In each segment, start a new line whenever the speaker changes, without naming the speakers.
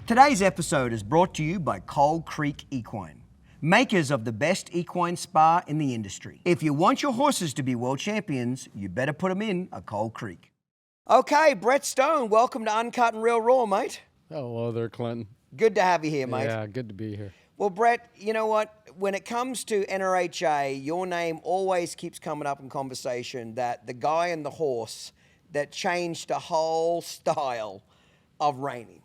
Today's episode is brought to you by Coal Creek Equine, makers of the best equine spa in the industry. If you want your horses to be world champions, you better put them in a Coal Creek. Okay, Brett Stone, welcome to Uncut and Real Raw, mate.
Hello there, Clinton.
Good to have you here, mate.
Yeah, good to be here.
Well, Brett, you know what? When it comes to NRHA, your name always keeps coming up in conversation, that the guy and the horse that changed the whole style of reining.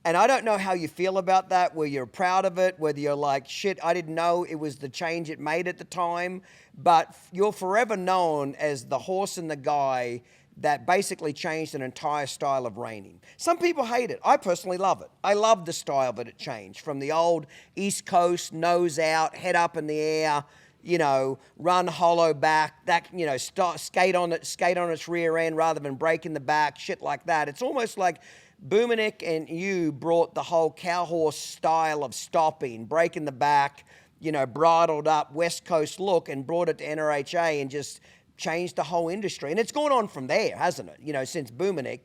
And I don't know how you feel about that, whether you're proud of it, whether you're like, shit, I didn't know it was the change it made at the time. But you're forever known as the horse and the guy that basically changed an entire style of reining. Some people hate it. I personally love it. I love the style that it changed from the old East Coast, nose out, head up in the air, you know, run hollow back, that, you know, skate on its rear end rather than breaking the back, shit like that. It's almost like Boomernic and you brought the whole cow horse style of stopping, breaking the back, you know, bridled up West Coast look, and brought it to NRHA and just changed the whole industry. And it's gone on from there, hasn't it? You know, since Boomernic.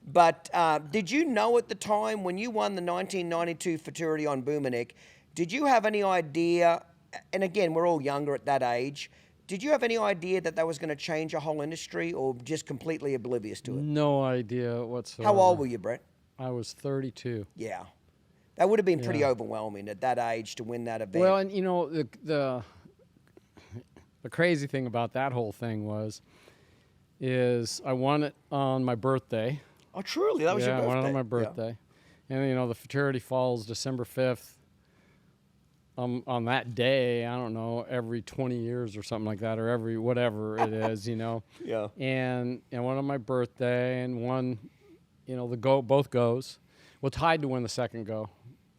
But did you know at the time when you won the 1992 Futurity on Boomernic, did you have any idea, and again, we're all younger at that age, did you have any idea that that was going to change a whole industry, or just completely oblivious to it?
No idea whatsoever.
How old were you, Brett?
I was 32.
Yeah. That would have been pretty overwhelming at that age to win that event.
Well, and you know, the crazy thing about that whole thing is I won it on my birthday.
Oh, truly? That was your birthday?
Yeah, I won it on my birthday. Yeah. And, you know, the Futurity falls December 5th. On that day, I don't know, every 20 years or something like that, or every whatever it is, you know.
Yeah.
And one on my birthday, and one, you know, both goes. Well, tied to win the second go.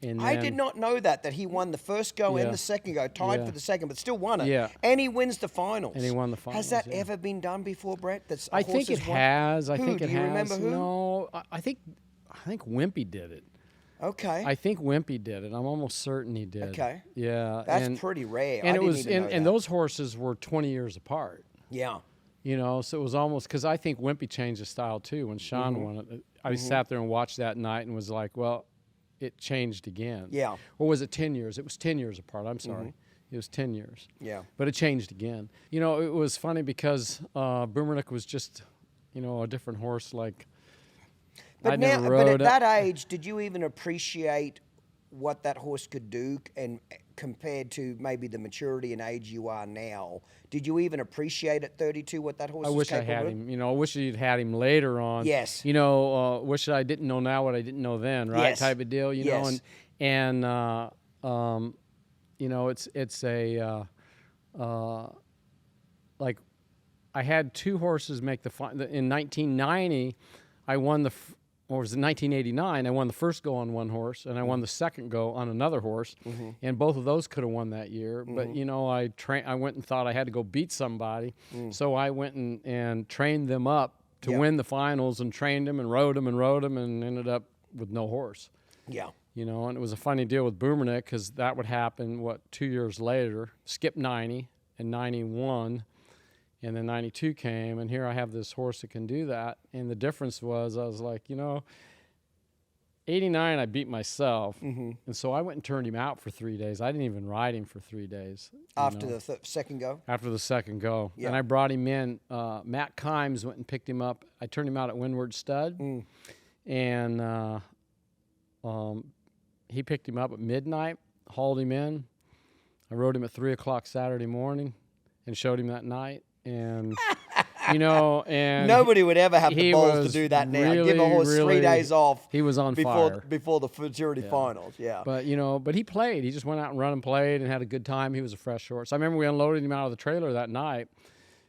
And
I did not know that he won the first go and the second go, tied for the second, but still won it.
Yeah.
And he wins the finals.
And he won the finals.
Has that ever been done before, Brett?
I think it has. I think it has.
Do you remember who?
No, I think Wimpy did it.
Okay.
I think Wimpy did it. I'm almost certain he did.
Okay.
Yeah.
That's pretty rare.
And
I didn't even know
and
that.
those horses were 20 years apart.
Yeah.
You know, so it was almost, because I think Wimpy changed his style too when Sean won it. I sat there and watched that night and was like, well, it changed again.
Yeah.
Or was it 10 years? It was 10 years apart. I'm sorry. It was 10 years.
Yeah.
But it changed again. You know, it was funny because Boomernic was just, you know, a different horse. Like,
But at that age, did you even appreciate what that horse could do, and compared to maybe the maturity and age you are now? Did you even appreciate at 32 what that horse was capable of?
I wish I had him. You know, I wish you'd had him later on.
Yes.
You know, wish I didn't know now what I didn't know then, right?
Yes.
Type of deal, you know. And you know, it's a like, I had two horses make the final. In 1990, I won or was it 1989? I won the first go on one horse, and I won the second go on another horse, and both of those could have won that year. But you know, I went and thought I had to go beat somebody, so I went and trained them up to win the finals, and trained them and rode them and ended up with no horse.
Yeah.
You know, and it was a funny deal with Boomernic, because that would happen 2 years later. Skip 90 and 91. And then 92 came, and here I have this horse that can do that. And the difference was, I was like, you know, 89 I beat myself. And so I went and turned him out for 3 days. I didn't even ride him for 3 days.
After the second go?
After the second go. Yeah. And I brought him in. Matt Kimes went and picked him up. I turned him out at Windward Stud. And he picked him up at midnight, hauled him in. I rode him at 3 o'clock Saturday morning and showed him that night. And, you know, and
nobody would ever have the balls to do that now.
Really,
give a horse 3 days off.
He was on fire
before the Futurity finals. Yeah.
But, you know, he played. He just went out and run and played and had a good time. He was a fresh horse. I remember we unloaded him out of the trailer that night,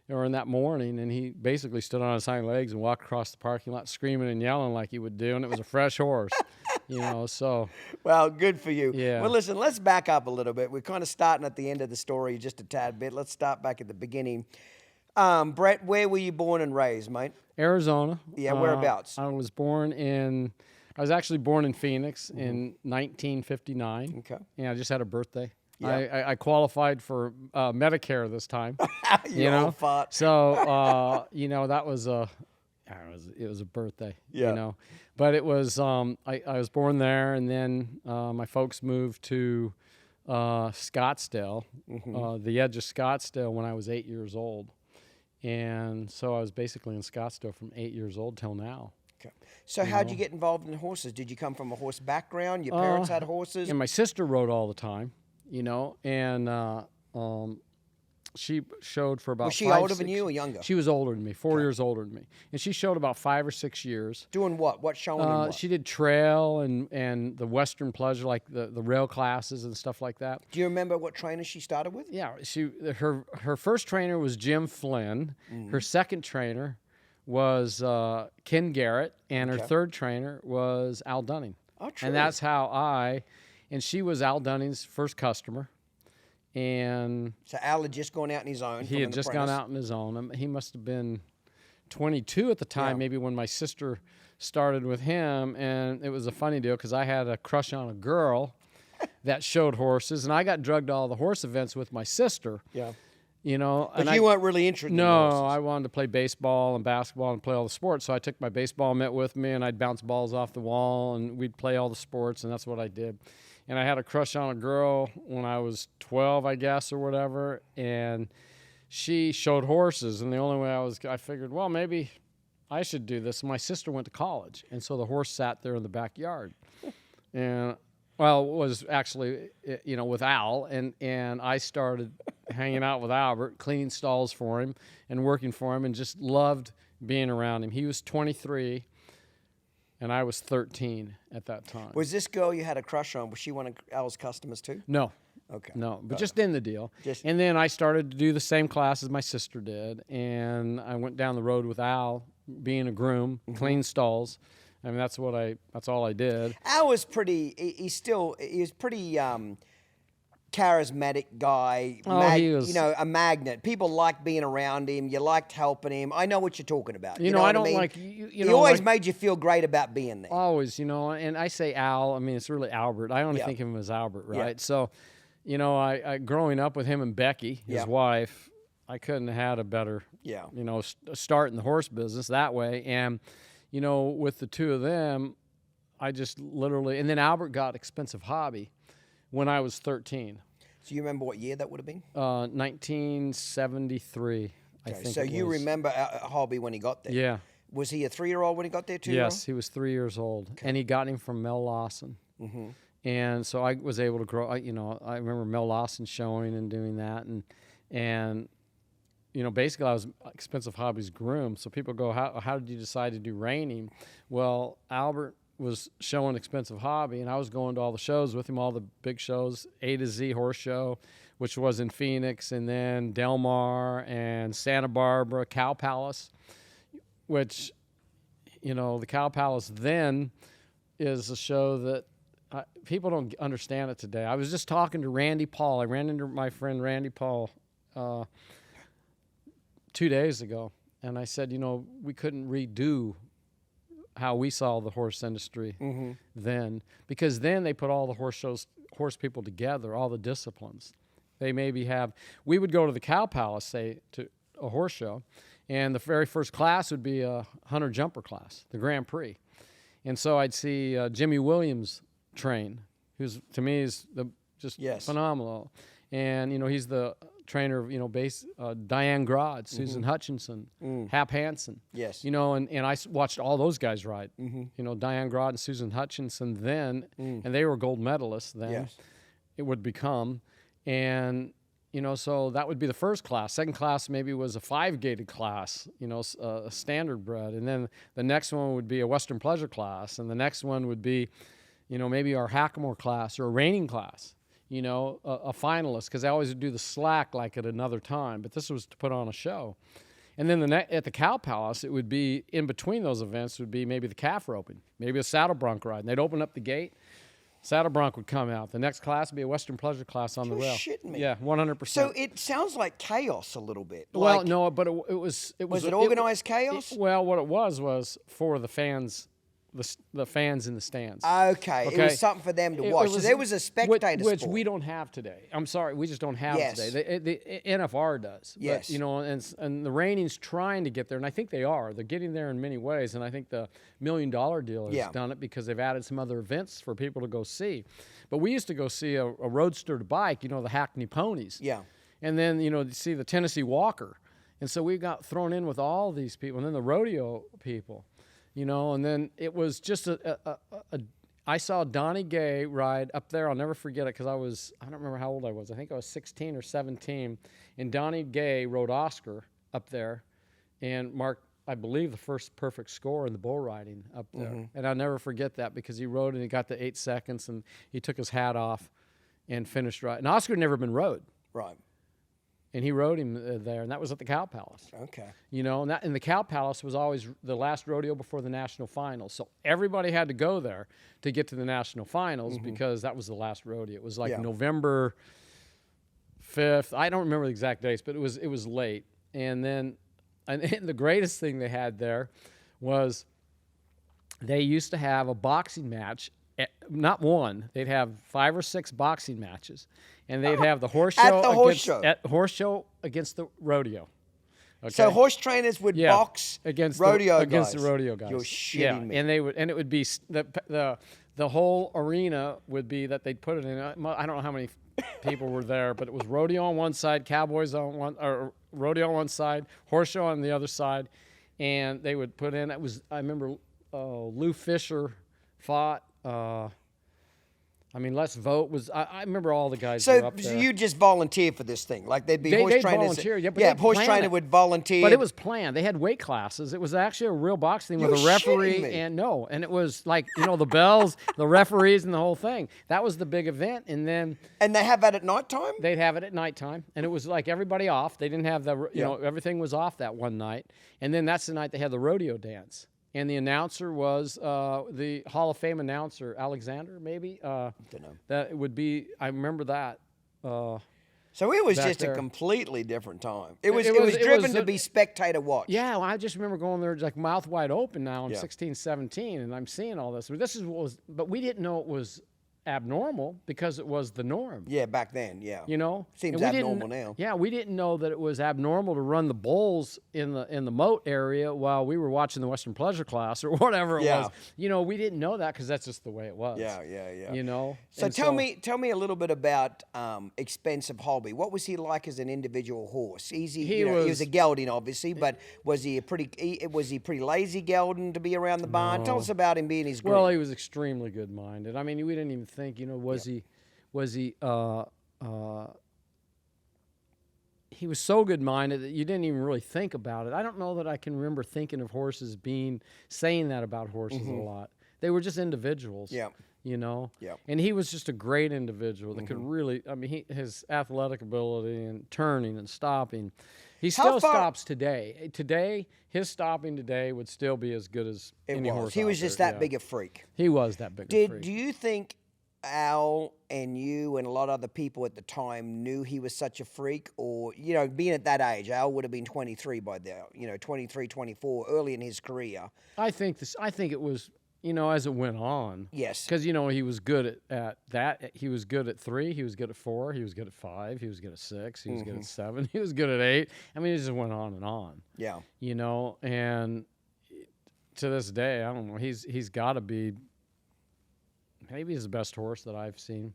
or in that morning, and he basically stood on his hind legs and walked across the parking lot screaming and yelling like he would do, and it was a fresh horse. You know, so.
Well, good for you.
Yeah.
Well, listen, let's back up a little bit. We're kind of starting at the end of the story just a tad bit. Let's start back at the beginning. Brett, where were you born and raised, mate?
Arizona.
Yeah, whereabouts?
I was actually born in Phoenix in 1959.
Okay.
And I just had a birthday.
Yeah.
I qualified for Medicare this time.
you
know,
old fart.
So you know, that was it was a birthday,
Yeah.
you know. But it was I was born there, and then my folks moved to Scottsdale, the edge of Scottsdale, when I was 8 years old, and so I was basically in Scottsdale from 8 years old till now.
Okay. So how'd you get involved in horses? Did you come from a horse background? Your parents had horses?
And my sister rode all the time, you know, and she showed for about
Was she
5,
older than
6
you or younger?
She was older than me, 4 years older than me. And she showed about 5 or 6 years.
Doing what? What showing and what?
She did trail and the Western pleasure, like the rail classes and stuff like that.
Do you remember what trainer she started with?
Yeah, her first trainer was Jim Flynn. Her second trainer was Ken Garrett, and her third trainer was Al Dunning.
Oh, true.
And that's how and she was Al Dunning's first customer. And
So Al had just gone out on his own.
he had just gone out on his own. He must have been 22 at the time, maybe when my sister started with him. And it was a funny deal because I had a crush on a girl that showed horses, and I got drugged to all the horse events with my sister.
Yeah.
You know,
But you weren't really interested in horses.
No, I wanted to play baseball and basketball and play all the sports. So I took my baseball mitt with me, and I'd bounce balls off the wall, and we'd play all the sports, and that's what I did. And I had a crush on a girl when I was 12, I guess, or whatever, and she showed horses. And the only way I figured, well, maybe I should do this. And my sister went to college, and so the horse sat there in the backyard. And, well, it was actually, you know, with Al, and I started hanging out with Albert, cleaning stalls for him and working for him, and just loved being around him. He was 23. And I was 13 at that time.
Was this girl you had a crush on, was she one of Al's customers too?
No.
Okay.
No, but just in the deal.
Just-
And then I started to do the same class as my sister did. And I went down the road with Al, being a groom, clean stalls. I mean, that's all I did.
Al was pretty, he was pretty charismatic guy.
He was.
You know, a magnet. People liked being around him. You liked helping him. I know what you're talking about.
You know,
what
I don't
mean?
like,
He always made you feel great about being there.
Always, you know, and I say Al, I mean, it's really Albert. I only think of him as Albert, right?
Yeah.
So, you know, I growing up with him and Becky, his wife, I couldn't have had a better, you know, start in the horse business that way. And, you know, with the two of them, I just literally, and then Albert got Expensive Hobby when I was 13.
So you remember what year that would have been?
1973, I think.
So
it
you
was.
remember Hobby when he got there?
Yeah.
Was he a 3-year-old when he got there, 2-year-old?
Yes, he was 3 years old, and he got him from Mel Lawson. And so I was able to grow. You know, I remember Mel Lawson showing and doing that, and you know, basically I was Expensive Hobby's groom. So people go, how did you decide to do Reining? Well, Albert was showing Expensive Hobby, and I was going to all the shows with him, all the big shows, A to Z Horse Show, which was in Phoenix, and then Del Mar and Santa Barbara, Cow Palace, which, you know, the Cow Palace then is a show that people don't understand it today. I was just talking to Randy Paul. I ran into my friend Randy Paul 2 days ago, and I said, you know, we couldn't redo how we saw the horse industry then, because then they put all the horse people together, all the disciplines. They maybe we would go to the Cow Palace, say, to a horse show, and the very first class would be a hunter jumper class, the Grand Prix. And so I'd see Jimmy Williams train, who's to me is just phenomenal. And, you know, he's the trainer of, you know, Diane Grodd, Susan Hutchinson, Hap Hansen.
Yes.
You know, and I watched all those guys ride. You know, Diane Grodd and Susan Hutchinson then, and they were gold medalists then.
Yes.
It would become. And, you know, so that would be the first class. Second class maybe was a 5-gated class, you know, a standard bred. And then the next one would be a Western pleasure class. And the next one would be, you know, maybe our Hackamore class or a reining class. You know, a finalist, because I always would do the slack like at another time, but this was to put on a show. And then at the Cow Palace, it would be, in between those events, would be maybe the calf roping, maybe a saddle bronc ride. And they'd open up the gate, saddle bronc would come out. The next class would be a Western pleasure class on the rail.
You're shitting me.
Yeah, 100%.
So it sounds like chaos a little bit.
Well,
like,
no, but it was...
Was it organized chaos?
Well, what it was for the fans the fans in the stands.
Okay. It was something for them to watch. So there was a spectator
which
sport.
we don't have today. I'm sorry, we just don't have today. The NFR does.
Yes.
But, and the Reining's trying to get there, and I think they are. They're getting there in many ways, and I think the $1 Million deal has done it because they've added some other events for people to go see. But we used to go see a roadster bike, the Hackney ponies.
Yeah.
And then, you see the Tennessee Walker. And so we got thrown in with all these people, and then the rodeo people. And then it was just I saw Donnie Gay ride up there. I'll never forget it because I don't remember how old I was. I think I was 16 or 17. And Donnie Gay rode Oscar up there and marked, I believe, the first perfect score in the bull riding up there. Mm-hmm. And I'll never forget that because he rode and he got the 8 seconds and he took his hat off and finished riding. And Oscar had never been rode.
Right.
And he rode him there, and that was at the Cow Palace.
Okay.
And the Cow Palace was always the last rodeo before the national finals. So everybody had to go there to get to the national finals because that was the last rodeo. It was like November 5th. I don't remember the exact dates, but it was late. And then and the greatest thing they had there was they used to have a boxing match. Not one. They'd have 5 or 6 boxing matches, and they'd have the horse show horse show against the rodeo. Okay?
So horse trainers would box against the rodeo guys. You're shitting me.
And it would be the whole arena would be that they'd put it in. I don't know how many people were there, but it was rodeo on one side, cowboys on one, or rodeo on one side, horse show on the other side, and they would put in. I remember Lou Fisher fought. Let's Vote was. I remember all the guys were up there.
So you just volunteered for this thing, like they'd be horse trainers.
Volunteer,
horse trainer would volunteer.
But it was planned. They had weight classes. It was actually a real boxing with a referee and it was like the bells, the referees, and the whole thing. That was the big event, and
they have that at nighttime.
They'd have it at nighttime, and it was like everybody off. They didn't have everything was off that one night, and then that's the night they had the rodeo dance. And the announcer was the Hall of Fame announcer, Alexander, maybe? Don't know. That would be, I remember that.
So it was just a completely different time. It was driven to be spectator watch.
Yeah, well, I just remember going there like mouth wide open now in 16, 17, and I'm seeing all this. But we didn't know it was abnormal because it was the norm.
Yeah, back then, Seems abnormal now.
Yeah, we didn't know that it was abnormal to run the bulls in the moat area while we were watching the Western Pleasure Class or whatever it was. We didn't know that because that's just the way it was.
Yeah. So tell me a little bit about Expensive Hobby. What was he like as an individual horse? He was a gelding, obviously, but was he pretty lazy gelding to be around the barn?
No.
Tell us about him being his groom.
Well, he was extremely good-minded. I mean, we didn't even think, he was so good-minded that you didn't even really think about it. I don't know that I can remember thinking of horses saying that about horses a lot. They were just individuals.
Yeah.
And he was just a great individual that could really, his athletic ability and turning and stopping. He still stops today. His stopping today would still be as good as any horse.
He was just that big a freak.
He was that big a freak.
Do you think Al and you and a lot of other people at the time knew he was such a freak? Or, being at that age, Al would have been 23 by now, 23, 24, early in his career.
I think it was, as it went on.
Yes.
Because, he was good at that. He was good at 3. He was good at 4. He was good at 5. He was good at 6. He was good at 7. He was good at 8. I mean, it just went on and on.
Yeah.
And to this day, I don't know, he's got to be, maybe he's the best horse that I've seen.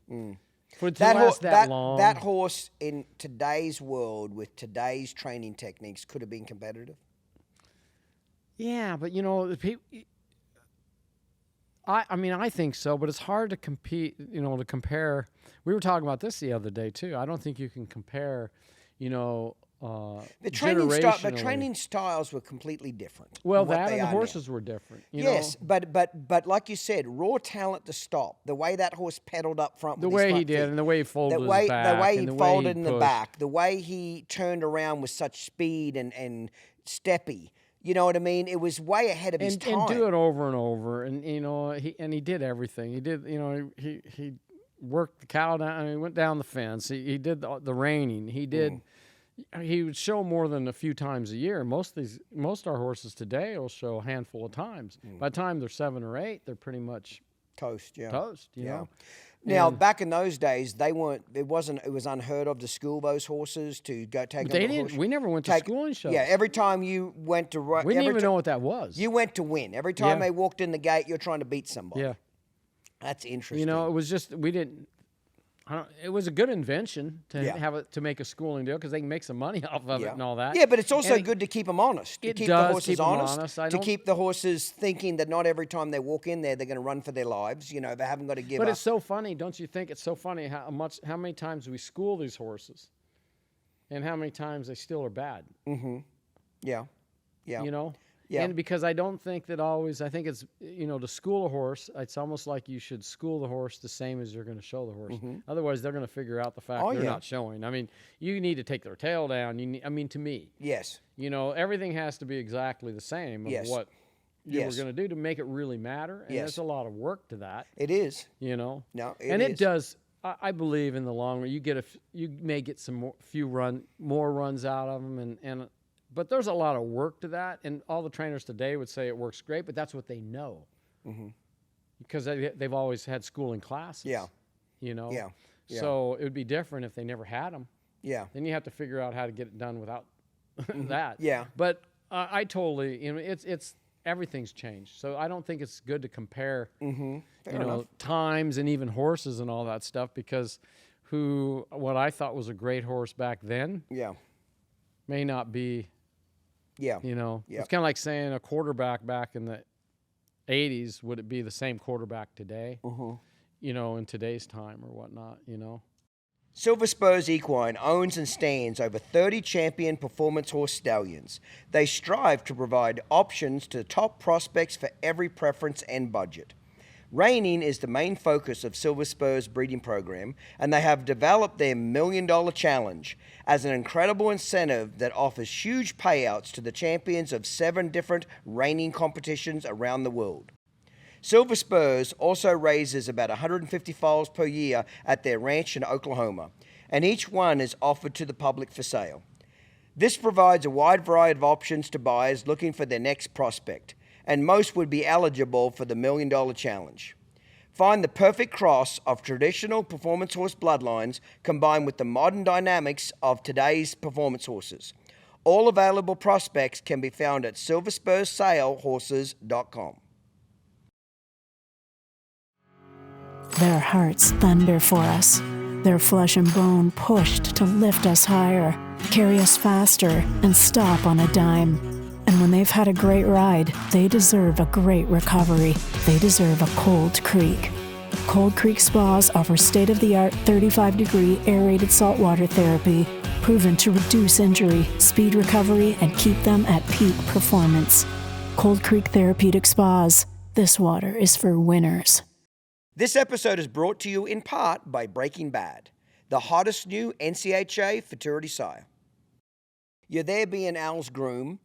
For that long.
That horse in today's world with today's training techniques could have been competitive.
Yeah, but I think so, but it's hard to compete, to compare. We were talking about this the other day too. I don't think you can compare,
the training styles were completely different.
Well, the horses were different.
Yes, but like you said, raw talent to stop. The way that horse pedaled up front,
the way he did, and the way he folded his back,
the way he folded in the back, the way he turned around with such speed and steppy. You know what I mean? It was way ahead of his time.
And do it over and over, and he did everything. He did, he worked the cow down. He went down the fence. He did the reining. He did, He would show more than a few times a year. Most our horses today will show a handful of times. By the time they're 7 or 8, they're pretty much
toast. Yeah,
toast. You know.
Now, back in those days, they weren't. It was unheard of to school those horses to go take.
They didn't. We never went to schooling shows.
Yeah, every time you went to,
we didn't even know what that was.
You went to win. Every time they walked in the gate, you're trying to beat somebody.
Yeah,
that's interesting.
You know, it was just we didn't. It was a good invention to have it to make a schooling deal because they can make some money off of it and all that.
Yeah, but it's also good to keep them honest. To
it
keep
does
the horses
keep them
honest.
To
keep the horses thinking that not every time they walk in there they're going to run for their lives. You know, they haven't got to give up.
But it's so funny, don't you think? It's so funny how many times we school these horses, and how many times they still are bad.
Mm-hmm. Yeah. Yeah.
You know.
Yeah.
And because I don't think that always, I think it's, to school a horse, it's almost like you should school the horse the same as you're going to show the horse. Mm-hmm. Otherwise, they're going to figure out the fact they're not showing. I mean, you need to take their tail down. To me.
Yes.
Everything has to be exactly the same of what you were going to do to make it really matter. And there's a lot of work to that.
It is.
No,
it
does. I believe in the long run, you may get some more runs out of them, but there's a lot of work to that, and all the trainers today would say it works great, but that's what they know. Mm-hmm. Because they've always had schooling classes.
Yeah.
Yeah. So it would be different if they never had them.
Yeah.
Then you have to figure out how to get it done without that.
Yeah.
But I totally, it's everything's changed. So I don't think it's good to compare, times and even horses and all that stuff, because what I thought was a great horse back then may not be.
Yeah.
It's kind of like saying a quarterback back in the 80s, would it be the same quarterback today? In today's time or whatnot,
Silver Spurs Equine owns and stands over 30 champion performance horse stallions. They strive to provide options to top prospects for every preference and budget. Reining is the main focus of Silver Spurs breeding program, and they have developed their $1 Million Challenge as an incredible incentive that offers huge payouts to the champions of 7 different reining competitions around the world. Silver Spurs also raises about 150 foals per year at their ranch in Oklahoma, and each one is offered to the public for sale. This provides a wide variety of options to buyers looking for their next prospect, and most would be eligible for the $1 Million Challenge. Find the perfect cross of traditional performance horse bloodlines combined with the modern dynamics of today's performance horses. All available prospects can be found at silverspurssalehorses.com.
Their hearts thunder for us. Their flesh and bone pushed to lift us higher, carry us faster, and stop on a dime. And when they've had a great ride, they deserve a great recovery. They deserve a cold creek. Cold Creek Spas offer state-of-the-art 35-degree aerated saltwater therapy, proven to reduce injury, speed recovery, and keep them at peak performance. Cold Creek Therapeutic Spas. This water is for winners.
This episode is brought to you in part by Breaking Bad, the hottest new NRHA Futurity sire. You're there being Al's groom.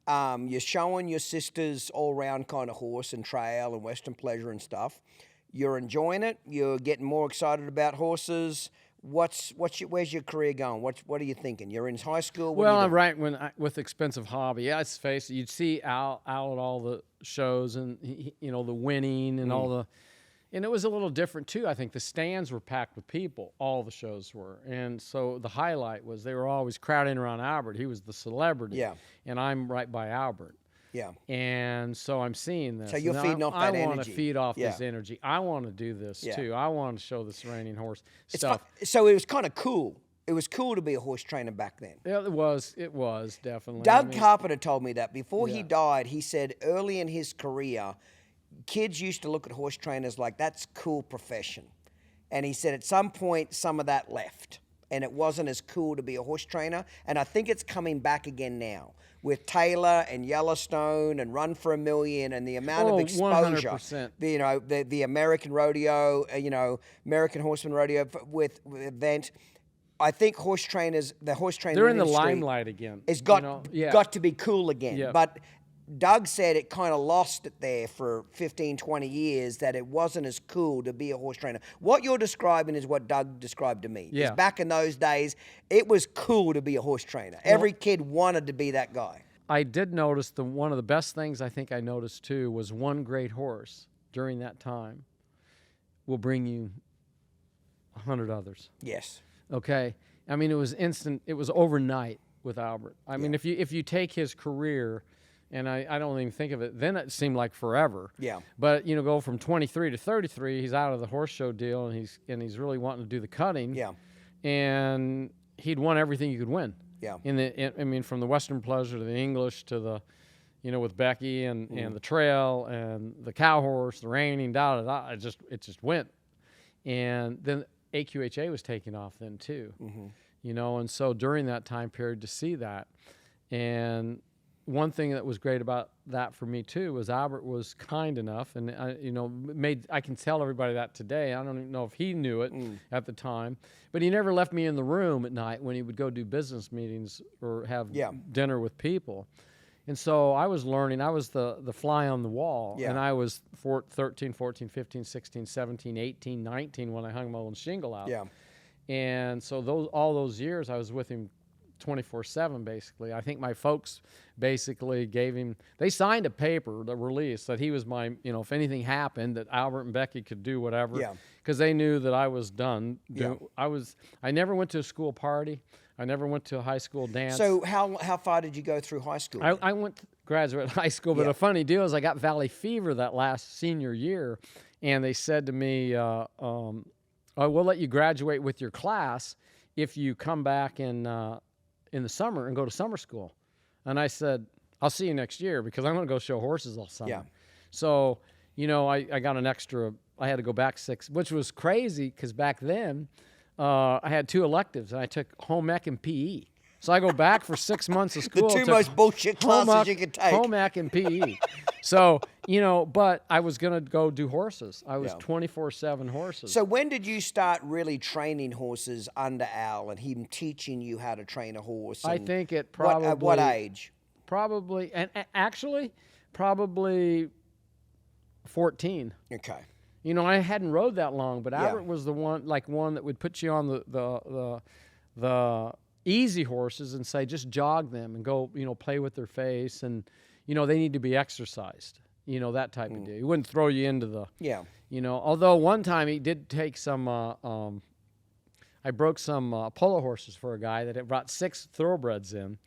You're showing your sister's all-round kind of horse and trail and Western pleasure and stuff. You're enjoying it. You're getting more excited about horses. Where's your career going? What are you thinking? You're in high school.
Well, right with expensive hobby. Yeah, let's face it. You'd see Al at all the shows and the winning and all the. And it was a little different, too. I think the stands were packed with people. All the shows were. And so the highlight was they were always crowding around Albert. He was the celebrity.
Yeah.
And I'm right by Albert.
Yeah.
And so I'm seeing this.
So you're feeding off that energy.
I want to feed off this energy. I want to do this, too. I want to show this reining horse stuff.
So it was kind of cool. It was cool to be a horse trainer back then.
Yeah, it was. It was, definitely.
Doug Carpenter told me that. Before he died, he said early in his career, kids used to look at horse trainers like that's a cool profession. And he said at some point, some of that left. And it wasn't as cool to be a horse trainer. And I think it's coming back again now with Taylor and Yellowstone and Run for a Million and the amount of exposure.
100%.
The American rodeo, American Horseman Rodeo with event. I think horse trainers, the horse training
they're in the
industry
limelight again.
It's got to be cool again.
Yeah.
But Doug said it kind of lost it there for 15, 20 years, that it wasn't as cool to be a horse trainer. What you're describing is what Doug described to me.
Yeah.
Is back in those days, it was cool to be a horse trainer. Every kid wanted to be that guy.
I did notice one of the best things I think I noticed too was one great horse during that time will bring you 100 others.
Yes.
Okay. I mean, it was instant. It was overnight with Albert. I mean, if you take his career, and I don't even think of it, then it seemed like forever.
Yeah.
But go from 23 to 33, he's out of the horse show deal, and he's really wanting to do the cutting.
Yeah.
And he'd won everything you could win.
Yeah.
I mean, from the Western Pleasure to the English to the, with Becky and the Trail and the Cow Horse, the Reining, it just went. And then AQHA was taking off then too. And so during that time period to see that, and one thing that was great about that for me too was Albert was kind enough, and I can tell everybody that today. I don't even know if he knew it at the time, but he never left me in the room at night when he would go do business meetings or have dinner with people. And so I was learning. I was the fly on the wall, and I was 13, 14, 15, 16, 17, 18, 19 when I hung my own shingle out.
Yeah.
And so all those years I was with him 24/7 basically. I think my folks basically they signed a paper, the release, that he was my, if anything happened, that Albert and Becky could do whatever.
Yeah.
Because they knew that I was done.
Yeah.
I never went to a school party. I never went to a high school dance.
So how far did you go through high school?
I went to graduate high school, but a funny deal is I got valley fever that last senior year, and they said to me, we'll let you graduate with your class if you come back in the summer and go to summer school. And I said, I'll see you next year because I'm going to go show horses all summer.
Yeah.
So, I got an extra, I had to go back 6, which was crazy because back then I had 2 electives and I took home ec and PE. So I go back for 6 months of school.
The 2 most bullshit classes you could take.
Home ec and PE. So, but I was going to go do horses. I was 24/7 horses.
So when did you start really training horses under Al and him teaching you how to train a horse?
I think at probably...
At what age?
Probably, and actually, probably 14.
Okay.
I hadn't rode that long, but Albert was the one that would put you on the easy horses and say, just jog them and go, play with their face. And, they need to be exercised, that type of deal. He wouldn't throw you into the, although one time he did take some, I broke some polo horses for a guy that had brought 6 thoroughbreds in.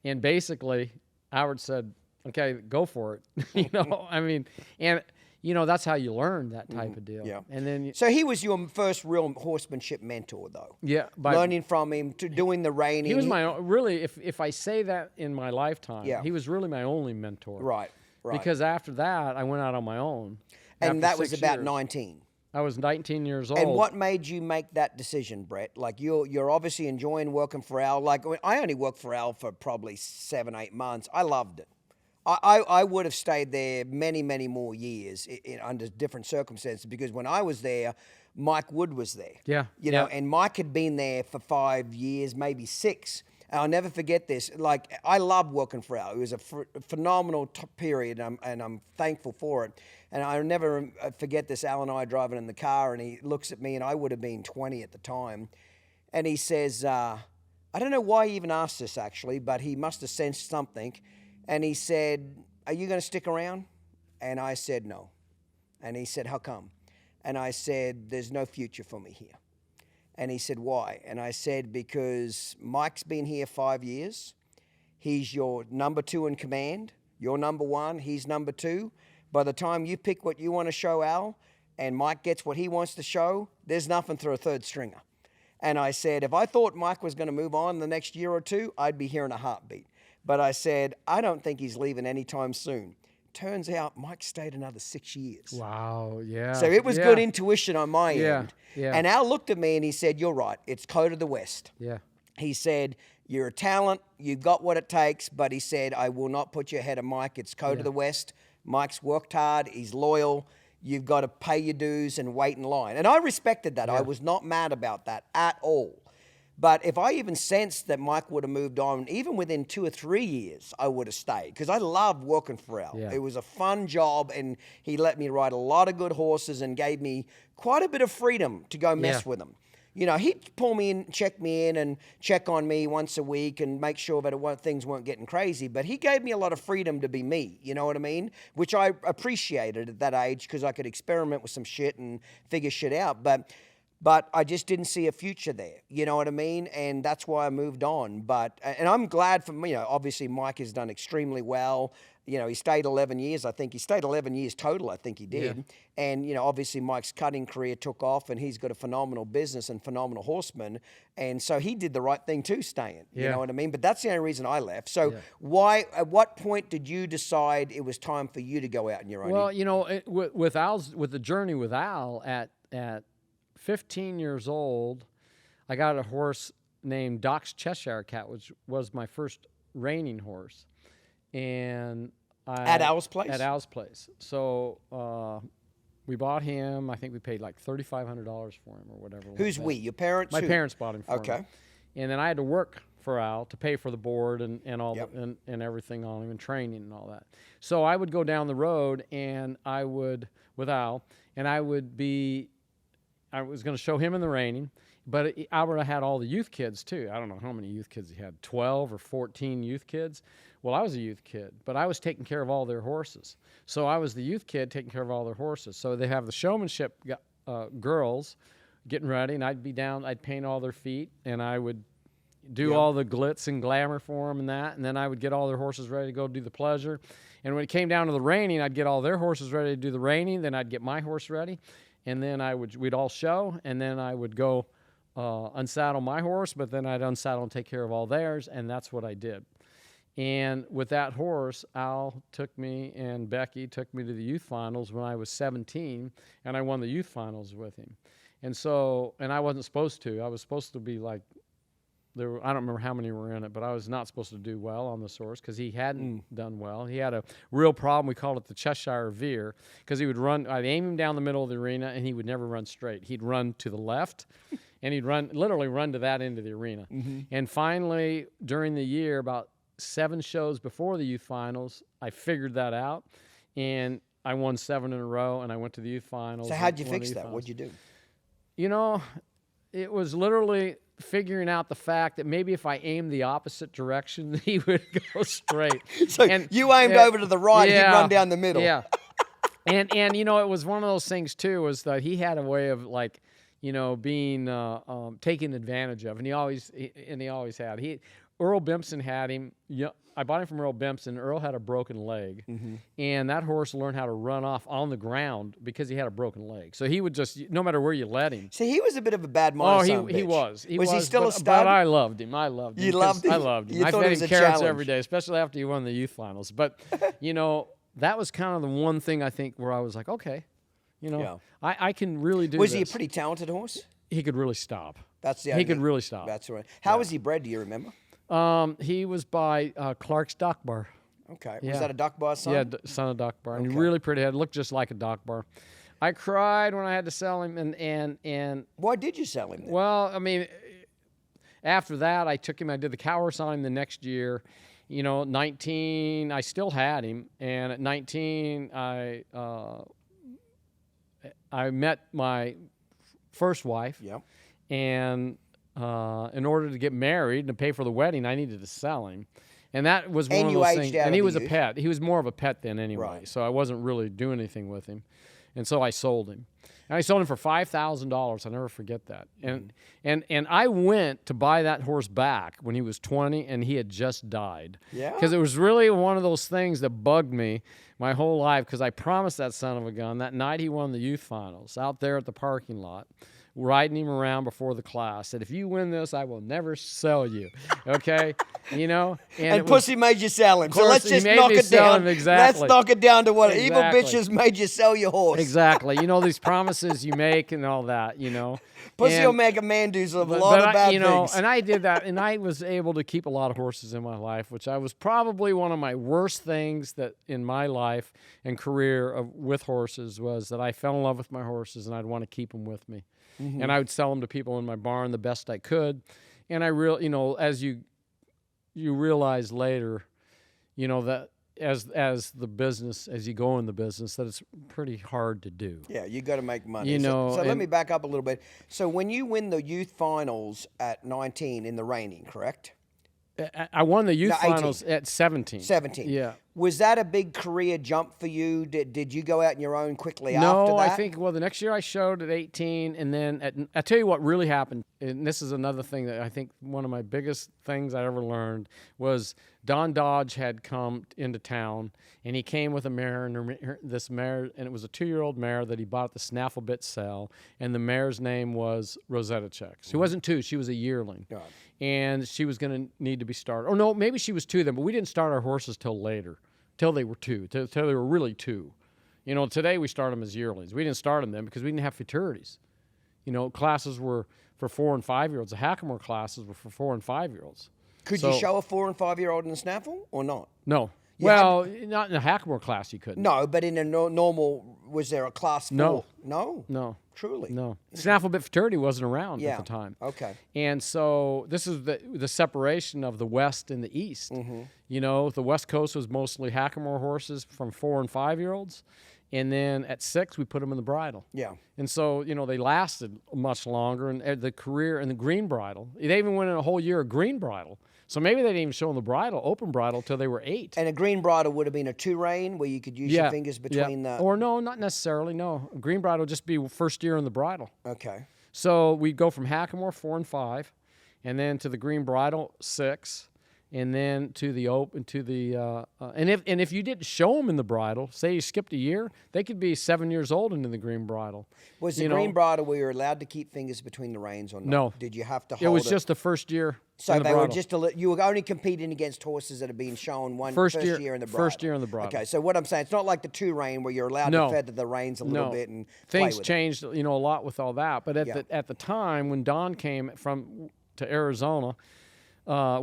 And basically, Albert said, okay, go for it. I mean, and, that's how you learn that type of deal.
Yeah.
And then,
so he was your first real horsemanship mentor, though.
Yeah.
Learning from him, to doing the reining.
He was really, if I say that in my lifetime, he was really my only mentor.
Right.
Because after that, I went out on my own.
And that was
6
about
years.
19.
I was 19 years old.
And what made you make that decision, Brett? Like, you're obviously enjoying working for Al. Like, I only worked for Al for probably 7, 8 months. I loved it. I would have stayed there many, many more years under different circumstances, because when I was there, Mike Wood was there.
Yeah.
And Mike had been there for 5 years, maybe 6. And I'll never forget this. Like, I loved working for Al. It was a phenomenal period, and I'm thankful for it. And I'll never forget this. Al and I driving in the car, and he looks at me, and I would have been 20 at the time. And he says, I don't know why he even asked this, actually, but he must have sensed something. And he said, are you going to stick around? And I said, no. And he said, how come? And I said, there's no future for me here. And he said, why? And I said, because Mike's been here 5 years. He's your number 2 in command. You're number 1. He's number 2. By the time you pick what you want to show Al and Mike gets what he wants to show, there's nothing for a third stringer. And I said, if I thought Mike was going to move on the next year or 2, I'd be here in a heartbeat. But I said, I don't think he's leaving anytime soon. Turns out Mike stayed another 6 years.
Wow, yeah.
So it was good intuition on my end.
Yeah.
And Al looked at me and he said, you're right. It's Code of the West.
Yeah.
He said, you're a talent. You've got what it takes. But he said, I will not put you ahead of Mike. It's Code of the West. Mike's worked hard. He's loyal. You've got to pay your dues and wait in line. And I respected that. I was not mad about that at all. But if I even sensed that Mike would have moved on, even within 2 or 3 years, I would have stayed because I loved working for Al.
Yeah.
It was a fun job, and he let me ride a lot of good horses and gave me quite a bit of freedom to go mess with them. You know, he'd pull me in, check me in, and check on me once a week and make sure that things weren't getting crazy. But he gave me a lot of freedom to be me, you know what I mean? Which I appreciated at that age because I could experiment with some shit and figure shit out. But I just didn't see a future there, you know what I mean? And that's why I moved on. And I'm glad for, you know, obviously Mike has done extremely well. You know, he stayed 11 years. I think he stayed 11 years total, I think he did. Yeah. And, you know, obviously Mike's cutting career took off and he's got a phenomenal business and phenomenal horseman. And so he did the right thing too, staying, you know what I mean? But that's the only reason I left. So at what point did you decide it was time for you to go out on your own?
Well, you know, with the journey with Al at 15 years old, I got a horse named Doc's Cheshire Cat, which was my first reining horse. And
at Al's place?
At Al's place. So we bought him. I think we paid like $3,500 for him or whatever.
Who's we? Your parents?
My parents bought him for me.
Okay.
And then I had to work for Al to pay for the board and all and everything on him and training and all that. So I would go down the road and I would, with Al, and I was going to show him in the reining. But Albert had all the youth kids, too. I don't know how many youth kids he had, 12 or 14 youth kids. Well, I was a youth kid, but I was taking care of all their horses. So I was the youth kid taking care of all their horses. So they have the showmanship girls getting ready, and I'd be down, I'd paint all their feet, and I would do all the glitz and glamour for them and that, and then I would get all their horses ready to go do the pleasure. And when it came down to the reining, I'd get all their horses ready to do the reining, then I'd get my horse ready, and then we'd all show, and then I would go unsaddle my horse, but then I'd unsaddle and take care of all theirs, and that's what I did. And with that horse, Al took me and Becky took me to the youth finals when I was 17, and I won the youth finals with him. And so, and I wasn't supposed to. I was supposed to be like, I don't remember how many were in it, but I was not supposed to do well on this horse because he hadn't done well. He had a real problem. We called it the Cheshire veer because he would run. I'd aim him down the middle of the arena, and he would never run straight. He'd run to the left, and he'd literally run to that end of the arena. And finally, during the year, about 7 shows before the youth finals, I figured that out, and I won 7 in a row, and I went to the youth finals.
So how'd you fix that? What'd you do?
You know, it was literally figuring out the fact that maybe if I aimed the opposite direction, he would go straight.
So you aimed over to the right, he'd run down the middle.
Yeah. and you know, it was one of those things too, was that he had a way of like, you know, being taken advantage of, and he always had. Earl Bimpson had him. I bought him from Earl Bimpson. Earl had a broken leg, and that horse learned how to run off on the ground because he had a broken leg. So he would just, no matter where you led him.
See, he was a bit of a bad mind.
Oh, he was.
Was he still a stud?
But I loved him. I loved him.
You loved him?
I loved him.
You
I
thought
fed
it was
him
a
carrots
challenge.
every day, especially after he won the youth finals. But, you know, that was kind of the one thing I think where I was like, okay, you know, I can really do this.
Was he a pretty talented horse?
He could really stop.
That's the
He could really stop.
That's right. How was he bred, do you remember?
He was by Clark's Dock Bar.
Okay. Was that a Dock Bar son?
Yeah, son of Dock Bar. And really pretty head. Looked just like a Dock Bar. I cried when I had to sell him. And
why did you sell him then?
Well, I mean, after that, I took him. I did the cow horse on him the next year. You know, 19, I still had him. And at 19, I met my first wife.
Yep.
And in order to get married and to pay for the wedding, I needed to sell him. And that was one of those things. And he was a pet. He was more of a pet then anyway.
Right.
So I wasn't really doing anything with him. And so I sold him. And I sold him for $5,000. I'll never forget that. And I went to buy that horse back when he was 20, and he had just died.
Yeah.
Because it was really one of those things that bugged me my whole life, because I promised that son of a gun that night he won the youth finals out there at the parking lot, riding him around before the class, said, if you win this, I will never sell you. Okay? You know?
And Pussy made you sell him. So let's just knock it down.
Exactly.
Let's knock it down to what
Exactly.
evil bitches made you sell your horse.
Exactly. You know, these promises you make and all that, you know.
Pussy will make a man do a lot of bad things.
And I did that, and I was able to keep a lot of horses in my life, which I was probably one of my worst things that in my life and career with horses was that I fell in love with my horses, and I'd want to keep them with me. And I would sell them to people in my barn the best I could. And as you realize later, that as you go in the business, that it's pretty hard to do.
Yeah, you got to make money. So let me back up a little bit. So when you win the youth finals at 19 in the Reining, correct?
I won the youth finals at 17.
17.
Yeah.
Was that a big career jump for you? Did you go out on your own quickly after that?
No, I think, the next year I showed at 18, and then I tell you what really happened, and this is another thing that I think one of my biggest things I ever learned was Don Dodge had come into town, and he came with a mare, and this mare, and it was a 2-year-old mare that he bought at the Snaffle Bit sale, and the mare's name was Rosetta Checks. She wasn't 2, she was a yearling.
God.
And she was going to need to be started. Oh, no, maybe she was 2 then, but we didn't start our horses till later, till they were 2, till they were really 2. Today we start them as yearlings. We didn't start them then because we didn't have futurities. Classes were for 4 and 5-year-olds. The Hackamore classes were for 4 and 5-year-olds.
Could you show a 4 and 5-year-old in the snaffle or not?
No. Not in a Hackamore class you couldn't.
No, but in a normal, was there a class 4?
No.
No? Truly?
No. Snaffle Bit Futurity wasn't around at the time.
Okay.
And so this is the separation of the West and the East.
Mm-hmm.
The West Coast was mostly Hackamore horses from 4 and 5-year-olds. And then at 6, we put them in the bridle.
Yeah.
And so, they lasted much longer. And the career in the green bridle, they even went in a whole year of green bridle. So maybe they didn't even show them the bridle, open bridle, till they were 8.
And a green bridle would have been a 2-rein where you could use your fingers between the...
Or no, not necessarily, no. A green bridle would just be first year in the bridle.
Okay.
So we'd go from Hackamore 4 and 5, and then to the green bridle 6, and then to the open to the and if you didn't show them in the bridle, say you skipped a year, they could be 7 years old into the green bridle.
Was the green bridle where you were allowed to keep fingers between the reins or not?
No.
Did you have to hold
it? Was just the first year.
So
in the
they
bridle.
were just you were only competing against horses that had been shown first year in the bridle.
First year in the bridle.
Okay, so what I'm saying, it's not like the 2-rein where you're allowed to feather the reins a little bit and
things
play with
changed, a lot with all that. But at the time when Don came to Arizona,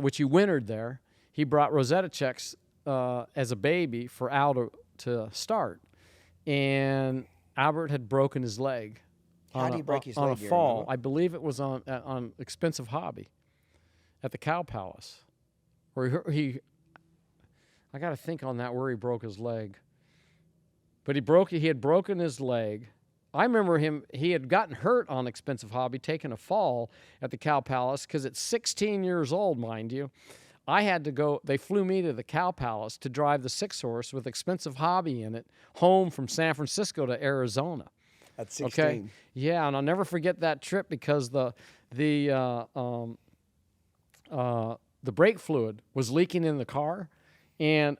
which he wintered there, he brought Rosetta Checks as a baby for Al to start, and Albert had broken his leg.
How did he break his
on
leg?
a fall? I believe it was on Expensive Hobby at the Cow Palace, where he I got to think on that where he broke his leg. But he had broken his leg. I remember he had gotten hurt on Expensive Hobby, taking a fall at the Cow Palace, because at 16 years old, mind you, I had to go, they flew me to the Cow Palace to drive the 6-horse with Expensive Hobby in it home from San Francisco to Arizona.
At 16.
Okay? Yeah, and I'll never forget that trip because the brake fluid was leaking in the car, and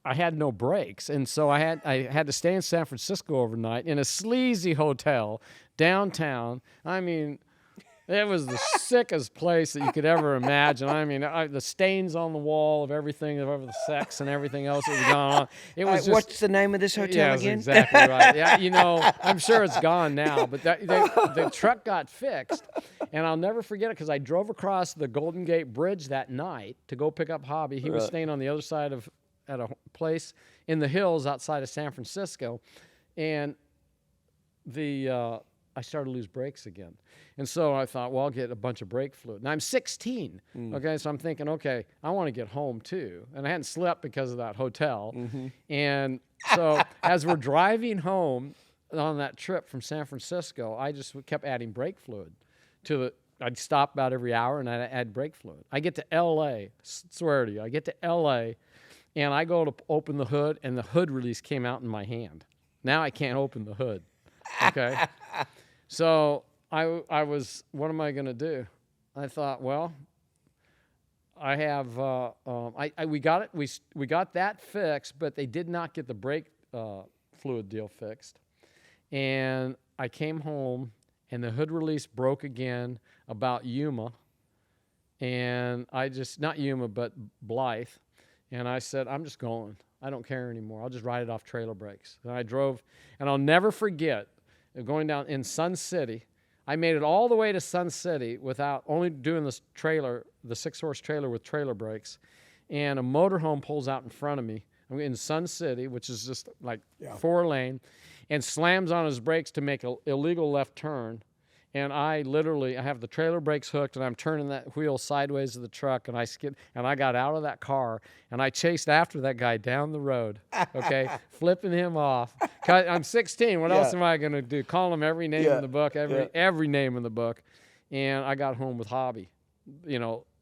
I had no brakes, and so I had to stay in San Francisco overnight in a sleazy hotel downtown. I mean, it was the sickest place that you could ever imagine. I mean, the stains on the wall of everything, of the sex and everything else that was going on. It was
what's the name of this hotel again?
Exactly right. Yeah, I'm sure it's gone now, but the truck got fixed, and I'll never forget it because I drove across the Golden Gate Bridge that night to go pick up Hobby. He was staying on the other side at a place in the hills outside of San Francisco, and I started to lose brakes again. And so I thought, well, I'll get a bunch of brake fluid. And I'm 16, okay? So I'm thinking, okay, I want to get home too. And I hadn't slept because of that hotel. Mm-hmm. And so as we're driving home on that trip from San Francisco, I just kept adding brake fluid I'd stop about every hour and I'd add brake fluid. I get to L.A., swear to you, I get to L.A., and I go to open the hood, and the hood release came out in my hand. Now I can't open the hood, okay? So I was, what am I going to do? I thought, well, I have, we got it. We got that fixed, but they did not get the brake fluid deal fixed. And I came home, and the hood release broke again about Yuma, and not Yuma, but Blythe. And I said, I'm just going. I don't care anymore. I'll just ride it off trailer brakes. And I drove, and I'll never forget going down in Sun City. I made it all the way to Sun City without only doing this trailer, the 6-horse trailer with trailer brakes. And a motorhome pulls out in front of me. I'm in Sun City, which is just like 4-lane, and slams on his brakes to make an illegal left turn. And I have the trailer brakes hooked, and I'm turning that wheel sideways of the truck, and I got out of that car, and I chased after that guy down the road, okay, flipping him off. I'm 16. What else am I going to do? Call him every name in the book, every name in the book. And I got home with Hobby,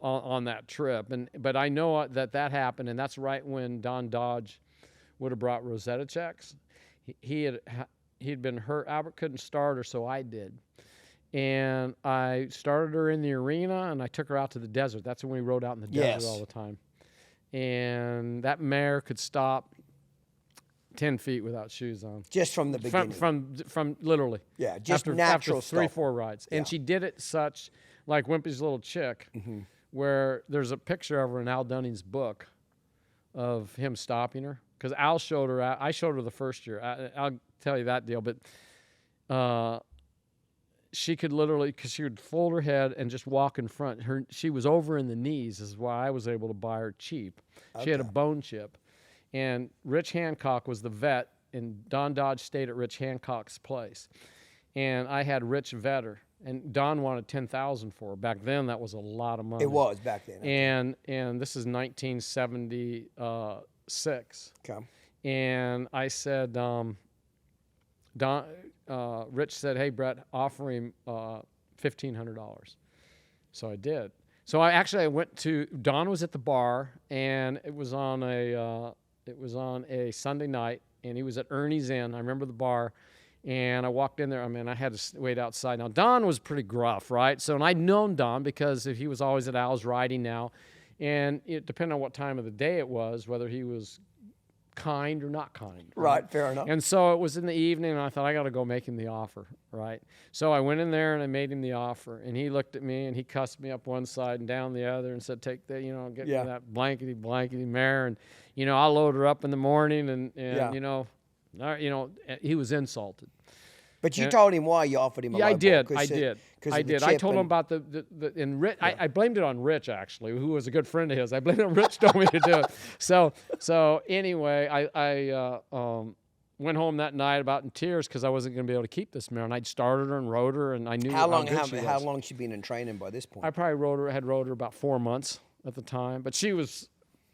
on that trip. But I know that happened, and that's right when Don Dodge would have brought Rosetta Checks. He'd been hurt. Albert couldn't start her, so I did. And I started her in the arena, and I took her out to the desert. That's when we rode out in the desert all the time. And that mare could stop 10 feet without shoes on.
Just from the beginning.
From literally.
Yeah, just
after
natural
three,
stop.
4 rides. And she did it such, like Wimpy's Little Chick, where there's a picture of her in Al Dunning's book of him stopping her. Because Al showed her, I showed her the first year. I'll tell you that deal. But she could literally, because she would fold her head and just walk in front. She was over in the knees, is why I was able to buy her cheap. Okay. She had a bone chip. And Rich Hancock was the vet, and Don Dodge stayed at Rich Hancock's place. And I had Rich vet her, and Don wanted $10,000 for her. Back then, that was a lot of money.
It was back then.
And this is 1976.
Okay.
And I said, Rich said, "Hey, Brett, offer him $1,500." So I did. So I went to, Don was at the bar, and it was on a Sunday night, and he was at Ernie's Inn. I remember the bar, and I walked in there. I mean, I had to wait outside. Now, Don was pretty gruff, right? So, and I'd known Don because he was always at Al's riding now, and it depended on what time of the day it was, whether he was kind or not kind.
Right, fair enough.
And so it was in the evening, and I thought, I got to go make him the offer, right? So I went in there, and I made him the offer, and he looked at me, and he cussed me up one side and down the other and said, take the, get me that blankety mare, and, I'll load her up in the morning, and he was insulted.
But you told him why you offered him a low
I did.
ball.
I told him about and Rich. Yeah. I blamed it on Rich, actually, who was a good friend of his. I blamed it on Rich told me to do it. So anyway, I went home that night about in tears because I wasn't going to be able to keep this mare. And I'd started her and rode her, and I knew how long
she been in training by this point?
I probably had rode her about 4 months at the time, but she was.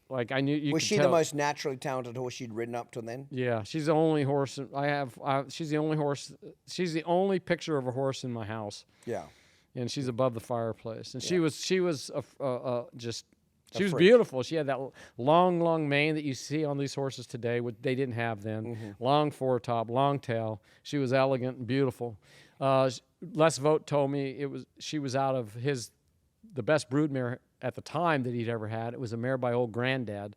Like I knew you.
Was she the most naturally talented horse you'd ridden up to then? Yeah,
she's the only horse I have. She's the only horse. She's the only picture of a horse in my house.
Yeah,
and she's above the fireplace. And she was beautiful. She had that long mane that you see on these horses today. What they didn't have then. Long foretop, long tail. She was elegant and beautiful. Les Vogt told me she was out of the best broodmare at the time that he'd ever had. It was a mare by old granddad,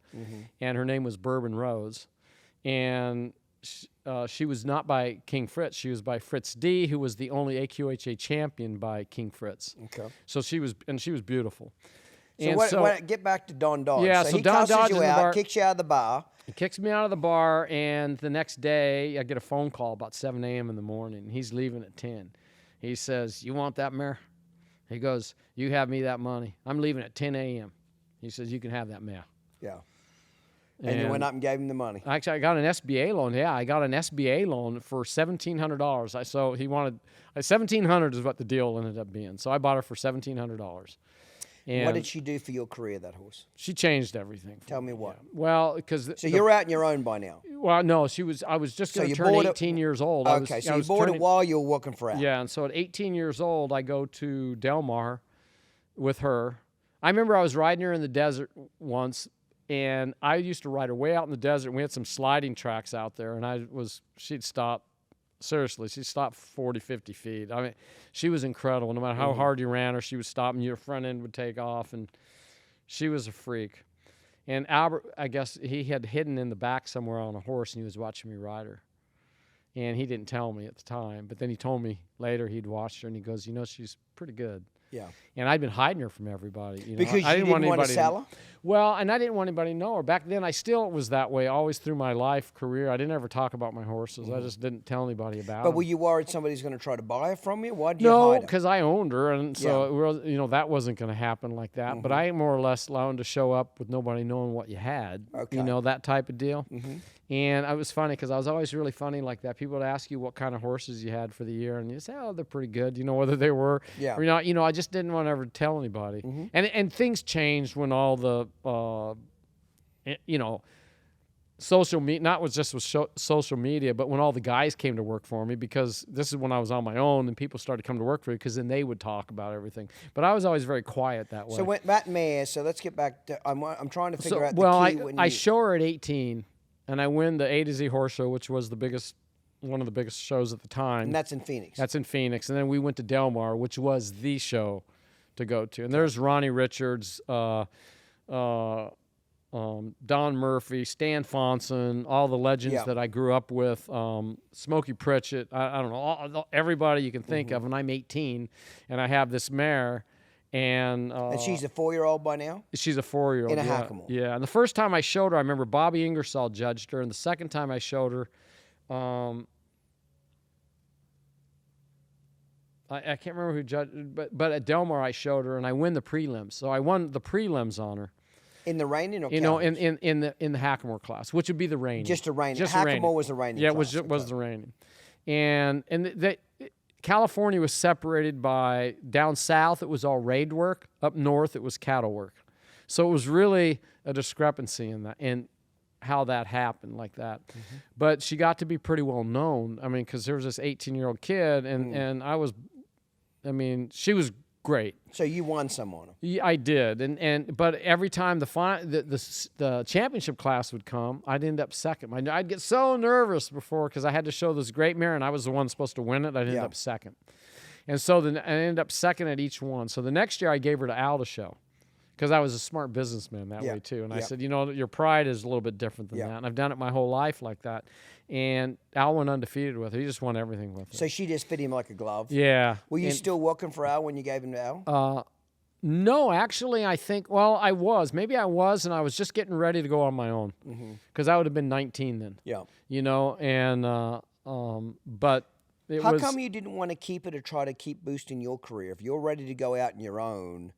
and her name was Bourbon Rose. And she was not by King Fritz. She was by Fritz D, who was the only AQHA champion by King Fritz. Okay. So she was beautiful.
So get back to Don Dodge.
Yeah,
so he
Don
cusses
Dodge
you out, kicks you out of the bar.
He kicks me out of the bar, and the next day I get a phone call about 7 a.m. in the morning. He's leaving at 10. He says, "You want that mare?" He goes, "You have me that money. I'm leaving at 10 a.m. He says, "You can have that mare."
Yeah. And you went up and gave him the money.
Actually, I got an SBA loan. Yeah, I got an SBA loan for $1,700. So he wanted $1,700 is what the deal ended up being. So I bought her for $1,700. And
what did she do for your career, that horse?
She changed everything.
Tell me what.
Yeah. Well, because
so you're out on your own by now.
Well, no, I was just going to turn 18 years old.
Okay, so you bought it while you were working for Al.
Yeah, and so at 18 years old, I go to Del Mar with her. I remember I was riding her in the desert once, and I used to ride her way out in the desert, and we had some sliding tracks out there, and she'd stop. Seriously, she stopped 40, 50 feet. I mean, she was incredible. No matter how hard you ran her, she would stop, and your front end would take off, and she was a freak. And Albert, I guess he had hidden in the back somewhere on a horse, and he was watching me ride her. And he didn't tell me at the time, but then he told me later he'd watched her, and he goes, "She's pretty good."
Yeah.
And I'd been hiding her from everybody. You know?
Because
I
you didn't want to
anybody
sell her?
Well, and I didn't want anybody to know her. Back then, I still was that way always through my life, career. I didn't ever talk about my horses. I just didn't tell anybody about them.
But were you worried somebody's going to try to buy her from you? Why did you
No,
hide her?
because I owned her, and so it was, you know, that wasn't going to happen like that. But I more or less allowed to show up with nobody knowing what you had.
Okay.
You know, that type of deal. And it was funny because I was always really funny like that. People would ask you what kind of horses you had for the year, and you say, "Oh, they're pretty good." You know, whether they were or not. You know, I just didn't want to ever tell anybody. And things changed when all the you know, social media, not was just with social media, but when all the guys came to work for me, because this is when I was on my own and people started to come to work for me, because then they would talk about everything. But I was always very quiet that way.
So when that mare, so let's get back to, I'm trying to figure out
well,
the key.
I show her at 18, and I win the A to Z horse show, which was one of the biggest shows at the time.
And that's in Phoenix.
That's in Phoenix. And then we went to Del Mar, which was the show to go to. And there's Ronnie Richards, Don Murphy, Stan Fonson, all the legends that I grew up with, Smokey Pritchett, I don't know, everybody you can think of. And I'm 18, and I have this mare. And
she's a 4-year-old by now?
She's a 4-year-old.
In a Hackamore.
Yeah, and the first time I showed her, I remember Bobby Ingersoll judged her, and the second time I showed her, I can't remember who judged, but at Del Mar I showed her, and I win the prelims. So I won the prelims on her.
In the Reining or
you know, in the Hackamore class, which would be the Reining.
Just a Reining. Hackamore was the Reining.
Yeah,
class.
it was the Reining. And California was separated by, down south it was all raid work, up north it was cattle work. So it was really a discrepancy in that, and how that happened like that. But she got to be pretty well known. I mean, because there was this 18-year-old kid, and she was great.
So you won some on them.
Yeah, I did, but every time the championship class would come, I'd end up second. I'd get so nervous before, because I had to show this great mare, and I was the one supposed to win it. I'd end up second, and so then I ended up second at each one. So the next year I gave her to Al to show, because I was a smart businessman that way too. And I said, you know, your pride is a little bit different than that, and I've done it my whole life like that. And Al went undefeated with her. He just won everything with her.
So she just fit him like a glove?
Yeah.
Were you still working for Al when you gave him to Al?
No, actually, I think, well, I was. Maybe I was, and I was just getting ready to go on my own, because I would have been 19 then. Yeah. You know, and, but it
How
was...
come you didn't want to keep it or try to keep boosting your career? If you're ready to go out on your own,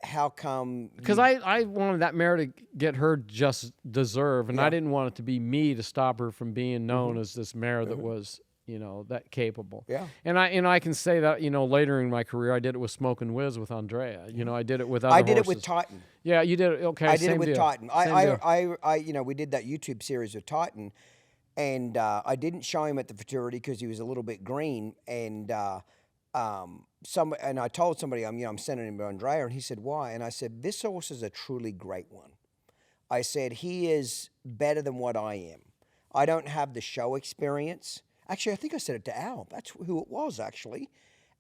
how come?
Because I wanted that mare to get her just deserve, and I didn't want it to be me to stop her from being known as this mare that was, you know, that capable. Yeah. And I can say that, you know, later in my career, I did it with Smokin' Wiz with Andrea. You know, I did it with other horses.
I did it with Titan.
Yeah, you did it. Okay,
I did it with
deal.
Titan. I you know, we did that YouTube series with Titan, and I didn't show him at the Futurity because he was a little bit green, and I told somebody I'm sending him to Andrea, and he said, why? And I said, this horse is a truly great one. I said, he is better than what I am. I don't have the show experience. Actually, I think I said it to Al. That's who it was, actually.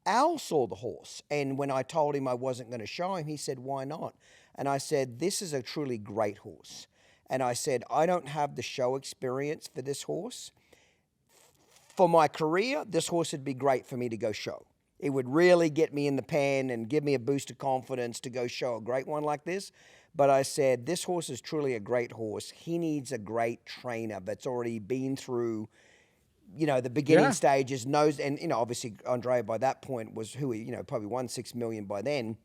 Al saw the horse, and when I told him I wasn't going to show him, he said, why not? And I said, this is a truly great horse. And I said, I don't have the show experience for this horse. For my career, this horse would be great for me to go show. It would really get me in the pen and give me a boost of confidence to go show a great one like this. But I said, this horse is truly a great horse. He needs a great trainer that's already been through, you know, the beginning stages, knows, and, you know, obviously Andrea by that point was probably won $6 million by then.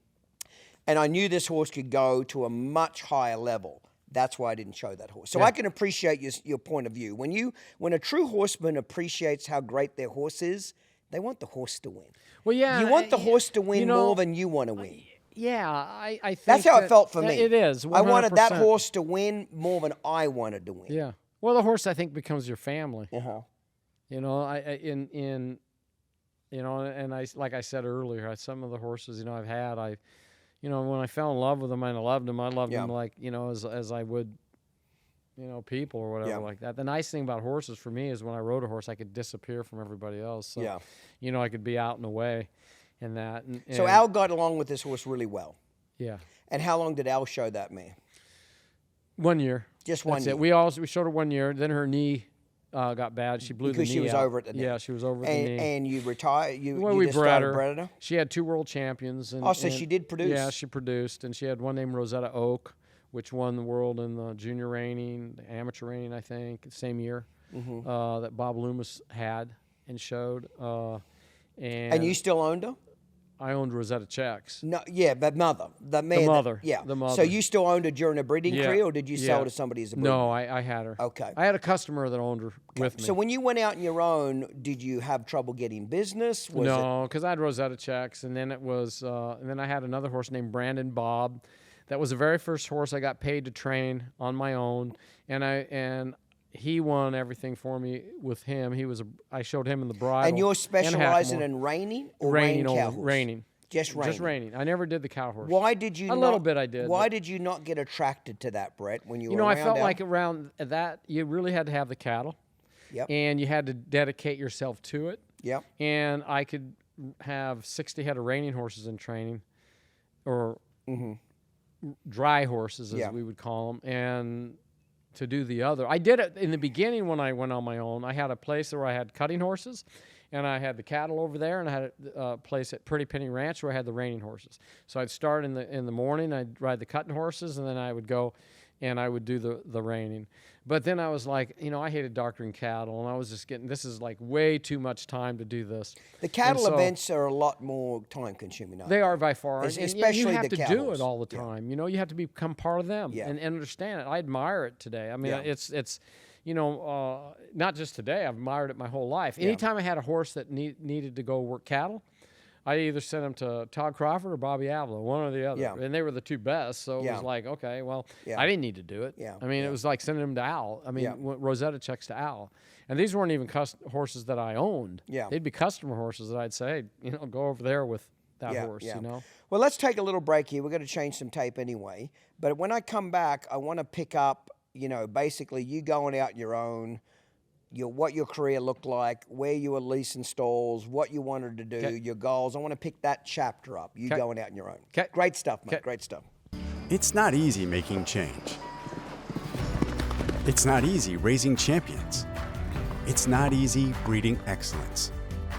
And I knew this horse could go to a much higher level. That's why I didn't show that horse. So I can appreciate your point of view. When a true horseman appreciates how great their horse is, they want the horse to win.
Well, yeah.
You want the horse to win more than you want to win.
Yeah, I think
that's how it felt for me.
It is. 100%.
I wanted that horse to win more than I wanted to win.
Yeah. Well, the horse, I think, becomes your family.
Uh-huh.
You know, and like I said earlier, some of the horses, you know, I've had, when I fell in love with them and I loved them like, you know, as I would, you know, people or whatever like that. The nice thing about horses for me is when I rode a horse, I could disappear from everybody else. So, you know, I could be out and away and that.
So Al got along with this horse really well.
Yeah.
And how long did Al show that mare?
1 year.
Just one year.
We showed her 1 year. Then her knee got bad. She blew
because
the knee
she was
out.
over at the knee.
Yeah, she was over at the knee.
And you retired.
Well,
You
we
just
bred
started
her.
bred her.
She had 2 world champions. And,
So she did produce.
Yeah, she produced, and she had one named Rosetta Oak, which won the world in the junior reining, the amateur reining, I think, same year that Bob Loomis had and showed.
And you still owned her?
I owned Rosetta Checks.
No, yeah, but the
mother.
Yeah,
The mother.
So you still owned her during a breeding career, or did you sell to somebody as a breeder?
No, I had her.
Okay.
I had a customer that owned her with me.
So when you went out on your own, did you have trouble getting business?
No, because I had Rosetta Checks, and then it was, and then I had another horse named Brandon Bob. That was the very first horse I got paid to train on my own, and he won everything for me with him. I showed him in the bridle.
And you're specializing in reining or rein cow horse?
Reining.
Just reining.
Just reining. I never did the cow horse.
Why did you?
A little bit I did.
Why did you not get attracted to that, Brett? When you were
I
around
felt
out?
like around that you really had to have the cattle.
Yep.
And you had to dedicate yourself to it.
Yep.
And I could have 60 head of reining horses in training, or dry horses, as we would call them, and to do the other. I did it in the beginning when I went on my own. I had a place where I had cutting horses, and I had the cattle over there, and I had a place at Pretty Penny Ranch where I had the reining horses. So I'd start in the morning, I'd ride the cutting horses, and then I would go and I would do the reining. But then I was like, I hated doctoring cattle, and I was just this is like way too much time to do this.
The cattle events are a lot more time consuming.
They are by far.
Especially
you have
the
to
cattle.
do it all the time. You have to become part of them and understand it. I admire it today. I mean, it's not just today. I've admired it my whole life. Anytime I had a horse that needed to go work cattle, I either sent him to Todd Crawford or Bobby Avila, one or the other.
Yeah.
And they were the 2 best. So it was like, okay, well, I didn't need to do it.
Yeah.
I mean, it was like sending him to Al. I mean, Rosetta Checks to Al. And these weren't even horses that I owned.
Yeah.
They'd be customer horses that I'd say, go over there with that horse,
Well, let's take a little break here. We're going to change some tape anyway. But when I come back, I want to pick up, basically you going out your own, what your career looked like, where you were leasing stalls, what you wanted to do, your goals. I want to pick that chapter up, you going out on your own. Great stuff, mate. Great stuff.
It's not easy making change. It's not easy raising champions. It's not easy breeding excellence.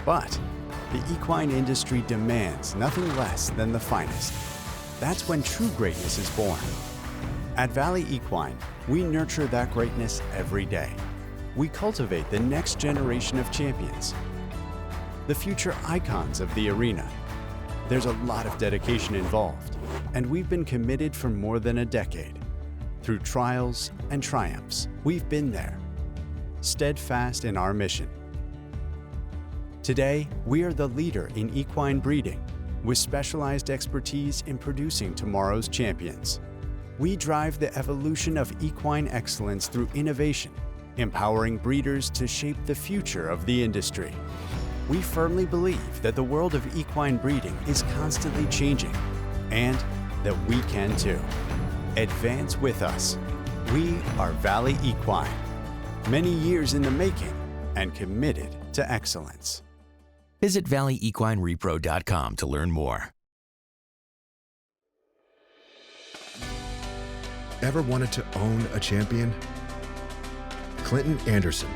But the equine industry demands nothing less than the finest. That's when true greatness is born. At Valley Equine, we nurture that greatness every day. We cultivate the next generation of champions, the future icons of the arena. There's a lot of dedication involved, and we've been committed for more than a decade. Through trials and triumphs, we've been there, steadfast in our mission. Today, we are the leader in equine breeding, with specialized expertise in producing tomorrow's champions. We drive the evolution of equine excellence through innovation, empowering breeders to shape the future of the industry. We firmly believe that the world of equine breeding is constantly changing, and that we can too. Advance with us. We are Valley Equine, many years in the making and committed to excellence.
Visit valleyequinerepro.com to learn more.
Ever wanted to own a champion? Clinton Anderson,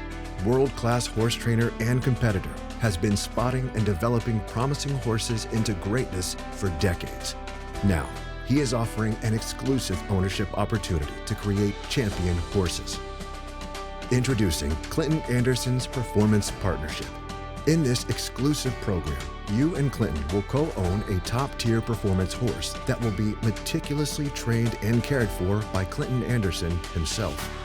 world-class horse trainer and competitor, has been spotting and developing promising horses into greatness for decades. Now, he is offering an exclusive ownership opportunity to create champion horses. Introducing Clinton Anderson's Performance Partnership. In this exclusive program, you and Clinton will co-own a top-tier performance horse that will be meticulously trained and cared for by Clinton Anderson himself.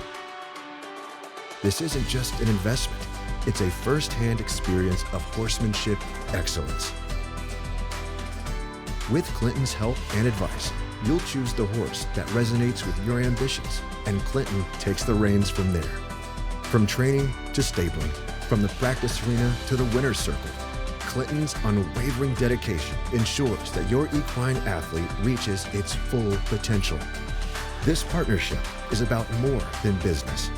This isn't just an investment, it's a first-hand experience of horsemanship excellence. With Clinton's help and advice, you'll choose the horse that resonates with your ambitions, and Clinton takes the reins from there. From training to stabling, from the practice arena to the winner's circle, Clinton's unwavering dedication ensures that your equine athlete reaches its full potential. This partnership is about more than business.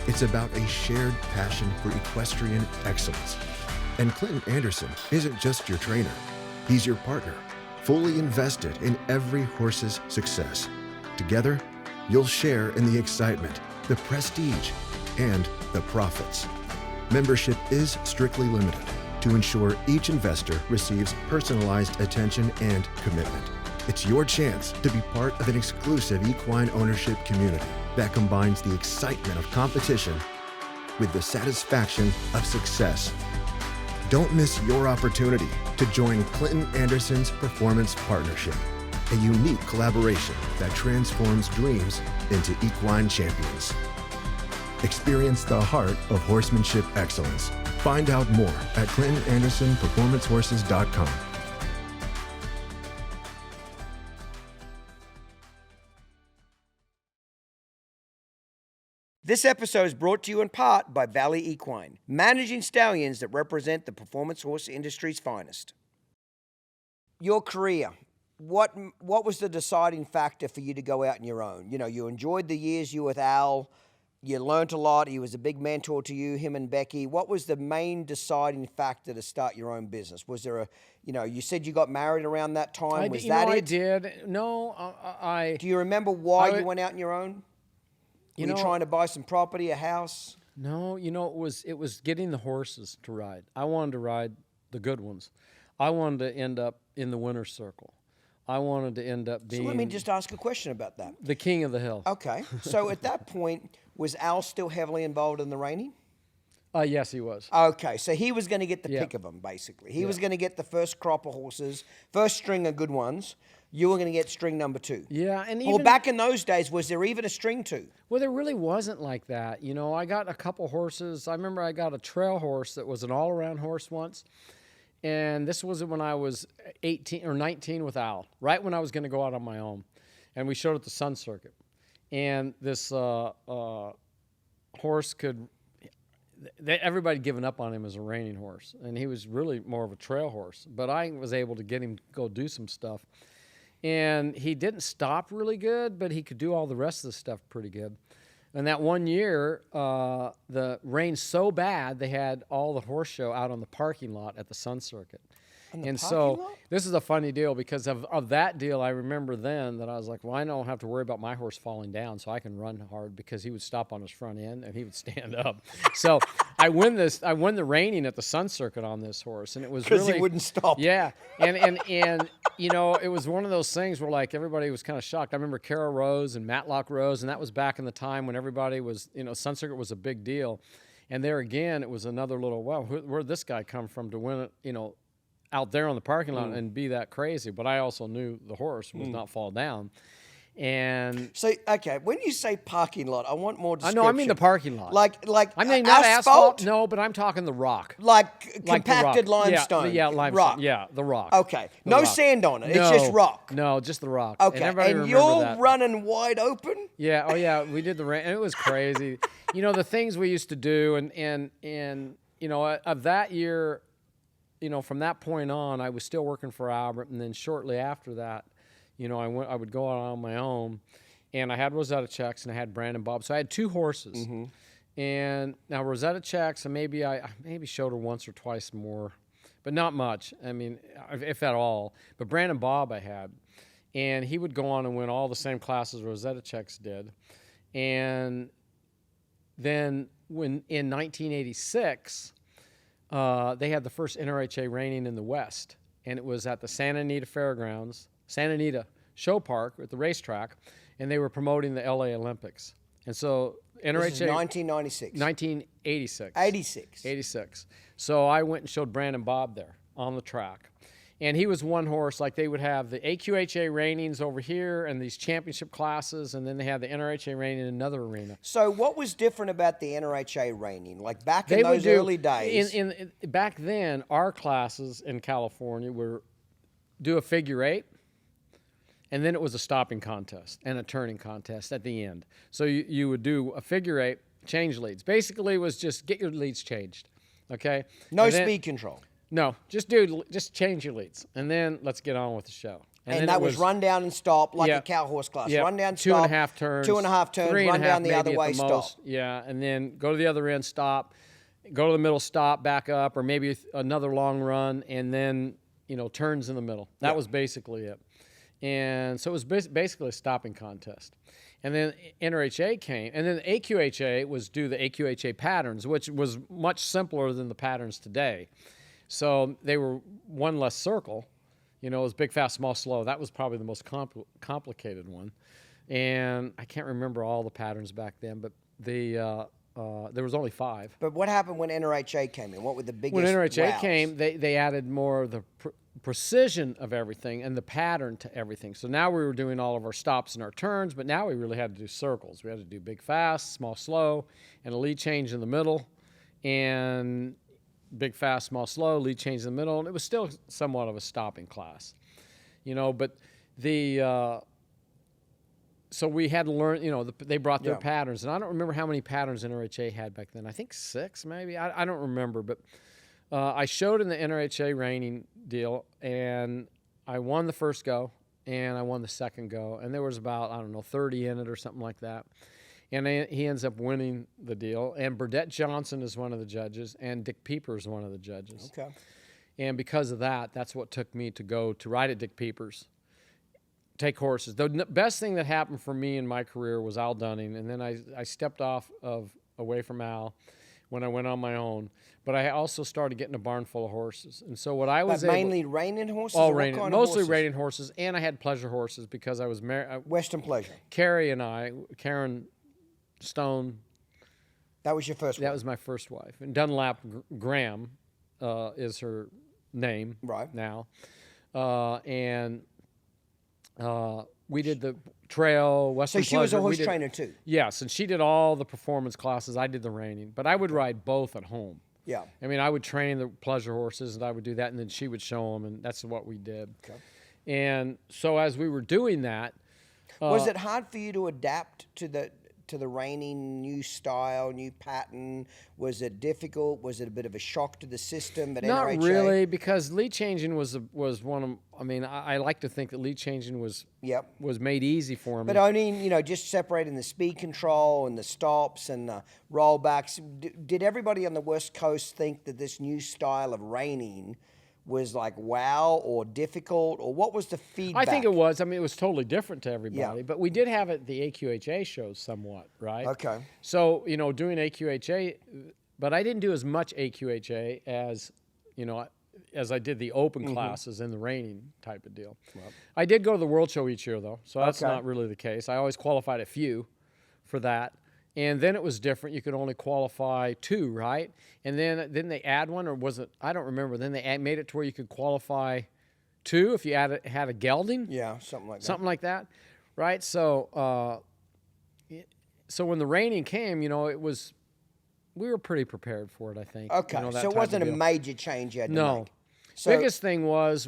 It's about a shared passion for equestrian excellence. And Clinton Anderson isn't just your trainer, he's your partner, fully invested in every horse's success. Together, you'll share in the excitement, the prestige, and the profits. Membership is strictly limited to ensure each investor receives personalized attention and commitment. It's your chance to be part of an exclusive equine ownership community that combines the excitement of competition with the satisfaction of success. Don't miss your opportunity to join Clinton Anderson's Performance Partnership, a unique collaboration that transforms dreams into equine champions. Experience the heart of horsemanship excellence. Find out more at ClintonAndersonPerformanceHorses.com.
This episode is brought to you in part by Valley Equine, managing stallions that represent the performance horse industry's finest. Your career, what was the deciding factor for you to go out on your own? You know, you enjoyed the years you were with Al, you learned a lot, he was a big mentor to you, him and Becky. What was the main deciding factor to start your own business? Was there you said you got married around that time, was that it?
I did. No,
Do you remember why you went out on your own? Were you trying to buy some property, a house?
No, it was getting the horses to ride. I wanted to ride the good ones. I wanted to end up in the winner's circle. I wanted to end up being...
So let me just ask a question about that.
The king of the hill.
Okay. So at that point, was Al still heavily involved in the reining?
Yes, he was.
Okay, so he was going to get the pick of them, basically. He was going to get the first crop of horses, first string of good ones. You were going to get string number 2.
Yeah, and
well, back in those days, was there even a string 2?
Well, there really wasn't like that. I got a couple horses. I remember I got a trail horse that was an all-around horse once, and this was when I was 18 or 19 with Al, right when I was going to go out on my own, and we showed at the Sun Circuit, and this horse could. Everybody had given up on him as a reining horse, and he was really more of a trail horse. But I was able to get him to go do some stuff. And he didn't stop really good, but he could do all the rest of the stuff pretty good. And that one year, the rain so bad, they had all the horse show out on the parking lot at the Sun Circuit. And so this is a funny deal because of that deal, I remember then that I was like, well, I don't have to worry about my horse falling down, so I can run hard because he would stop on his front end and he would stand up. So I won the reining at the Sun Circuit on this horse, and it was really...
Because he wouldn't stop.
Yeah, and it was one of those things where like everybody was kind of shocked. I remember Carol Rose and Matlock Rose, and that was back in the time when everybody was, Sun Circuit was a big deal. And there again, it was another little, wow, where'd this guy come from to win it, out there on the parking lot and be that crazy. But I also knew the horse would not fall down. And
so, okay, when you say parking lot, I want more description.
I know, I mean the parking lot.
Like
I mean not asphalt? No, but I'm talking the rock.
Like compacted
the rock.
limestone.
Yeah, limestone.
Rock.
Yeah, the rock.
Okay.
The
No
rock.
sand on it.
No,
it's just rock.
No, just the rock.
Okay.
And
you're
that.
running wide open?
Yeah. Oh, yeah. We did the rain, and it was crazy. The things we used to do, and of that year, from that point on, I was still working for Albert, and then shortly after that, I would go out on my own, and I had Rosetta Checks, and I had Brandon Bob, so I had 2 horses. Mm-hmm. And now Rosetta Checks, and maybe I showed her once or twice more, but not much. I mean, if at all. But Brandon Bob I had, and he would go on and win all the same classes Rosetta Checks did, and then when in 1986. They had the first NRHA reining in the West, and it was at the Santa Anita Fairgrounds, Santa Anita Show Park at the racetrack, and they were promoting the LA Olympics. And so NRHA...
This is 1996.
1986.
86.
86. So I went and showed Brandon Bob there on the track. And he was one horse, like they would have the AQHA reinings over here and these championship classes, and then they had the NRHA reining in another arena.
So what was different about the NRHA reining? Like back in those early days?
Back then, our classes in California were do a figure 8, and then it was a stopping contest and a turning contest at the end. So you would do a figure 8, change leads. Basically, it was just get your leads changed, okay?
No speed control.
No, just change your leads, and then let's get on with the show.
And that was run down and stop like a cow horse class.
Yeah,
Run down, stop.
2.5 turns.
2.5 turns, run down the other way, stop.
Yeah, and then go to the other end, stop. Go to the middle, stop, back up, or maybe another long run, and then, turns in the middle. That was basically it. And so it was basically a stopping contest. And then NRHA came, and then the AQHA was do the AQHA patterns, which was much simpler than the patterns today. So they were one less circle. You know, it was big, fast, small, slow. That was probably the most complicated one. And I can't remember all the patterns back then, but there was only 5.
But what happened when NRHA came in? What were the biggest
When NRHA
wows?
came, they added more of the precision of everything and the pattern to everything. So now we were doing all of our stops and our turns, but now we really had to do circles. We had to do big, fast, small, slow, and a lead change in the middle, and big, fast, small, slow, lead change in the middle. And it was still somewhat of a stopping class, you know, but so we had to learn, you know, they brought their patterns. And I don't remember how many patterns NRHA had back then. I think 6 maybe. I don't remember. But I showed in the NRHA reining deal, and I won the first go, and I won the second go. And there was about, I don't know, 30 in it or something like that. And he ends up winning the deal. And Burdette Johnson is one of the judges, and Dick Peeper is one of the judges.
Okay.
And because of that, that's what took me to go to ride at Dick Peeper's. Take horses. The best thing that happened for me in my career was Al Dunning, and then I stepped away from Al when I went on my own. But I also started getting a barn full of horses, and so what I was
mainly reining horses.
All
or what
reining,
kind of
mostly
horses?
reining horses, and I had pleasure horses because I was married.
Western pleasure.
Carrie and I, Karen Stone.
That was your first one.
That was my first wife, and Dunlap Graham is her name now, and. We did the trail, Western
So she was a
Pleasure.
horse trainer too?
Yes, and she did all the performance classes. I did the reining, but I would ride both at home.
Yeah.
I mean, I would train the pleasure horses, and I would do that, and then she would show them, and that's what we did.
Okay.
And so as we were doing that...
was it hard for you to adapt to the reining new style, new pattern? Was it difficult? Was it a bit of a shock to the system? But
Not
NRHA?
really, because lead changing was one of... I mean, I like to think that lead changing was made easy for me.
But only, you know, just separating the speed control and the stops and the rollbacks. Did everybody on the West Coast think that this new style of reining was like wow or difficult, or what was the feedback?
I think it was. I mean, it was totally different to everybody.
Yeah.
But we did have it the AQHA shows somewhat, right?
Okay.
So, you know, doing AQHA, but I didn't do as much AQHA as, you know, as I did the open classes and the reining type of deal. Right. I did go to the World Show each year, though, so that's not really the case. I always qualified a few for that. And then it was different. You could only qualify 2, right? And then didn't they add one, or was it? I don't remember. Then they made it to where you could qualify 2 if you had a gelding.
Yeah, something like that.
Something like that, right? So, so when the reining came, you know, we were pretty prepared for it, I think.
Okay,
you know, that
so it
type
wasn't
of
a
deal.
major change you had to make. So,
Biggest thing was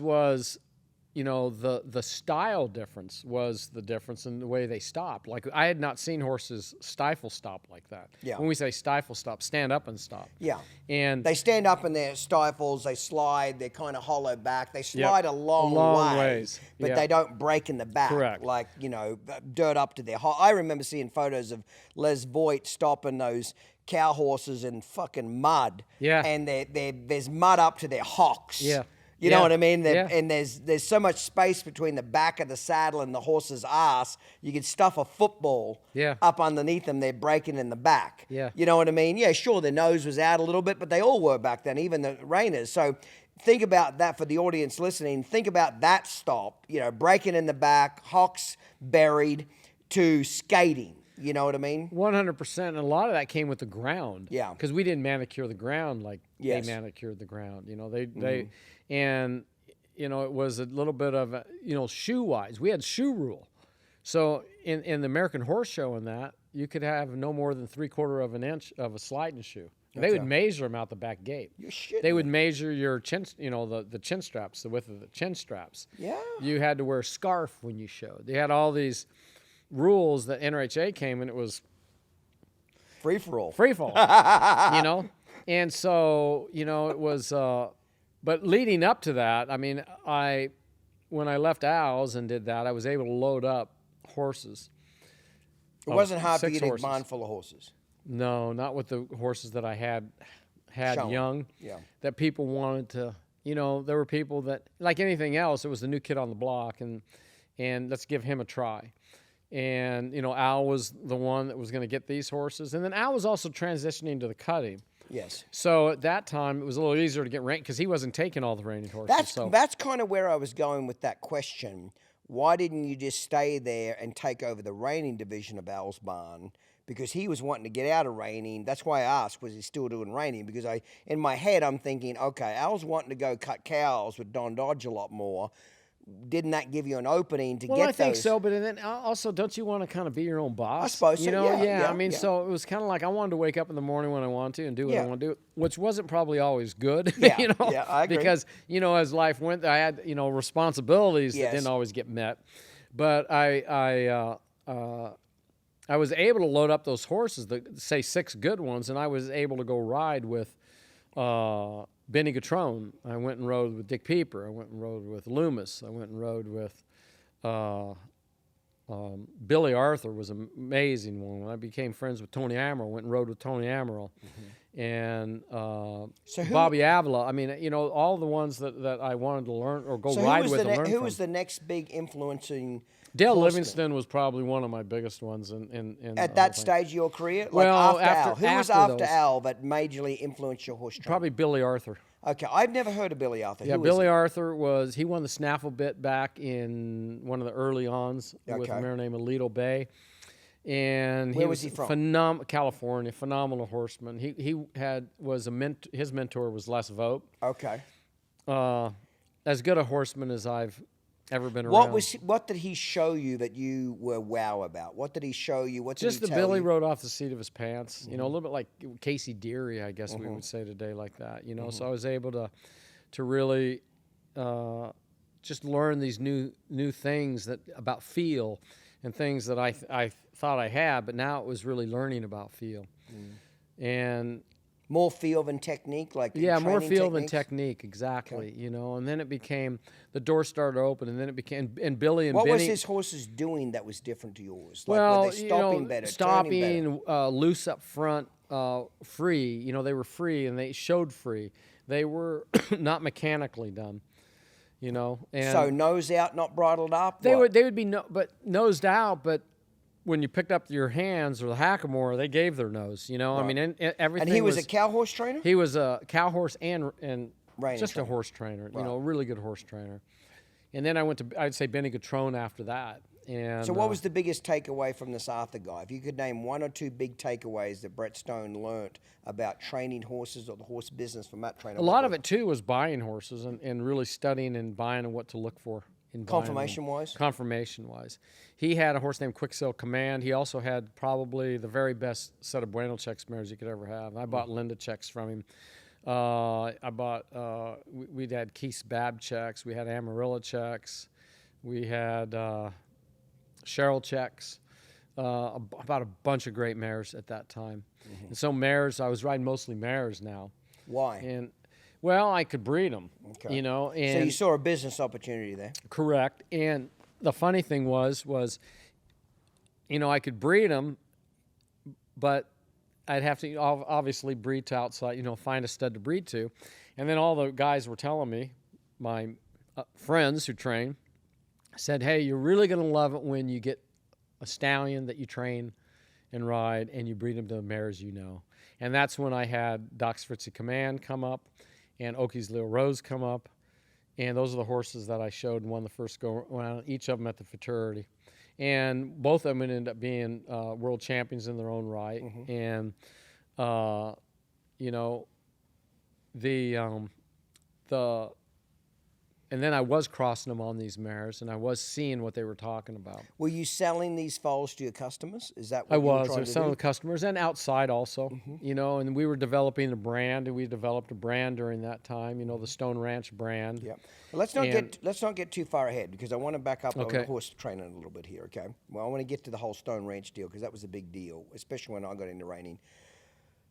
you know, the style difference was the difference in the way they stopped. Like, I had not seen horses stifle stop like that.
Yeah.
When we say stifle stop, stand up and stop.
Yeah.
And
they stand up in their stifles, they slide, they're kind of hollow back. They slide a long
ways.
But
Yeah.
they don't break in the back.
Correct.
Like, you know, dirt up to their I remember seeing photos of Les Voigt stopping those cow horses in fucking mud.
Yeah.
And there's mud up to their hocks.
Yeah.
You know
Yeah.
what I mean?
Yeah.
And there's so much space between the back of the saddle and the horse's ass. You could stuff a football up underneath them. They're breaking in the back.
Yeah.
You know what I mean? Yeah, sure, their nose was out a little bit, but they all were back then, even the reiners. So think about that for the audience listening. Think about that stop, you know, breaking in the back, hocks buried, to skating. You know what I mean?
100%. And a lot of that came with the ground.
Yeah.
Because we didn't manicure the ground like
Yes.
they manicured the ground. You know, they and, you know, it was a little bit of, you know, shoe-wise. We had shoe rule. So in the American Horse Show and that, you could have no more than 3/4 of an inch of a sliding shoe. They would measure them out the back gate.
You're shitting
They would
me.
measure your chin, you know, the chin straps, the width of the chin straps.
Yeah.
You had to wear a scarf when you showed. They had all these rules that NRHA came, and it was
Free for all.
free fall, you know? And so, you know, it was, but leading up to that, I mean, when I left Al's and did that, I was able to load up horses.
It wasn't hard for
6
you to
horses.
barn full of horses.
No, not with the horses that I had
Showing.
young.
Yeah.
That people wanted to, you know, there were people that, like anything else, it was the new kid on the block, and let's give him a try. And, Al was the one that was going to get these horses. And then Al was also transitioning to the cutting.
Yes.
So at that time, it was a little easier to get reining because he wasn't taking all the reining horses.
That's kind of where I was going with that question. Why didn't you just stay there and take over the reining division of Al's barn? Because he was wanting to get out of reining. That's why I asked, was he still doing reining? Because in my head, I'm thinking, okay, Al's wanting to go cut cows with Don Dodge a lot more. Didn't that give you an opening to get those?
Well, I think so, but then also, don't you want to kind of be your own boss?
I suppose so, yeah.
I mean, so it was kind of like I wanted to wake up in the morning when I wanted to and do what I want to do, which wasn't probably always good,
Yeah, I agree.
Because, as life went, I had, responsibilities that didn't always get met. But I was able to load up those horses, say 6 good ones, and I was able to go ride with Benny Gatrone. I went and rode with Dick Peeper. I went and rode with Loomis. I went and rode with Billy Arthur was an amazing one. When I became friends with Tony Amaral, went and rode with Tony Amaral. And Bobby Avila. I mean, all the ones that I wanted to learn or go ride with and learn from.
Who was the next big influencing
Dale
horseman?
Livingston was probably one of my biggest ones.
At that stage of your career?
Well,
after Al. Who was after
those.
Al that majorly influenced your horse training?
Probably Billy Arthur.
Okay, I've never heard of Billy Arthur.
Yeah,
Who
Billy
is
Arthur he won the snaffle bit back in one of the early ons with a mare named Alito Bay. And
Where was he from?
California, phenomenal horseman. His mentor was Les Vogt.
Okay.
As good a horseman as I've ever been around.
What did he show you that you were wow about? What did he show you? What did
Just
he
the
tell
Billy
you?
rode off the seat of his pants. A little bit like Casey Deary, I guess we would say today, like that. So I was able to really just learn these new things about feel and things that I thought I had, but now it was really learning about feel. And
more feel than technique, like
more feel than
techniques?
technique, exactly. And then it became the door started to open, and then it became Billy and
What
Benny.
was his horses doing that was different to yours?
Well,
were they stopping better, turning better?
Loose up front, free. They were free and they showed free. They were not mechanically done. And
so nose out, not bridled up.
They would be nosed out, but when you picked up your hands or the hackamore, they gave their nose. Right. I mean, everything.
And he was a cow horse trainer.
He was a cow horse and just
trainer.
A horse trainer.
Right.
A really good horse trainer. And then I went to I'd say Benny Gatrone after that. And
so what was the biggest takeaway from this Arthur guy? If you could name 1 or 2 big takeaways that Brett Stone learnt about training horses or the horse business from Matt Trainer.
A lot of it too was buying horses and really studying and buying and what to look for.
Conformation-wise?
Conformation-wise. He had a horse named Quicksilk Command. He also had probably the very best set of Bueno Checks mares you could ever have. I bought Linda Checks from him. We had Keith Babb Checks. We had Amarilla Checks. We had Cheryl Checks. About a bunch of great mares at that time. And so mares, I was riding mostly mares now.
Why?
Well, I could breed them,
Okay.
And
so you saw a business opportunity there.
Correct. And the funny thing was, I could breed them, but I'd have to obviously breed to outside, find a stud to breed to. And then all the guys were telling me, my friends who train, said, hey, you're really going to love it when you get a stallion that you train and ride and you breed them to the mares And that's when I had Doc's Fritzy Command come up and Oki's Lil Rose come up. And those are the horses that I showed and won the first go around, each of them at the Futurity. And both of them ended up being world champions in their own right. And, and then I was crossing them on these mares, and I was seeing what they were talking about.
Were you selling these foals to your customers? Is that what
I
you were
was.
trying
I was
to
selling
do?
to customers and outside also, and we were developing a brand, and we developed a brand during that time, the Stone Ranch brand.
Yeah. Well, let's not get too far ahead because I want to back up on the horse training a little bit here, okay? Well, I want to get to the whole Stone Ranch deal because that was a big deal, especially when I got into reining.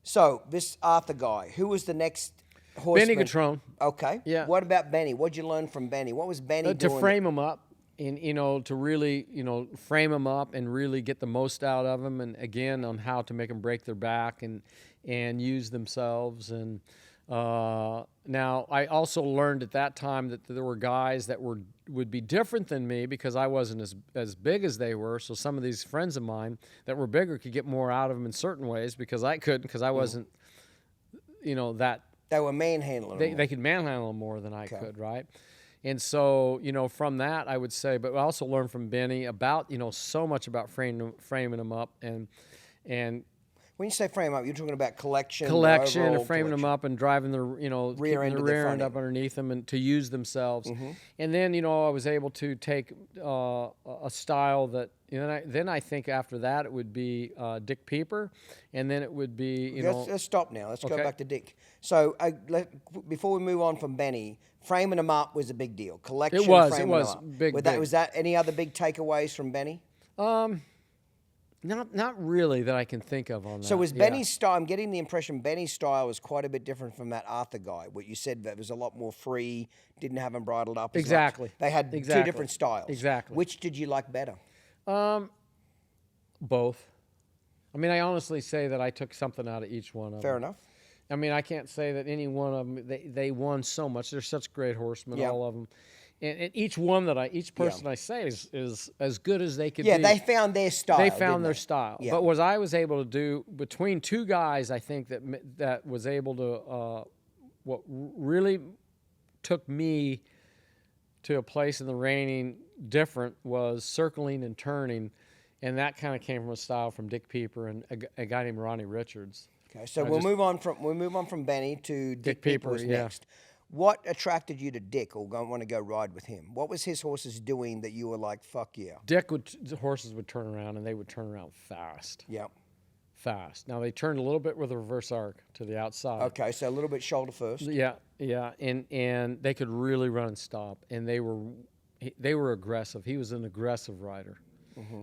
So, this Arthur guy, who was the next horseman?
Benny Gatrone.
Okay.
Yeah.
What about Benny? What'd you learn from Benny? What was Benny doing?
To frame him up and, to really, frame him up and really get the most out of them. And again, on how to make them break their back and use themselves. And Now, I also learned at that time that there were guys that would be different than me because I wasn't as big as they were. So some of these friends of mine that were bigger could get more out of them in certain ways because I couldn't, because I wasn't, that.
They were manhandling.
They could manhandle them more than I could, right? And so, from that, I would say, but I also learned from Benny about, so much about framing them up and
when you say frame up, you're talking about collection
and framing them up and driving the
rear end,
keeping the rear end up underneath them and to use themselves. And then I was able to take a style that then I think after that it would be Dick Peeper, and then it would be
Let's stop now. Let's go back to Dick. So before we move on from Benny, framing them up was a big deal. Collection. It was
big.
Was that any other big takeaways from Benny?
Not really that I can think of on that.
So was Benny's style, I'm getting the impression Benny's style was quite a bit different from that Arthur guy. What you said, that was a lot more free, didn't have him bridled up as much. They had two different styles.
Exactly.
Which did you like better?
Both. I mean, I honestly say that I took something out of each one of them.
Fair enough.
I mean, I can't say that any one of them, they won so much. They're such great horsemen, all of them. And each person I say is as good as they could be.
Yeah, they found their style.
They found their style.
Yeah.
But what I was able to do between two guys, I think that was able to, what really took me to a place in the reining different was circling and turning, and that kind of came from a style from Dick Peeper and a guy named Ronnie Richards.
Okay, so we'll move on from Benny to Dick Peeper next. What attracted you to Dick, or want to go ride with him? What was his horses doing that you were like, fuck yeah?
The horses would turn around, and they would turn around fast.
Yep.
Fast. Now, they turned a little bit with a reverse arc to the outside.
Okay, so a little bit shoulder first.
Yeah, and they could really run and stop, and they were aggressive. He was an aggressive rider.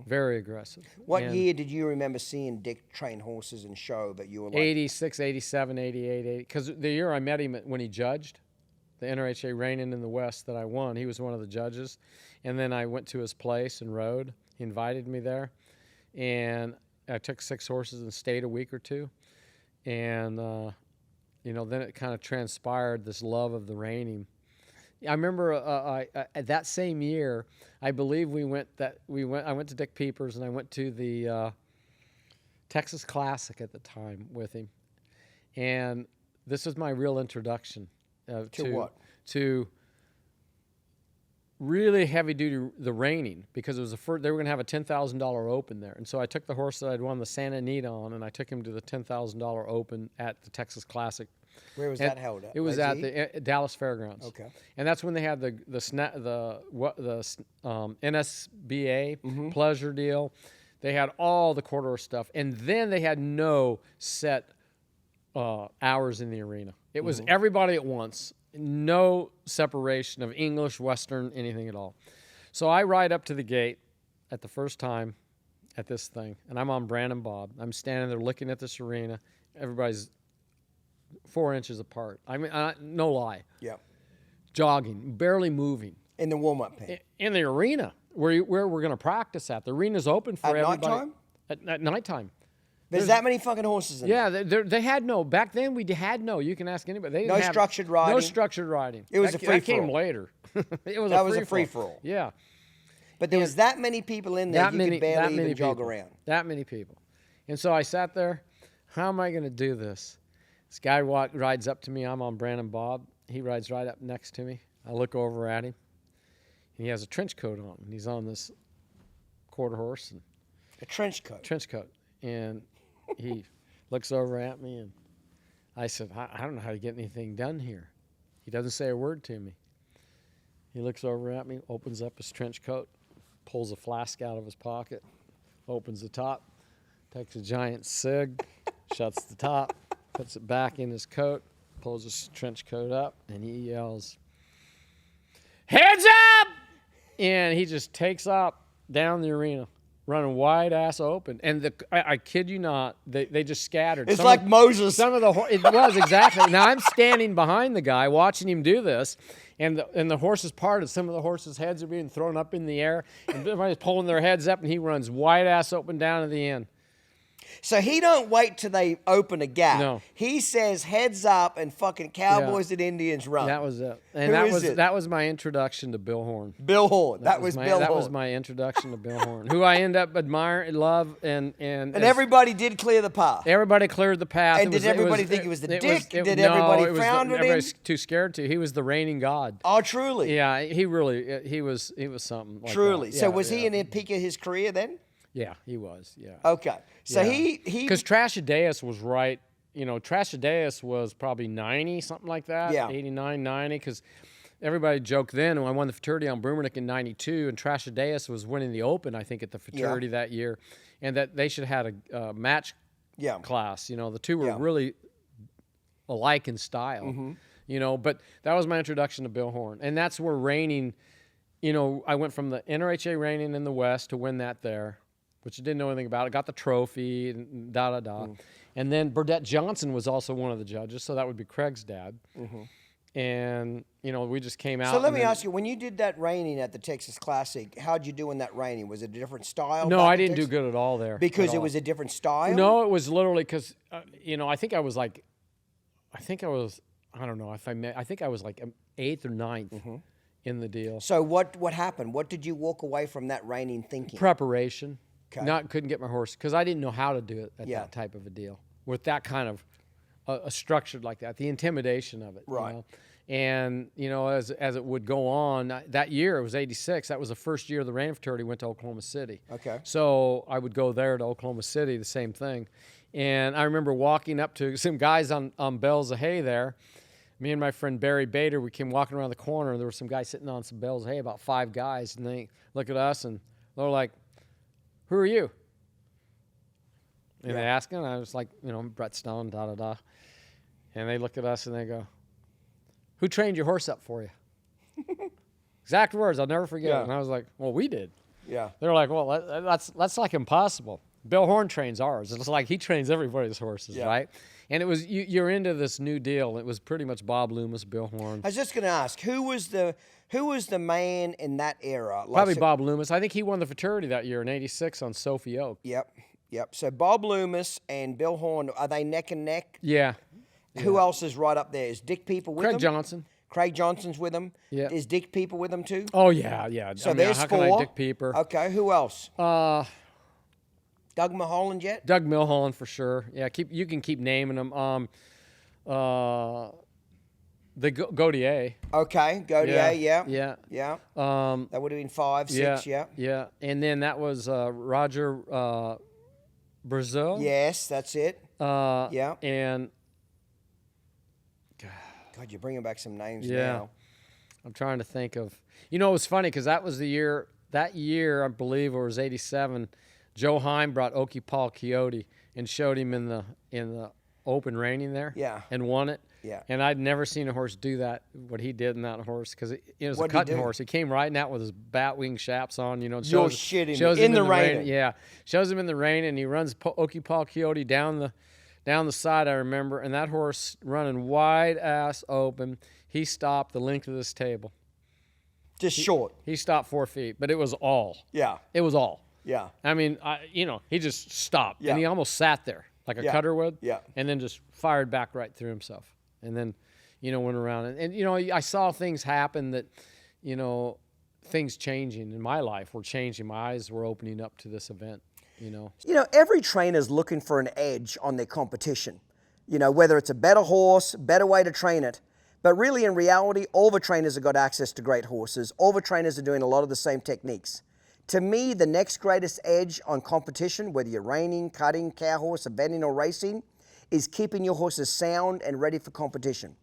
Very aggressive.
What year did you remember seeing Dick train horses and show that you were like...
86, 87, 88, 80. Because the year I met him when he judged, the NRHA Reining in the West that I won, he was one of the judges. And then I went to his place and rode. He invited me there. And I took 6 horses and stayed a week or two. And, then it kind of transpired, this love of the reining. I remember that same year, I believe I went to Dick Peeper's and I went to the Texas Classic at the time with him. And this was my real introduction to really heavy duty the reining, because it was they were going to have a $10,000 open there. And so I took the horse that I'd won the Santa Anita on, and I took him to the $10,000 open at the Texas Classic.
Where was that held at?
It was at the Dallas Fairgrounds.
Okay.
And that's when they had the NSBA pleasure deal. They had all the quarter stuff, and then they had no set hours in the arena. It was everybody at once, no separation of English, Western, anything at all. So I ride up to the gate at the first time at this thing, and I'm on Brandon Bob. I'm standing there looking at this arena. Everybody's 4 inches apart. I mean, no lie.
Yeah.
Jogging, barely moving.
In the warm-up pen.
In the arena where we're going to practice at. The arena's open for everybody.
Nighttime?
At nighttime.
There's that many fucking horses in there.
Yeah, they had no. Back then, we had no. You can ask anybody. They didn't have
structured riding?
No structured riding.
It was a free-for-all.
That came later.
That was a free-for-all.
Yeah.
But there was that many people in there, you could barely even jog around.
That many people. And so I sat there. How am I going to do this? This guy rides up to me. I'm on Brandon Bob. He rides right up next to me. I look over at him. And he has a trench coat on. And he's on this quarter horse. And
a trench coat?
Trench coat. And he looks over at me, and I said, I don't know how to get anything done here. He doesn't say a word to me. He looks over at me, opens up his trench coat, pulls a flask out of his pocket, opens the top, takes a giant cig, shuts the top, puts it back in his coat, pulls his trench coat up, and he yells, "Heads up!" And he just takes up down the arena, running wide ass open, and I kid you not, they just scattered.
It's like Moses.
It was exactly. Now I'm standing behind the guy watching him do this, and the horses parted. Some of the horses' heads are being thrown up in the air, and everybody's pulling their heads up, and he runs wide ass open down to the end.
So he don't wait till they open a gap.
No.
He says heads up and fucking Cowboys and Indians run.
That was it. And
Who
that was my introduction to Bill Horn.
Bill Horn. That was Bill Horn.
That was my introduction to Bill Horn, who I end up admiring, love, and
everybody did clear the path.
Everybody cleared the path.
And did everybody think it was the Dick? Did everybody frown at him?
Everybody's too scared to. He was the reigning god.
Oh, truly?
Yeah, he was something like
truly.
that.
So
Yeah,
was he
yeah.
in the peak of his career then?
Yeah, he was. Yeah.
Okay. So he
because Trashadeus was right. You know, Trashadeus was probably 90, something like that.
Yeah.
89, 90. Because everybody joked then when I won the Futurity on Boomernic in 92, and Trashadeus was winning the Open, I think, at the Futurity that year, and that they should have had a match class. You know, the two were really alike in style.
Mm-hmm.
You know, but that was my introduction to Bill Horn, and that's where Reining. You know, I went from the NRHA Reining in the West to win that there, which I didn't know anything about. I got the trophy and da-da-da. And then Burdette Johnson was also one of the judges, so that would be Craig's dad. And, you know, we just came out.
So let me ask you, when you did that reining at the Texas Classic, how'd you do in that reining? Was it a different style?
No,
back
I
in
did do
Texas?
good at all there.
Because it was a different style?
No, it was literally because, you know, I think I was like, I think I was like 8th or 9th in the deal.
So what happened? What did you walk away from that reining thinking?
Preparation.
Okay.
Couldn't get my horse because I didn't know how to do it at that type of a deal with that kind of a structured like that. The intimidation of it,
right?
You know? And you know, as it would go on, that year it was '86. That was the first year the Reining Futurity went to Oklahoma City.
Okay.
So I would go there to Oklahoma City, the same thing. And I remember walking up to some guys on bales of hay there. Me and my friend Barry Bader, we came walking around the corner, and there were some guys sitting on some bales of hay, about 5 guys, and they look at us and they're like, "Who are you?" And they asked, and I was like, you know, Brett Stone, da-da-da. And they look at us and they go, "Who trained your horse up for you?" Exact words, I'll never forget.
Yeah.
And I was like, "Well, we did."
Yeah.
They're like, "Well, that's like impossible. Bill Horn trains ours." It's like he trains everybody's horses, right? And it was you're into this new deal. It was pretty much Bob Loomis, Bill Horn.
I was just going to ask, who was the man in that era? Like,
Probably Bob Loomis. I think he won the Futurity that year in '86 on Sophie Oak.
Yep. So Bob Loomis and Bill Horn, are they neck and neck?
Yeah.
Who else is right up there? Is Dick Peeper with
Craig
them?
Johnson.
Craig Johnson's with him?
Yeah.
Is Dick Peeper with them too?
Oh yeah.
So
I mean,
there's
how
4.
can I Dick Peeper?
Okay, who else? Doug Mulholland yet?
Doug Mulholland for sure. Yeah, you can keep naming them. The Gautier.
Okay, Gautier,
Yeah.
That would have been 5, 6,
Yeah. And then that was Roger Brazil.
Yes, that's it.
And
God, you're bringing back some names
yeah,
now.
I'm trying to think of. You know, it was funny because that was the year. That year, I believe it was '87. Joe Heim brought Okie Paul Coyote and showed him in the open reining there.
Yeah.
And won it.
Yeah.
And I'd never seen a horse do that, what he did in that horse, because it was
What'd
a
he
cutting
do?
horse. He came riding out with his bat wing chaps on, you know.
You're
Shows,
shitting
shows
me.
him
In the rain.
Yeah. Shows him in the rain, and he runs Okie Paul Coyote down the side, I remember, and that horse running wide ass open. He stopped the length of this table.
Just short.
He stopped 4 feet, but it was all.
Yeah.
It was all.
Yeah.
I mean, he just stopped,
Yeah.
and he almost sat there like a
Yeah.
cutter would,
Yeah.
and then just fired back right through himself, and then, went around. And you know, I saw things happen that, things changing in my life were changing. My eyes were opening up to this event,
Every trainer's looking for an edge on their competition. Whether it's a better horse, better way to train it. But really, in reality, all the trainers have got access to great horses. All the trainers are doing a lot of the same techniques. To me, the next greatest edge on competition, whether you're reining, cutting, cow horse, eventing, or racing, is keeping your horses sound and ready for competition.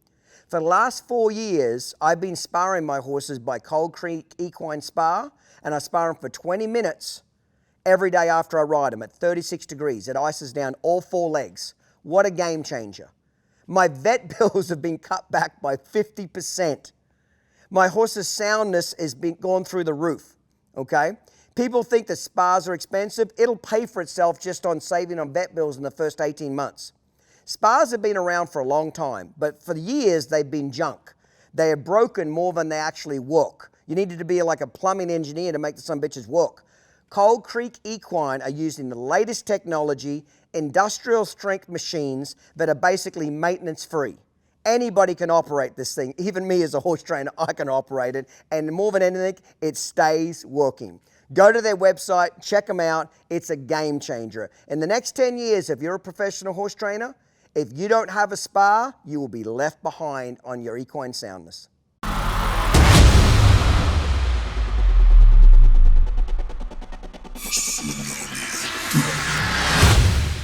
For the last 4 years, I've been sparring my horses by Cold Creek Equine Spa, and I spar them for 20 minutes every day after I ride them at 36 degrees. It ices down all 4 legs. What a game changer. My vet bills have been cut back by 50%. My horse's soundness has been gone through the roof, okay? People think that spas are expensive. It'll pay for itself just on saving on vet bills in the first 18 months. Spas have been around for a long time, but for years they've been junk. They are broken more than they actually work. You needed to be like a plumbing engineer to make the some bitches work. Cold Creek Equine are using the latest technology industrial strength machines that are basically maintenance free. Anybody can operate this thing. Even me as a horse trainer, I can operate it. And more than anything, it stays working. Go to their website, check them out. It's a game changer. In the next 10 years, if you're a professional horse trainer, if you don't have a spa, you will be left behind on your equine soundness.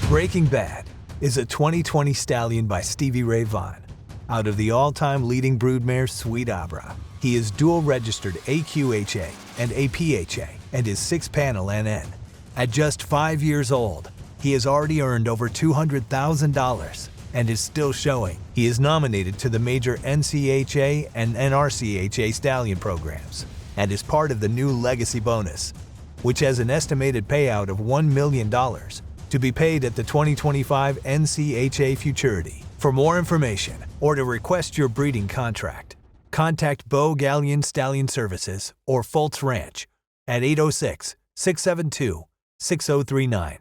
Breaking Bad is a 2020 stallion by Stevie Ray Vaughan. Out of the all-time leading broodmare Sweet Abra, he is dual-registered AQHA and APHA and is 6-panel NN. At just 5 years old, he has already earned over $200,000 and is still showing. He is nominated to the major NCHA and NRCHA stallion programs and is part of the new Legacy Bonus, which has an estimated payout of $1 million to be paid at the 2025 NCHA Futurity. For more information or to request your breeding contract, contact Beau Gallion Stallion Services or Foltz Ranch at 806-672-6039.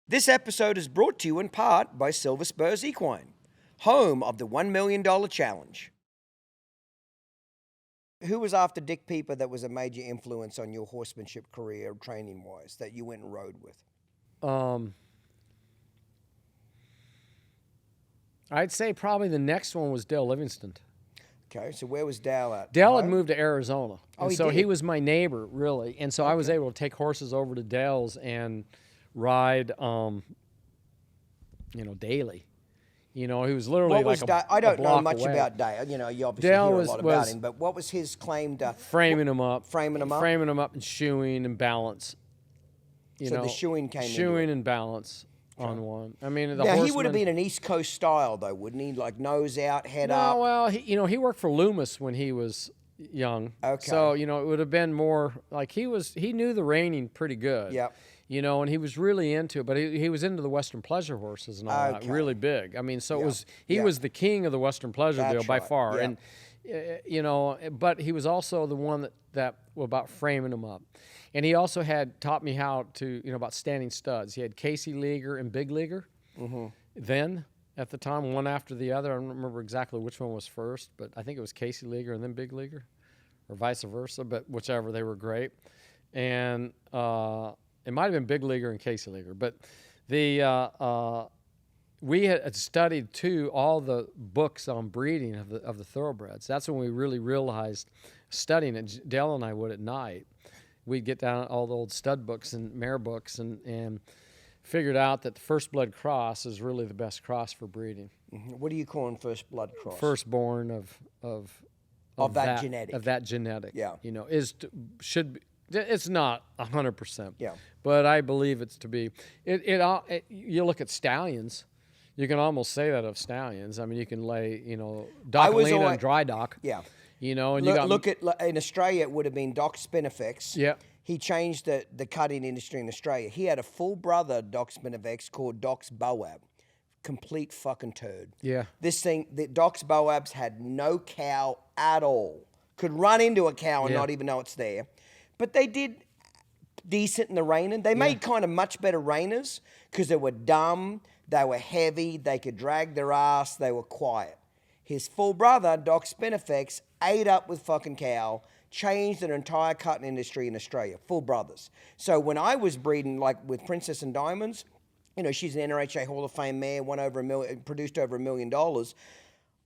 This episode is brought to you in part by Silver Spurs Equine, home of the $1 million challenge. Who was after Dick Peeper that was a major influence on your horsemanship career, training-wise, that you went and rode with?
I'd say probably the next one was Dale Livingston.
Okay, so where was Dale at?
Dale had moved to Arizona.
Oh,
so
did?
he was my neighbor, really. And so I was able to take horses over to Dale's and ride, daily. He was literally
I don't know much
away.
about Dale. You obviously
Dale
hear a lot about him. But what was his claim to
framing him up?
Framing him up?
Framing him up and shoeing and balance.
So the shoeing came
shoeing and balance on one. I mean, the
now,
horseman,
he would have been an East Coast style, though, wouldn't he? Like nose out, head
no,
up.
well, he worked for Loomis when he was young.
Okay.
So, it would have been more like he knew the reining pretty good.
Yep.
And he was really into it, but he was into the Western pleasure horses and all that, really big. I mean, so he was the king of the Western pleasure deal by far.
Yeah.
And, but he was also the one that about framing them up. And he also taught me how to, about standing studs. He had Casey Leaguer and Big Leaguer then at the time, one after the other. I don't remember exactly which one was first, but I think it was Casey Leaguer and then Big Leaguer, or vice versa, but whichever, they were great. And it might have been Big Leaguer and Casey Leaguer, but we had studied too all the books on breeding of the thoroughbreds. That's when we really realized studying it. Dale and I would at night. We'd get down all the old stud books and mare books and figured out that the first blood cross is really the best cross for breeding.
Mm-hmm. What do you call in first blood cross?
Firstborn of
that genetic.
Of that genetic.
Yeah.
Should be. It's not 100%.
Yeah.
But I believe it's to be. You look at stallions. You can almost say that of stallions. I mean, you can lay, Docalina and Dry Dock.
Yeah.
And
look at in Australia, it would have been Doc Spinifex.
Yeah.
He changed the cutting industry in Australia. He had a full brother, Doc Spinifex, called Doc's Boab. Complete fucking turd.
Yeah.
This thing, the Doc's Boabs had no cow at all. Could run into a cow and not even know it's there. But they did decent in the reining. They made kind of much better reiners because they were dumb, they were heavy, they could drag their ass, they were quiet. His full brother, Doc Spinifex, ate up with fucking cow, changed an entire cutting industry in Australia. Full brothers. So when I was breeding, like with Princess and Diamonds, she's an NRHA Hall of Fame mare, produced over $1 million.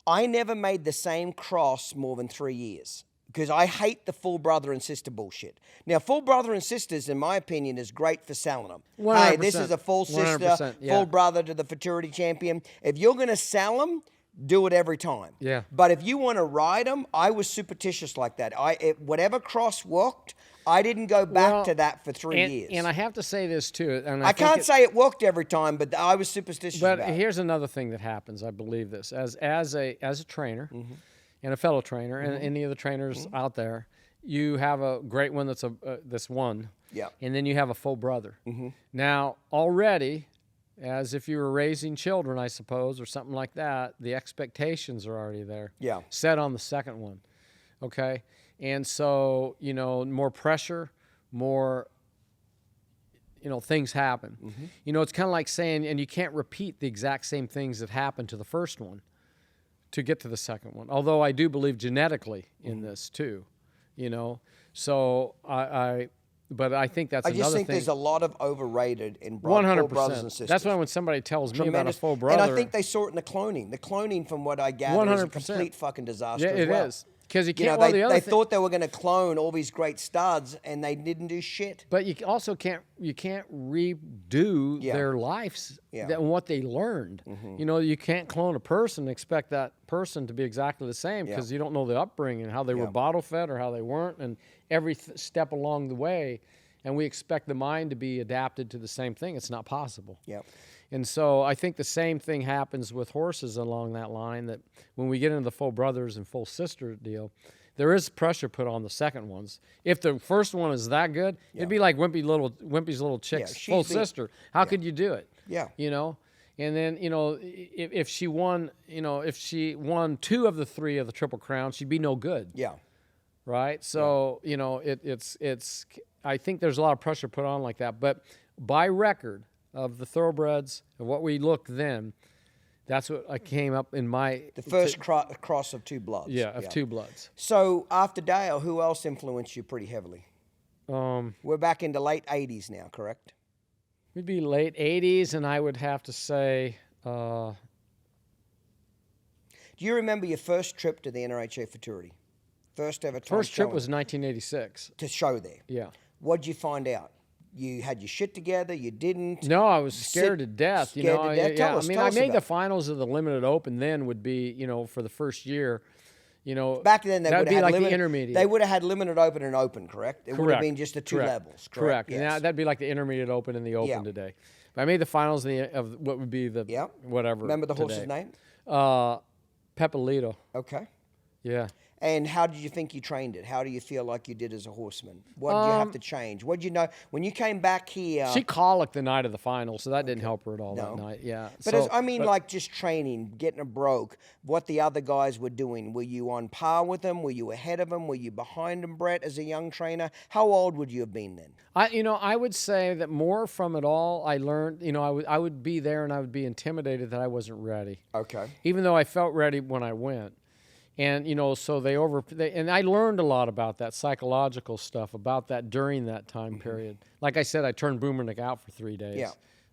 I never made the same cross more than 3 years. Because I hate the full brother and sister bullshit. Now, full brother and sisters, in my opinion, is great for selling them.
100%.
Hey, this is a full sister,
yeah.
full brother to the Futurity champion. If you're going to sell them, do it every time.
Yeah.
But if you want to ride them, I was superstitious like that. Whatever cross worked, I didn't go back to that for 3 years.
And I have to say this too. And
I can't say it worked every time, but I was superstitious about it.
But here's another thing that happens. I believe this as a trainer. And a fellow trainer, and any of the trainers out there, you have a great one that's this one, and then you have a full brother. Now, already, as if you were raising children, I suppose, or something like that, the expectations are already there.
Yeah.
Set on the second one, okay? And so, more pressure, more, things happen. It's kind of like saying, and you can't repeat the exact same things that happened to the first one to get to the second one. Although I do believe genetically in this too, So but I think that's another thing.
I just think there's a lot of overrated in full brothers and sisters.
That's why when somebody tells me about a full brother,
and I think they saw it in the cloning. The cloning, from what I gather, is a complete fucking disaster.
Yeah,
as well.
It is. Because you can't.
They thought they were going to clone all these great studs, and they didn't do shit.
But you also can't redo their lives and what they learned. You can't clone a person and expect that person to be exactly the same because you don't know the upbringing, how they were bottle fed or how they weren't, and every step along the way. And we expect the mind to be adapted to the same thing. It's not possible.
Yep.
And so I think the same thing happens with horses along that line, that when we get into the full brothers and full sister deal, there is pressure put on the second ones. If the first one is that good, it'd be like Wimpy's little chick's full sister. How could you do it?
Yeah.
And then, if she won, if she won 2 of the 3 of the Triple Crown, she'd be no good.
Yeah.
Right? So, it's I think there's a lot of pressure put on like that. But by record of the thoroughbreds and what we looked then, that's what I came up in my...
The first cross of 2 bloods.
Yeah, of 2 bloods.
So after Dale, who else influenced you pretty heavily? We're back into late 80s now, correct?
We'd be late 80s, and I would have to say...
Do you remember your first trip to the NRHA Futurity? First ever time
First trip was 1986.
To show there?
Yeah.
What'd you find out? You had your shit together, you didn't?
No, I was scared to death.
Scared to death? Tell us,
I made the finals of the limited open then would be, for the first year,
Back then,
that would be like the intermediate.
They would have had limited open and open, correct? It would have been just the 2 levels, correct?
Yes. Now, that'd be like the intermediate open and the open today. But I made the finals of what would be the whatever.
Remember the
today.
horse's name?
Pepalito.
Okay.
Yeah.
And how did you think you trained it? How do you feel like you did as a horseman? What did you have to change? What did you know when you came back here?
She colicked the night of the final, so that didn't help her at all that night. Yeah.
But like just training, getting a broke, what the other guys were doing. Were you on par with them? Were you ahead of them? Were you behind them, Brett, as a young trainer? How old would you have been then?
I would say that more from it all, I learned, I would be there and I would be intimidated that I wasn't ready.
Okay.
Even though I felt ready when I went. And, so and I learned a lot about that psychological stuff, about that during that time period. Like I said, I turned Boomernic out for 3 days. Yeah.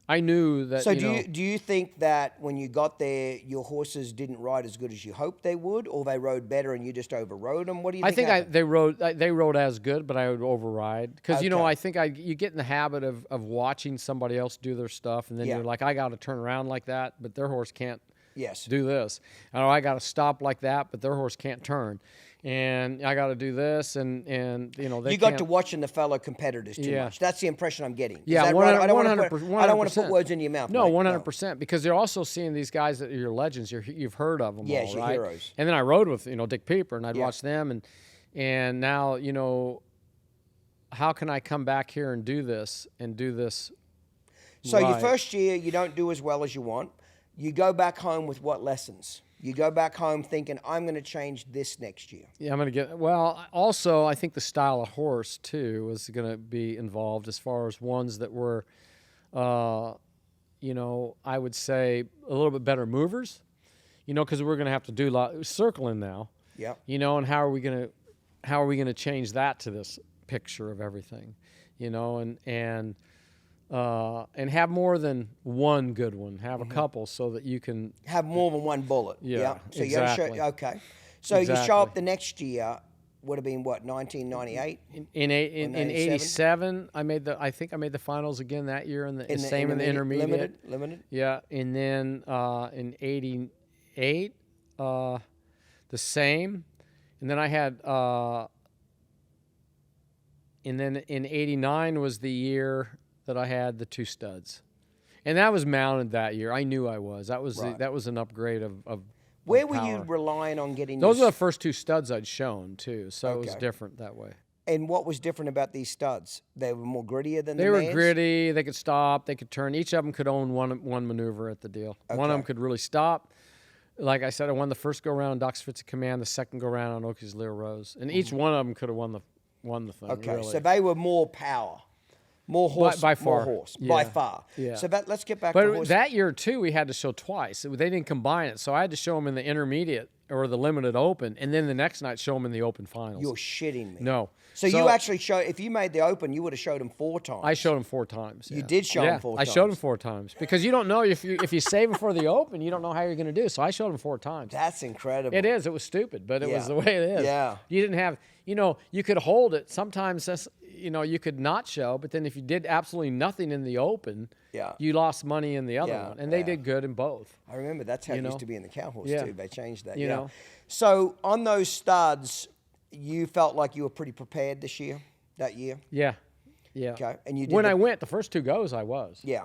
I knew that,
So do you think that when you got there, your horses didn't ride as good as you hoped they would, or they rode better and you just overrode them? What do you think happened?
They rode as good, but I would override. Because, I think you get in the habit of watching somebody else do their stuff, and then you're like, I got to turn around like that, but their horse can't.
Yes.
Do this. I got to stop like that, but their horse can't turn. And I got to do this, and they
You got to watching the fellow competitors too much. That's the impression I'm getting.
Yeah,
Is that
100%.
Right? I don't want to put words in your mouth.
No,
mate.
100%. Because they're also seeing these guys that are your legends. You've heard of them all,
your
right?
heroes.
And then I rode with, Dick Peeper, and I'd watch them. And now, how can I come back here and do this
So
right?
your first year, you don't do as well as you want. You go back home with what lessons? You go back home thinking, I'm going to change this next year.
Yeah, I'm going to get... Well, also, I think the style of horse, too, was going to be involved as far as ones that were, I would say a little bit better movers, because we're going to have to do a lot circling now.
Yeah.
And how are we going to change that to this picture of everything, and have more than one good one. Have a couple so that you can
have more than one bullet.
Yeah,
So
exactly.
you got to show. Okay. So you show up the next year. Would have been what, 1998?
In 87, I think I made the finals again that year, in the intermediate.
Limited.
Yeah, and then in 88, the same, and then I had. And then in 89 was the year that I had the 2 studs, and that was mounted that year. I knew I was. That was that was an upgrade of.
Where were you relying on getting?
Those were the first 2 studs I'd shown too, so it was different that way.
And what was different about these studs? They were more grittier than the
They were
mares?
gritty. They could stop. They could turn. Each of them could own one maneuver at the deal. One of them could really stop. Like I said, I won the first go round on Doc's Fitz Command, the second go round on Oakie's Leo Rose, and each one of them could have won the thing.
Okay,
really.
so they were more power. More horse,
by far.
More horse,
Yeah.
by far.
Yeah.
So let's get back to
But
horse.
that year too, we had to show twice. They didn't combine it, so I had to show them in the intermediate or the limited open, and then the next night show them in the open finals.
You're shitting me.
No.
So you actually showed, if you made the open, you would have showed him 4 times.
I showed them 4 times.
You did show him 4 times.
I showed them 4 times because you don't know if you save them for the open, you don't know how you're going to do. So I showed them 4 times.
That's incredible.
It is. It was stupid, but it was the way it is.
Yeah.
You didn't have, you could hold it. Sometimes that's, you could not show, but then if you did absolutely nothing in the open, you lost money in the other one. And they did good in both.
I remember that's how it used to be in the cow horse too. They changed that.
You know.
So on those studs, you felt like you were pretty prepared that year?
Yeah. Yeah.
Okay. And you did
when I went, the first 2 goes, I was.
Yeah.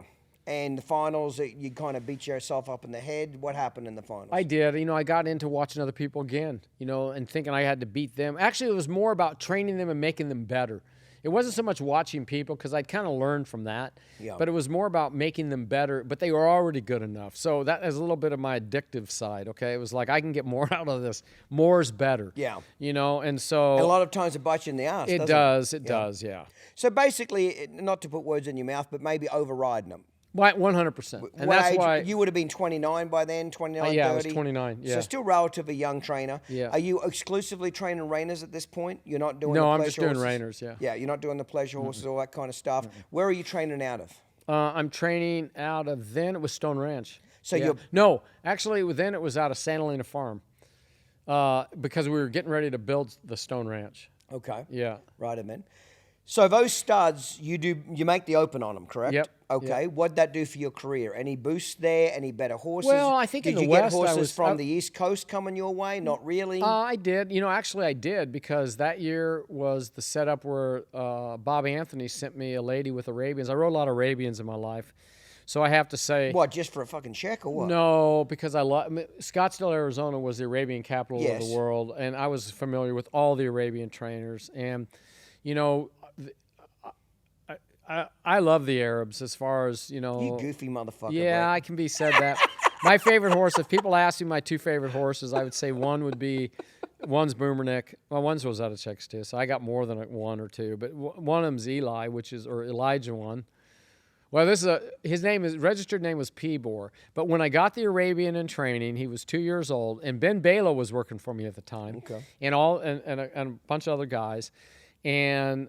And the finals, you kind of beat yourself up in the head. What happened in the finals?
I did. I got into watching other people again, and thinking I had to beat them. Actually, it was more about training them and making them better. It wasn't so much watching people because I'd kind of learned from that, but it was more about making them better, but they were already good enough. So that is a little bit of my addictive side, okay? It was like, I can get more out of this. More's better.
Yeah.
And so...
And a lot of times it bites you in the ass,
It does, yeah.
So basically, not to put words in your mouth, but maybe overriding them.
100%. And that's why...
You would have been 29 by then, 29,
yeah,
30?
I was 29, yeah.
So still relatively young trainer.
Yeah.
Are you exclusively training reiners at this point? You're not doing
No,
the
I'm
pleasure
just doing
horses?
reiners, yeah.
Yeah, you're not doing the pleasure horses, all that kind of stuff. Where are you training out of?
I'm training out of, then it was Stone Ranch.
So you're...
No, actually, then it was out of Santa Elena Farm because we were getting ready to build the Stone Ranch.
Okay.
Yeah.
Right, man. So those studs, you make the open on them, correct?
Yep.
Okay.
Yep.
What'd that do for your career? Any boost there? Any better horses?
Well, I think
did
in the
you
West,
get horses
I was,
from the East Coast coming your way? Not really.
I did. Actually, I did because that year was the setup where Bob Anthony sent me a lady with Arabians. I rode a lot of Arabians in my life. So I have to say...
What, just for a fucking check or what?
No, because Scottsdale, Arizona was the Arabian capital of the world, and I was familiar with all the Arabian trainers. And, I love the Arabs as far as,
You goofy motherfucker.
Yeah, I can be said that. My favorite horse, if people ask me my 2 favorite horses, I would say one's Boomernic. Well, one's Rosetta Checks too, so I got more than 1 or 2. But one of them's Eli, or Elijah one. Well, his registered name was Peeper. But when I got the Arabian in training, he was 2 years old, and Ben Balo was working for me at the time, and a bunch of other guys, and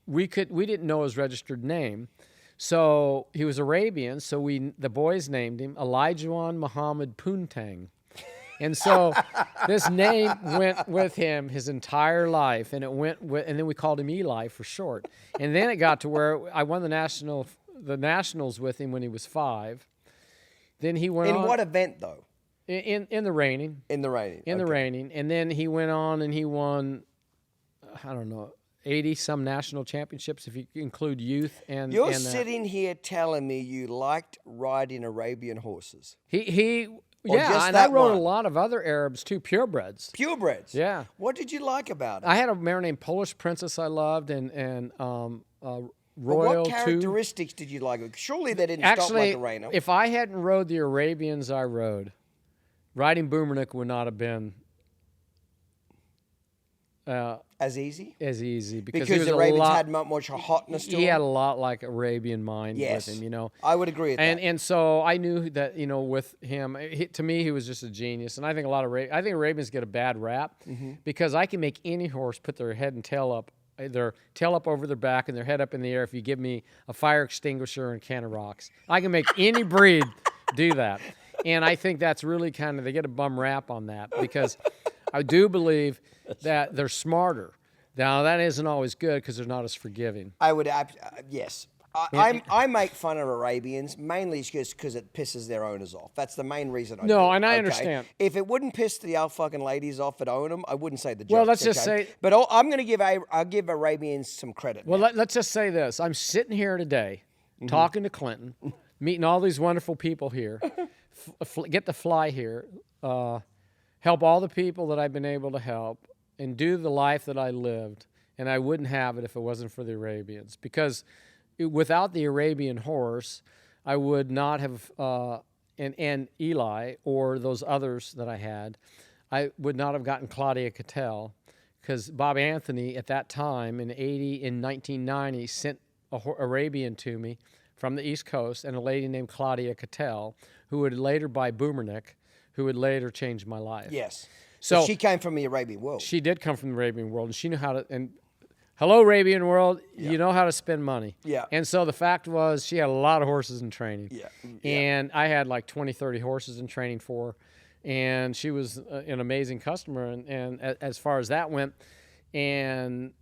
we didn't know his registered name, so he was Arabian. So the boys named him Elijah Muhammad Poontang. And so this name went with him his entire life, and and then we called him Eli for short. And then it got to where I won the Nationals with him when he was 5. Then he went on.
In what event though?
In the Reining.
In the Reining.
In the Reining. And then he went on and he won, I don't know, 80-some national championships if you include youth and...
You're sitting here telling me you liked riding Arabian horses.
And I rode a lot of other Arabs too, purebreds.
Purebreds?
Yeah.
What did you like about it?
I had a mare named Polish Princess I loved and Royal
what characteristics did you like? Surely they didn't stop like a Reino.
If I hadn't rode the Arabians I rode, riding Boomernic would not have been...
as easy?
As easy. Because
the Arabians had much hotness to him?
He had a lot like Arabian mind with him,
I would agree with that.
And so I knew that, with him, to me, he was just a genius. And I think Arabians get a bad rap because I can make any horse put their head and tail up, their tail up over their back and their head up in the air if you give me a fire extinguisher and a can of rocks. I can make any breed do that. And I think that's really they get a bum rap on that because I do believe that they're smarter. Now, that isn't always good because they're not as forgiving.
I would, yes. I make fun of Arabians mainly just because it pisses their owners off. That's the main reason I do.
No, and I understand.
If it wouldn't piss the fucking ladies off that own them, I wouldn't say the joke.
Well, let's just say...
But I'm going to I'll give Arabians some credit.
Well, let's just say this. I'm sitting here today talking to Clinton, meeting all these wonderful people here, get to fly here, help all the people that I've been able to help, and do the life that I lived, and I wouldn't have it if it wasn't for the Arabians. Because without the Arabian horse, I would not have, and Eli or those others that I had, I would not have gotten Claudia Cattell, because Bob Anthony at that time in 1990 sent Arabian to me from the East Coast, and a lady named Claudia Cattell, who would later buy Boomernic, who would later change my life.
Yes.
So
she came from the Arabian world.
She did come from the Arabian world, and she knew how to. And hello, Arabian world, you know how to spend money.
Yeah.
And so the fact was, she had a lot of horses in training.
Yeah.
And I had like 20, 30 horses in training for her, and she was an amazing customer. And as far as that went, and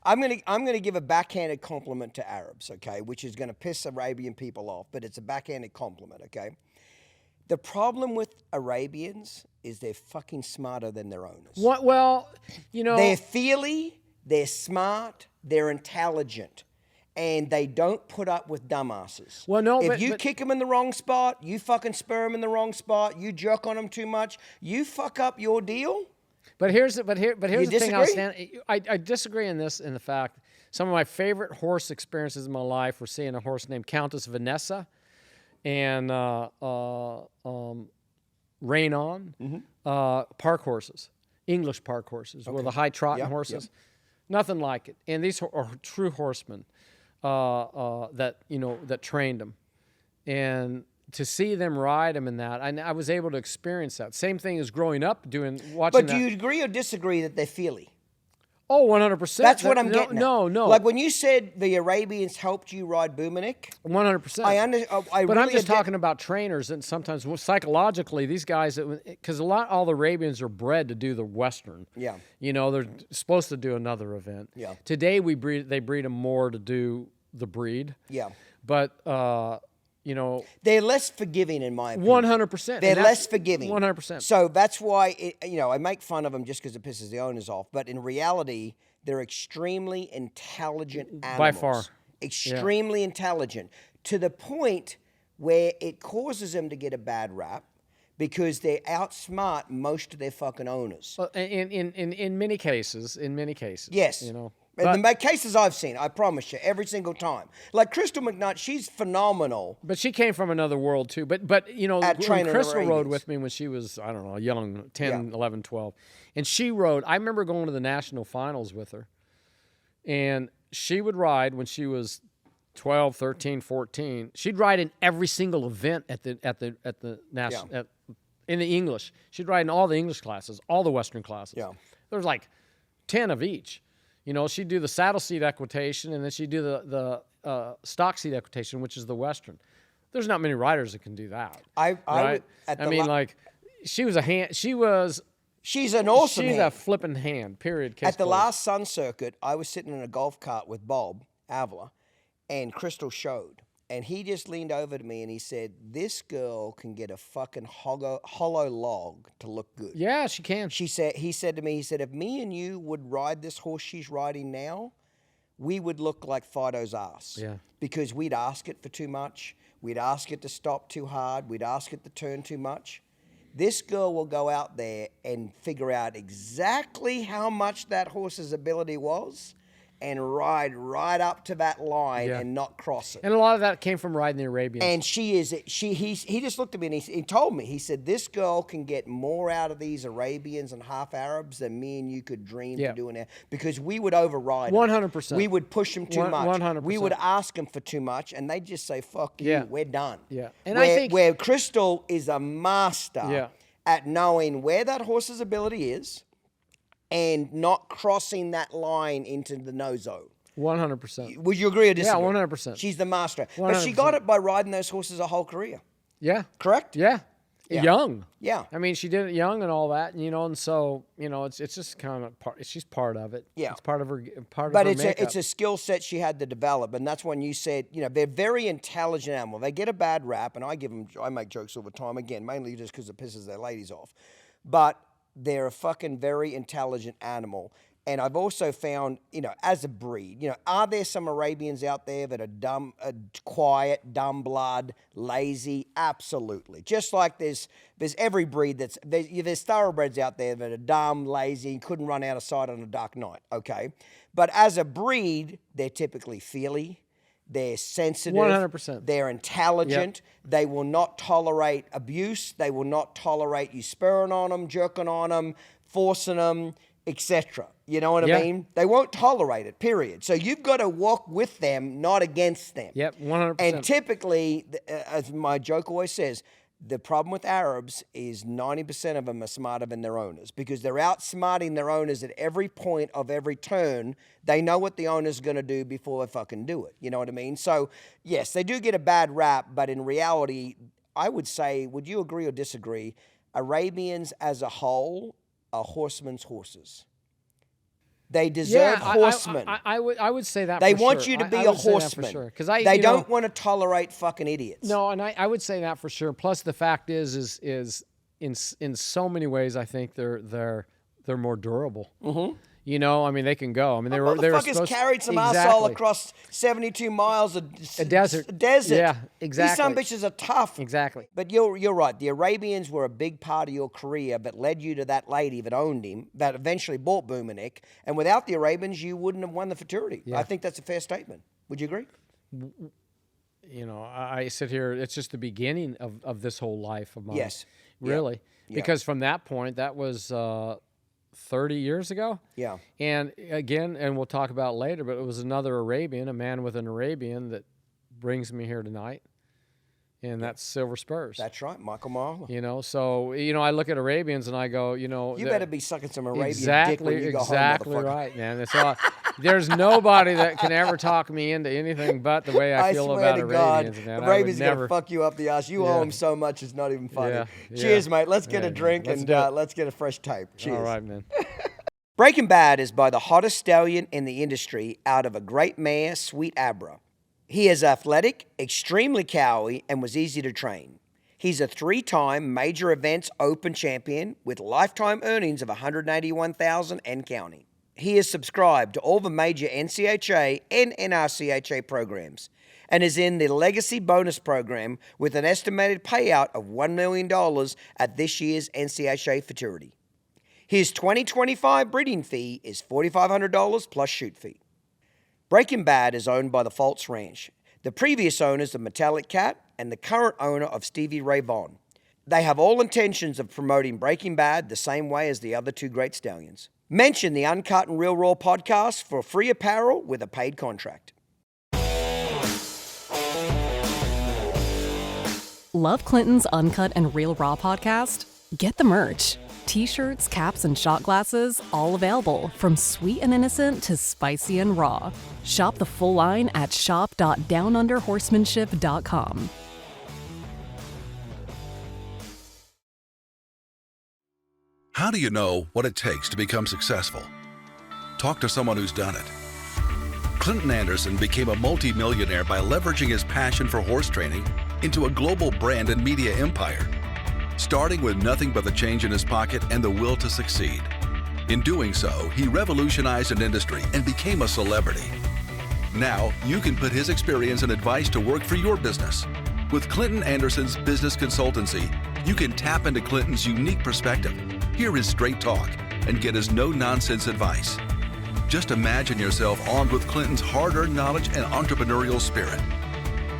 I'm gonna give a backhanded compliment to Arabs, okay, which is gonna piss Arabian people off, but it's a backhanded compliment, okay. The problem with Arabians is they're fucking smarter than their owners.
What? Well,
They're feely, they're smart, they're intelligent, and they don't put up with dumbasses.
Well, no,
if you kick them in the wrong spot, you fucking spur them in the wrong spot, you jerk on them too much, you fuck up your deal.
But here's the thing. I disagree in the fact some of my favorite horse experiences in my life were seeing a horse named Countess Vanessa and Rain On, park horses, English park horses, were the high trotting horses. Yep. Nothing like it. And these are true horsemen that trained them. And to see them ride them in that, I was able to experience that. Same thing as growing up watching
But do you agree or disagree that they're feely?
Oh, 100%.
That's what I'm getting at.
No.
Like when you said the Arabians helped you ride Boomernic.
100%. But I'm just talking about trainers, and sometimes psychologically, these guys, because all the Arabians are bred to do the Western.
Yeah.
They're supposed to do another event.
Yeah.
Today they breed them more to do the breed.
Yeah.
But
they're less forgiving, in my opinion.
100%.
They're less forgiving.
100%.
So that's why, I make fun of them just because it pisses the owners off. But in reality, they're extremely intelligent animals.
By far.
Extremely intelligent. To the point where it causes them to get a bad rap because they outsmart most of their fucking owners.
In many cases.
Yes. In the cases I've seen, I promise you, every single time. Like Crystal McNutt, she's phenomenal.
But she came from another world too. But when Crystal rode with me when she was, I don't know, young, 10, 11, 12. And she rode, I remember going to the national finals with her. And she would ride when she was 12, 13, 14. She'd ride in every single event at the national in the English. She'd ride in all the English classes, all the Western classes.
Yeah.
There was like 10 of each. She'd do the saddle seat equitation, and then she'd do the stock seat equitation, which is the Western. There's not many riders that can do that. She was a hand. She's an awesome hand.
She's
a flipping hand, period.
At the last Sun Circuit, I was sitting in a golf cart with Bob Avila, and Crystal showed. And he just leaned over to me and he said, this girl can get a fucking hollow log to look good.
Yeah, she can.
He said to me, if me and you would ride this horse she's riding now, we would look like Fido's ass.
Yeah.
Because we'd ask it for too much. We'd ask it to stop too hard. We'd ask it to turn too much. This girl will go out there and figure out exactly how much that horse's ability was and ride right up to that line and not cross it.
And a lot of that came from riding the Arabians.
And he just looked at me and he told me, he said, this girl can get more out of these Arabians and half Arabs than me and you could dream to do now. Because we would override
100%.
We would push them too much.
100%.
We would ask them for too much and they'd just say, fuck you, we're done.
Yeah. And
where Crystal is a master at knowing where that horse's ability is and not crossing that line into the no zone.
100%.
Would you agree or disagree?
Yeah, 100%.
She's the master.
100%.
But she got it by riding those horses her whole career.
Yeah.
Correct?
Yeah. Young.
Yeah.
I mean, she did it young and all that, and so, it's just kind of she's part of it.
Yeah.
It's part of her makeup.
But it's a skill set she had to develop, and that's when you said, they're very intelligent animal. They get a bad rap, and I make jokes all the time, again, mainly just because it pisses their ladies off. But they're a fucking very intelligent animal. And I've also found, as a breed, are there some Arabians out there that are dumb, quiet, dumb blood, lazy? Absolutely. Just like there's every breed there's thoroughbreds out there that are dumb, lazy, and couldn't run out of sight on a dark night, okay? But as a breed, they're typically feely. They're sensitive.
100%.
They're intelligent. Yep. They will not tolerate abuse. They will not tolerate you spurring on them, jerking on them, forcing them, etc. You know what I mean? They won't tolerate it, period. So you've got to walk with them, not against them.
Yep, 100%.
And typically, as my joke always says, the problem with Arabs is 90% of them are smarter than their owners because they're outsmarting their owners at every point of every turn. They know what the owner's going to do before they fucking do it. You know what I mean? So, yes, they do get a bad rap, but in reality, I would say, would you agree or disagree, Arabians as a whole are horsemen's horses. They deserve horsemen.
I would say that
they
for
want
sure.
you to be
I
a
would say that
horseman.
for sure.
They don't want to tolerate fucking idiots.
No, and I would say that for sure. Plus, the fact is in so many ways, I think they're more durable. Mm-hmm. You know, I mean, they can go. I mean, they were supposed
carried some arsehole across 72 miles of
a desert.
Yeah,
exactly.
These some bitches are tough.
Exactly.
But you're right. The Arabians were a big part of your career, but led you to that lady that owned him, that eventually bought Boomernic. And without the Arabians, you wouldn't have won the Futurity. Yeah. I think that's a fair statement. Would you agree?
You know, I sit here. It's just the beginning of this whole life of mine.
Yes.
Really.
Yeah.
Because from that point, that was 30 years ago.
Yeah.
And again, and we'll talk about later, but it was another Arabian, a man with an Arabian that brings me here tonight. And that's Silver Spurs.
That's right, Michael Marler.
You know, so, you know, I look at Arabians and I go, you know.
You better be sucking some Arabian dick when you go home,
exactly right, man. It's all, there's nobody that can ever talk me into anything but the way I feel about Arabians, man.
Arabians going to fuck you up the ass. You owe them so much, it's not even funny. Cheers, mate. Let's get a drink and let's get a fresh tape. Cheers.
All right, man.
Breaking Bad is by the hottest stallion in the industry out of a great mare, Sweet Abra. He is athletic, extremely cowy, and was easy to train. He's a 3-time major events open champion with lifetime earnings of $181,000 and counting. He is subscribed to all the major NCHA and NRCHA programs and is in the Legacy Bonus Program with an estimated payout of $1 million at this year's NCHA Futurity. His 2025 breeding fee is $4,500 plus shoot fee. Breaking Bad is owned by the Fultz Ranch, the previous owners of Metallic Cat and the current owner of Stevie Ray Vaughan. They have all intentions of promoting Breaking Bad the same way as the other two great stallions. Mention the Uncut and Real Raw podcast for free apparel with a paid contract.
Love Clinton's Uncut and Real Raw podcast? Get the merch. T-shirts, caps, and shot glasses, all available from sweet and innocent to spicy and raw. Shop the full line at shop.downunderhorsemanship.com.
How do you know what it takes to become successful? Talk to someone who's done it. Clinton Anderson became a multi-millionaire by leveraging his passion for horse training into a global brand and media empire, starting with nothing but the change in his pocket and the will to succeed. In doing so, he revolutionized an industry and became a celebrity. Now, you can put his experience and advice to work for your business. With Clinton Anderson's business consultancy, you can tap into Clinton's unique perspective, hear his straight talk, and get his no-nonsense advice. Just imagine yourself armed with Clinton's hard-earned knowledge and entrepreneurial spirit.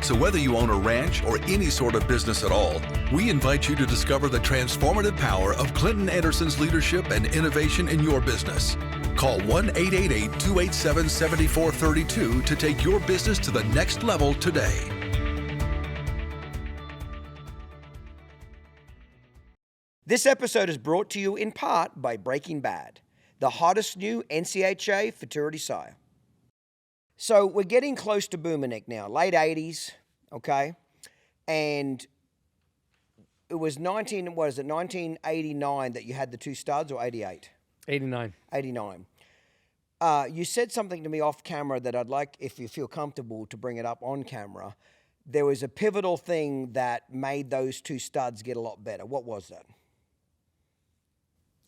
So whether you own a ranch or any sort of business at all, we invite you to discover the transformative power of Clinton Anderson's leadership and innovation in your business. Call 1-888-287-7432 to take your business to the next level today.
This episode is brought to you in part by Breaking Bad, the hottest new NCHA Futurity sire. So we're getting close to Boomernic now, late 80s, okay? And it was 1989 that you had the two studs, or 88?
89.
89. You said something to me off camera that I'd like, if you feel comfortable, to bring it up on camera. There was a pivotal thing that made those two studs get a lot better. What was that?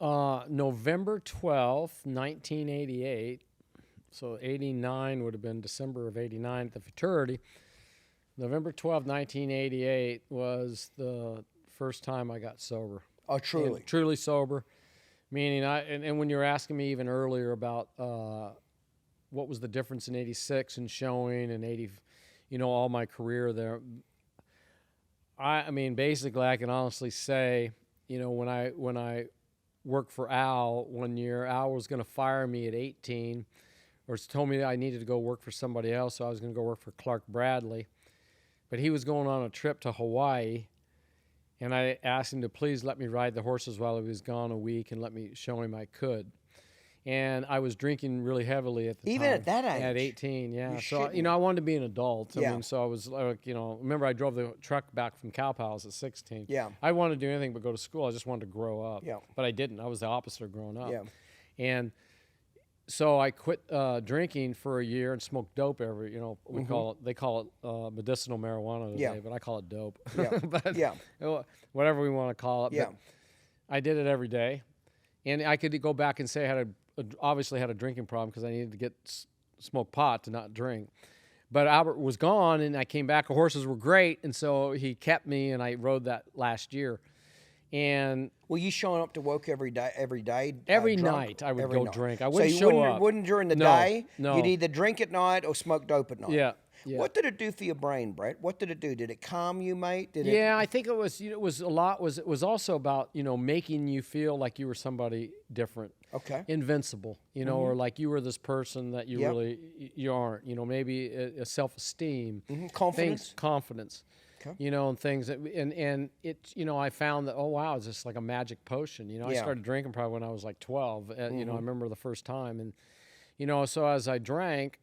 November 12th, 1988. So 89 would have been December of 89 at the Futurity. November 12th, 1988 was the first time I got sober.
Oh, truly?
And truly sober. Meaning, and when you were asking me even earlier about what was the difference in 86 and showing and 80, you know, all my career there. I mean, basically, I can honestly say, you know, when I work for Al one year. Al was going to fire me at 18, or told me that I needed to go work for somebody else, so I was going to go work for Clark Bradley. But he was going on a trip to Hawaii, and I asked him to please let me ride the horses while he was gone a week and let me show him I could. And I was drinking really heavily at the time.
Even at that age?
At 18, yeah.
You're
So,
shitting
I wanted to be an adult. I
Yeah.
mean, so I was like, remember I drove the truck back from Cow Palace at 16.
Yeah.
I wanted to do anything but go to school. I just wanted to grow up.
Yeah.
But I didn't. I was the opposite of growing up.
Yeah.
And so I quit drinking for a year and smoked dope every, they call it medicinal marijuana today,
Yeah.
but I call it dope.
Yeah.
But
Yeah.
whatever we want to call it.
Yeah.
But I did it every day. And I could go back and say I obviously had a drinking problem because I needed to get smoke pot to not drink. But Albert was gone, and I came back. The horses were great, and so he kept me, and I rode that last year. And
were you showing up to work every day? Every
drunk? Night I would
every
go
night.
drink. I wouldn't
so
show up.
Wouldn't during the
No,
day.
no.
You'd either drink at night or smoke dope at night.
Yeah. Yeah.
What did it do for your brain, Brett? What did it do? Did it calm you, mate?
Yeah, I think it was. It was a lot. It was also about making you feel like you were somebody different.
Okay.
Invincible, or like you were this person that you
Yep.
really you aren't. Maybe a self-esteem,
Confidence.
confidence.
Okay.
And things that, and it, I found that, oh wow, it's just like a magic potion. I
Yeah.
started drinking probably when I was like 12. I remember the first time, and so as I drank,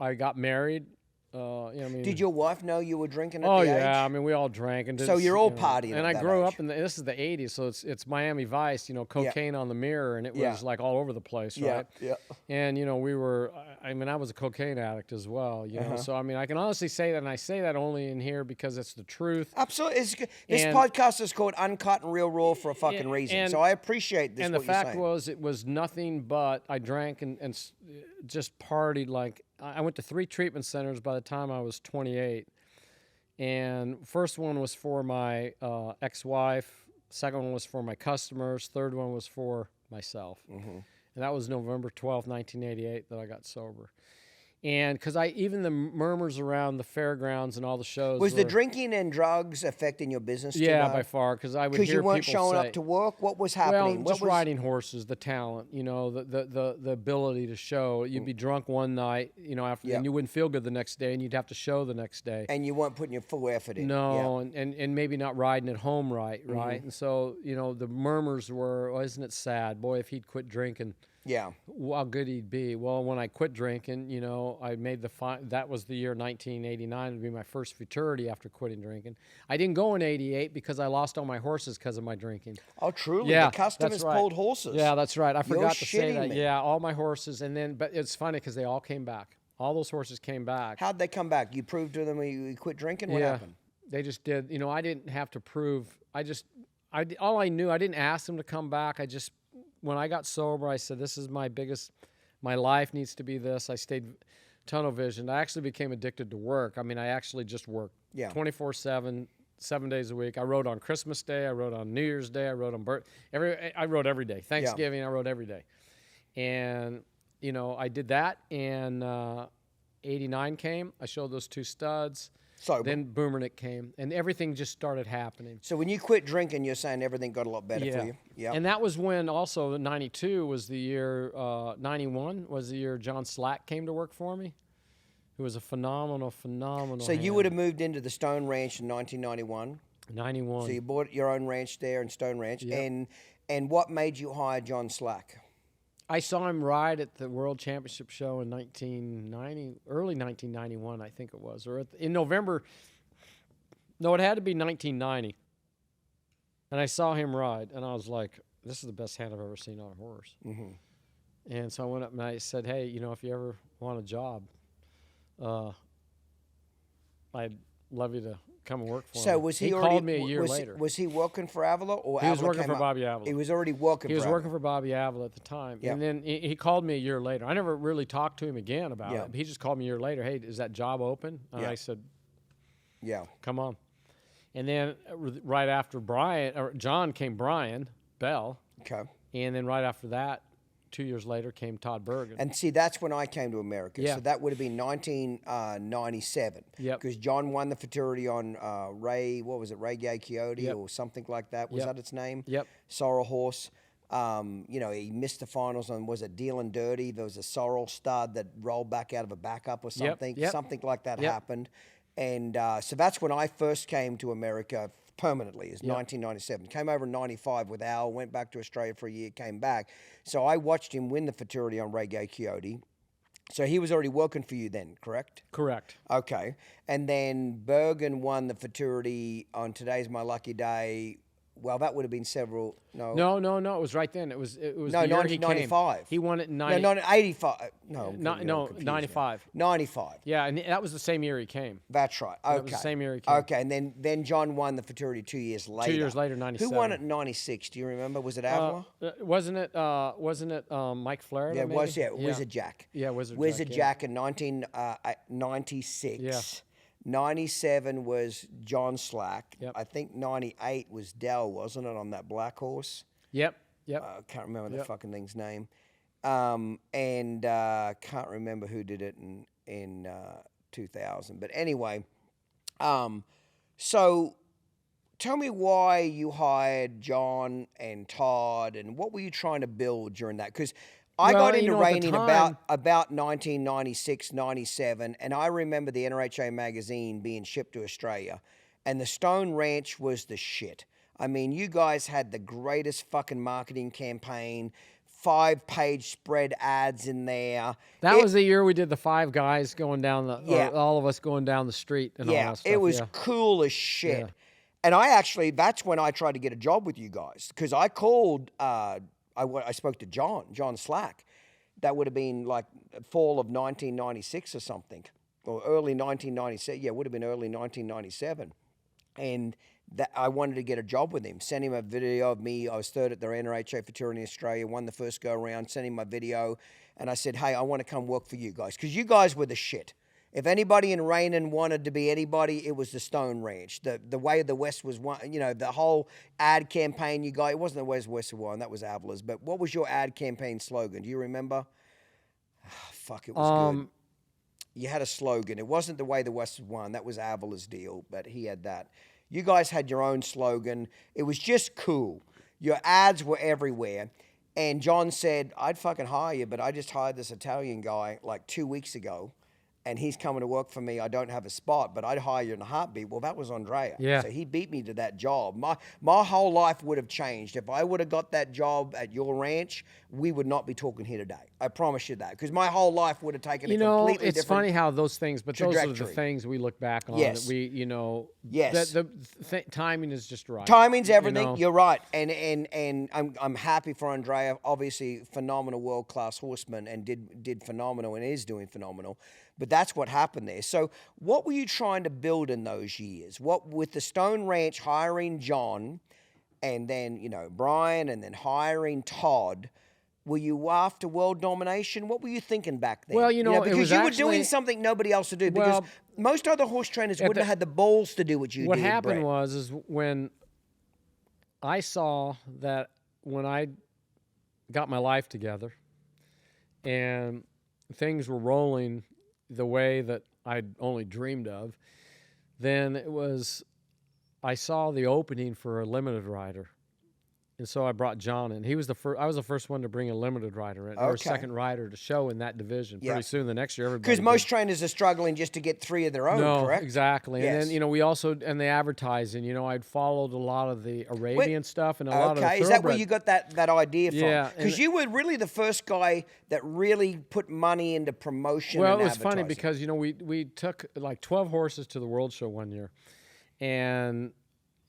I got married.
Did your wife know you were drinking at
Oh
the
yeah,
age?
I mean we all drank and
So you're all partying
And
at
I
that
grew
age.
up this is the '80s, so it's Miami Vice, cocaine on the mirror, and it was
Yeah.
like all over the place,
Yeah,
right?
yeah.
And we were, I was a cocaine addict as well,
Uh-huh.
So I can honestly say that, and I say that only in here because it's the truth.
Absolutely. This
And-
podcast is called Uncut and Real Raw for a fucking reason.
and-
So I appreciate this.
And
what
the
you're
fact
saying.
was, it was nothing but I drank and just partied like I went to 3 treatment centers by the time I was 28. And first one was for my ex-wife. Second one was for my customers. Third one was for myself.
Mm-hmm.
And that was November 12th, 1988 that I got sober. And because even the murmurs around the fairgrounds and all the shows
Was the
were-
drinking and drugs affecting your business? too
Yeah,
much?
by far, because I would
Because
hear
you weren't
people
showing
say,
up to work. What was happening?
Well, just riding horses, the talent, the ability to show. You'd be drunk one night, after,
Yeah.
and you wouldn't feel good the next day, and you'd have to show the next day.
And you weren't putting your full effort in.
No, and maybe not riding at home right.
Mm-hmm.
And so, the murmurs were, oh, isn't it sad? Boy, if he'd quit drinking,
Yeah.
how good he'd be. Well, when I quit drinking, I made that was the year 1989. It would be my first futurity after quitting drinking. I didn't go in 88 because I lost all my horses because of my drinking.
Oh, truly?
Yeah,
The customers
that's right.
pulled horses?
Yeah, that's right. I
You're
forgot to say
shitting
that.
me.
Yeah, all my horses. But it's funny because they all came back. All those horses came back.
How'd they come back? You proved to them you quit drinking? What happened?
They just did. I didn't have to prove. All I knew, I didn't ask them to come back. When I got sober, I said, this is my life needs to be this. I stayed tunnel vision. I actually became addicted to work. I actually just worked 24/7, 7 days a week. I rode on Christmas Day. I rode on New Year's Day. I rode on I rode every day. Thanksgiving, I rode every day. And, I did that, and 89 came. I showed those 2 studs.
Sober.
Then Boomernic came, and everything just started happening.
So when you quit drinking, you're saying everything got a lot better for you? Yeah.
And that was when also 92 was the year, 91 was the year John Slack came to work for me, who was a phenomenal
So you
hand.
would have moved into the Stone Ranch in 1991.
91.
So you bought your own ranch there in Stone Ranch.
Yep.
And what made you hire John Slack?
I saw him ride at the World Championship show in 1990, early 1991, I think it was, or in November. No, it had to be 1990. And I saw him ride, and I was like, this is the best hand I've ever seen on a horse.
Mm-hmm.
And so I went up and I said, hey, if you ever want a job, I'd love you to come and work for me.
So was he already
called me a year later.
Was he working for Avila, or
He was
Avila
working
came
for
up?
Bobby Avila.
He was already working.
He was
for
working
Avila.
for Bobby Avila at the time.
Yep.
And then he called me a year later. I never really talked to him again about
Yep.
it. He just called me a year later. Hey, is that job open? And
Yep.
I said,
Yeah.
come on. And then right after John came Brian Bell.
Okay.
And then right after that, 2 years later came Todd Bergen.
And see, that's when I came to America.
Yeah.
So that would have been 1997.
Yep.
Because John won the Futurity on Ray Gay Coyote
Yep.
or something like that. Was
Yep.
that its name?
Yep.
Sorrel horse. He missed the finals on, was it Deal and Dirty? There was a sorrel stud that rolled back out of a backup or something.
Yep.
Something like that
Yep.
happened. And so that's when I first came to America permanently, is 1997. Came over in 95 with Al, went back to Australia for a year, came back. So I watched him win the Futurity on Ray Gay Coyote. So he was already working for you then, correct?
Correct.
Okay. And then Bergen won the Futurity on Today's My Lucky Day. Well, that would have been several. No.
No. It was right then. It was
No,
the year he came.
1995.
He won it in 90.
No, 85. No,
No,
I'm
no,
confused
95.
now. 95.
Yeah, and that was the same year he came.
That's right. Okay.
That was the same year he came.
Okay, and then John won the Futurity 2 years later.
2 years later, 97.
Who won it in 96? Do you remember? Was it Avila?
Wasn't it Mike Flair?
Yeah, it was. Yeah, Wizard Jack.
Yeah, Wizard Jack,
Jack in 1996.
Yeah.
97 was John Slack.
Yep.
I think 98 was Dell, wasn't it, on that black horse?
Yep.
I can't remember the fucking thing's name. Can't remember who did it in 2000. But anyway, so tell me why you hired John and Todd, and what were you trying to build during that? Because I got into Reining about 1996, 97, and I remember the NRHA magazine being shipped to Australia, and the Stone Ranch was the shit. I mean, you guys had the greatest fucking marketing campaign, 5-page spread ads in there.
That was the year we did the 5 guys going down all of us going down the street and all that stuff.
It was cool as shit.
Yeah.
And that's when I tried to get a job with you guys, because I called, I spoke to John Slack. That would have been like fall of 1996 or something, or early 1997. Yeah, it would have been early 1997. And I wanted to get a job with him. Sent him a video of me. I was third at the NRHA Futurity in Australia, won the first go around, sent him my video. And I said, hey, I want to come work for you guys, because you guys were the shit. If anybody in Reining wanted to be anybody, it was the Stone Ranch. The Way of the West was one, the whole ad campaign you got. It wasn't the Way of the West won, that was Avila's. But what was your ad campaign slogan? Do you remember? Fuck, it was good. You had a slogan. It wasn't the Way the West won. That was Avila's deal, but he had that. You guys had your own slogan. It was just cool. Your ads were everywhere. And John said, I'd fucking hire you, but I just hired this Italian guy like 2 weeks ago, and he's coming to work for me. I don't have a spot, but I'd hire you in a heartbeat. Well, that was Andrea.
Yeah.
So he beat me to that job. My whole life would have changed. If I would have got that job at your ranch, we would not be talking here today. I promise you that. Because my whole life would have taken a completely different
it's funny how those things, but those are the
trajectory.
things we look back on.
Yes.
That we,
Yes.
the timing is just right.
Timing's everything.
You know?
You're right, and I'm happy for Andrea. Obviously, phenomenal world-class horseman, and did phenomenal, and is doing phenomenal. But that's what happened there. So, what were you trying to build in those years? What with the Stone Ranch hiring John, and then Brian, and then hiring Todd? Were you after world domination? What were you thinking back then?
Well,
because
it was
you were
actually
doing something nobody else would do. Because most other horse trainers wouldn't have had the balls to do what you did.
What happened
Brett.
was when I saw that when I got my life together and things were rolling the way that I'd only dreamed of, then I saw the opening for a limited rider. And so I brought John in. He was I was the first one to bring a limited rider in, or a second rider to show in that division. Pretty soon, the next year, everybody.
Because most trainers are struggling just to get 3 of their own, correct?
Exactly.
Yes.
And then, we also, and the advertising, I'd followed a lot of the Arabian stuff and a lot of the
Okay, is that where
thoroughbred.
you got that idea from?
Yeah,
Because you were really the first guy that really put money into promotion
Well,
and
it was funny
advertising.
because, we took like 12 horses to the World Show one year. And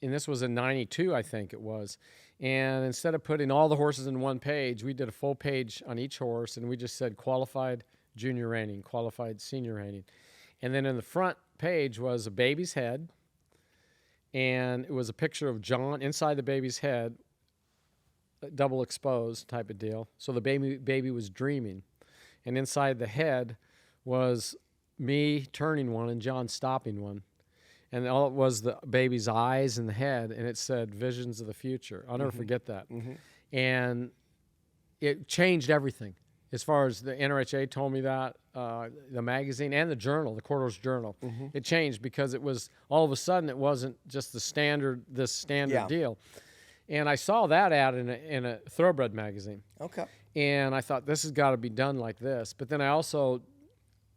this was in 92, I think it was. And instead of putting all the horses in one page, we did a full page on each horse, and we just said qualified junior reining, qualified senior reining. And then in the front page was a baby's head, and it was a picture of John inside the baby's head, double exposed type of deal. So the baby was dreaming. And inside the head was me turning one and John stopping one. And all it was the baby's eyes and the head, and it said "Visions of the Future." I'll never forget that. And it changed everything. As far as the NRHA told me that, the magazine and the journal, the Quarters Journal, it changed because it was all of a sudden it wasn't just the standard deal. And I saw that ad in a thoroughbred magazine.
Okay.
And I thought this has got to be done like this. But then I also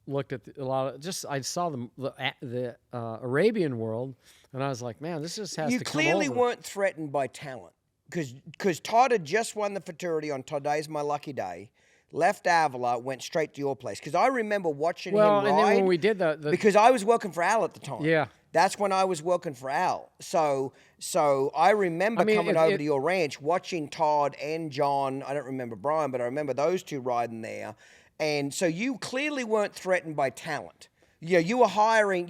looked at a lot of I saw the Arabian world, and I was like, man, this just has to come over.
You clearly weren't threatened by talent because Todd had just won the Futurity on Today's My Lucky Day. Left Avila, went straight to your place. Because I remember watching him ride.
And then when we did
because I was working for Al at the time.
Yeah.
That's when I was working for Al. So I remember coming over to your ranch, watching Todd and John. I don't remember Brian, but I remember those two riding there. And so you clearly weren't threatened by talent. Yeah, you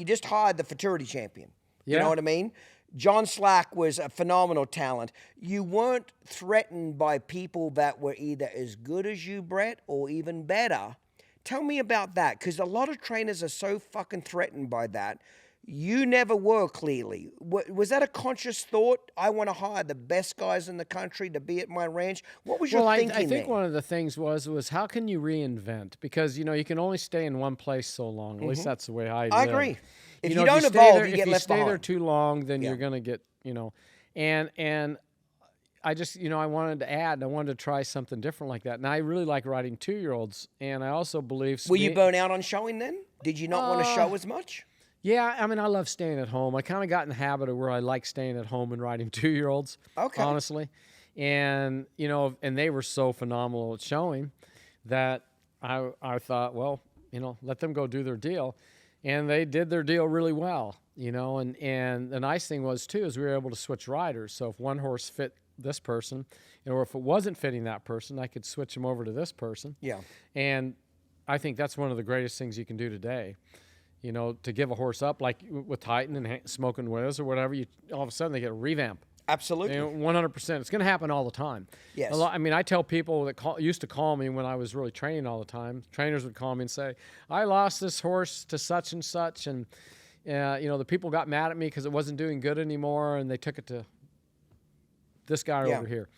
just hired the Futurity champion. You know what I mean? John Slack was a phenomenal talent. You weren't threatened by people that were either as good as you, Brett, or even better. Tell me about that, because a lot of trainers are so fucking threatened by that. You never were, clearly. Was that a conscious thought? I want to hire the best guys in the country to be at my ranch. What was your thinking
I think
there?
one of the things was how can you reinvent? Because, you can only stay in one place so long. At least that's the way I live.
I agree. If you
if
don't
stay
evolve,
there,
you get left behind.
If you stay there too long, then you're going to get, and I just, I wanted to add, I wanted to try something different like that. And I really like riding 2-year-olds. And I also believe...
Were you burnt out on showing then? Did you not want to show as much?
Yeah, I mean, I love staying at home. I kind of got in the habit of where I like staying at home and riding 2-year-olds, honestly. And, and they were so phenomenal at showing that I thought, well, let them go do their deal. And they did their deal really well, and the nice thing was, too, is we were able to switch riders. So if one horse fit this person, or if it wasn't fitting that person, I could switch them over to this person.
Yeah.
And I think that's one of the greatest things you can do today. To give a horse up, like with Titan and Smoking Wiz or whatever, all of a sudden they get a revamp.
Absolutely.
100%. It's going to happen all the time.
Yes.
I tell people that used to call me when I was really training all the time. Trainers would call me and say, I lost this horse to such and such, and the people got mad at me because it wasn't doing good anymore, and they took it to this guy over here.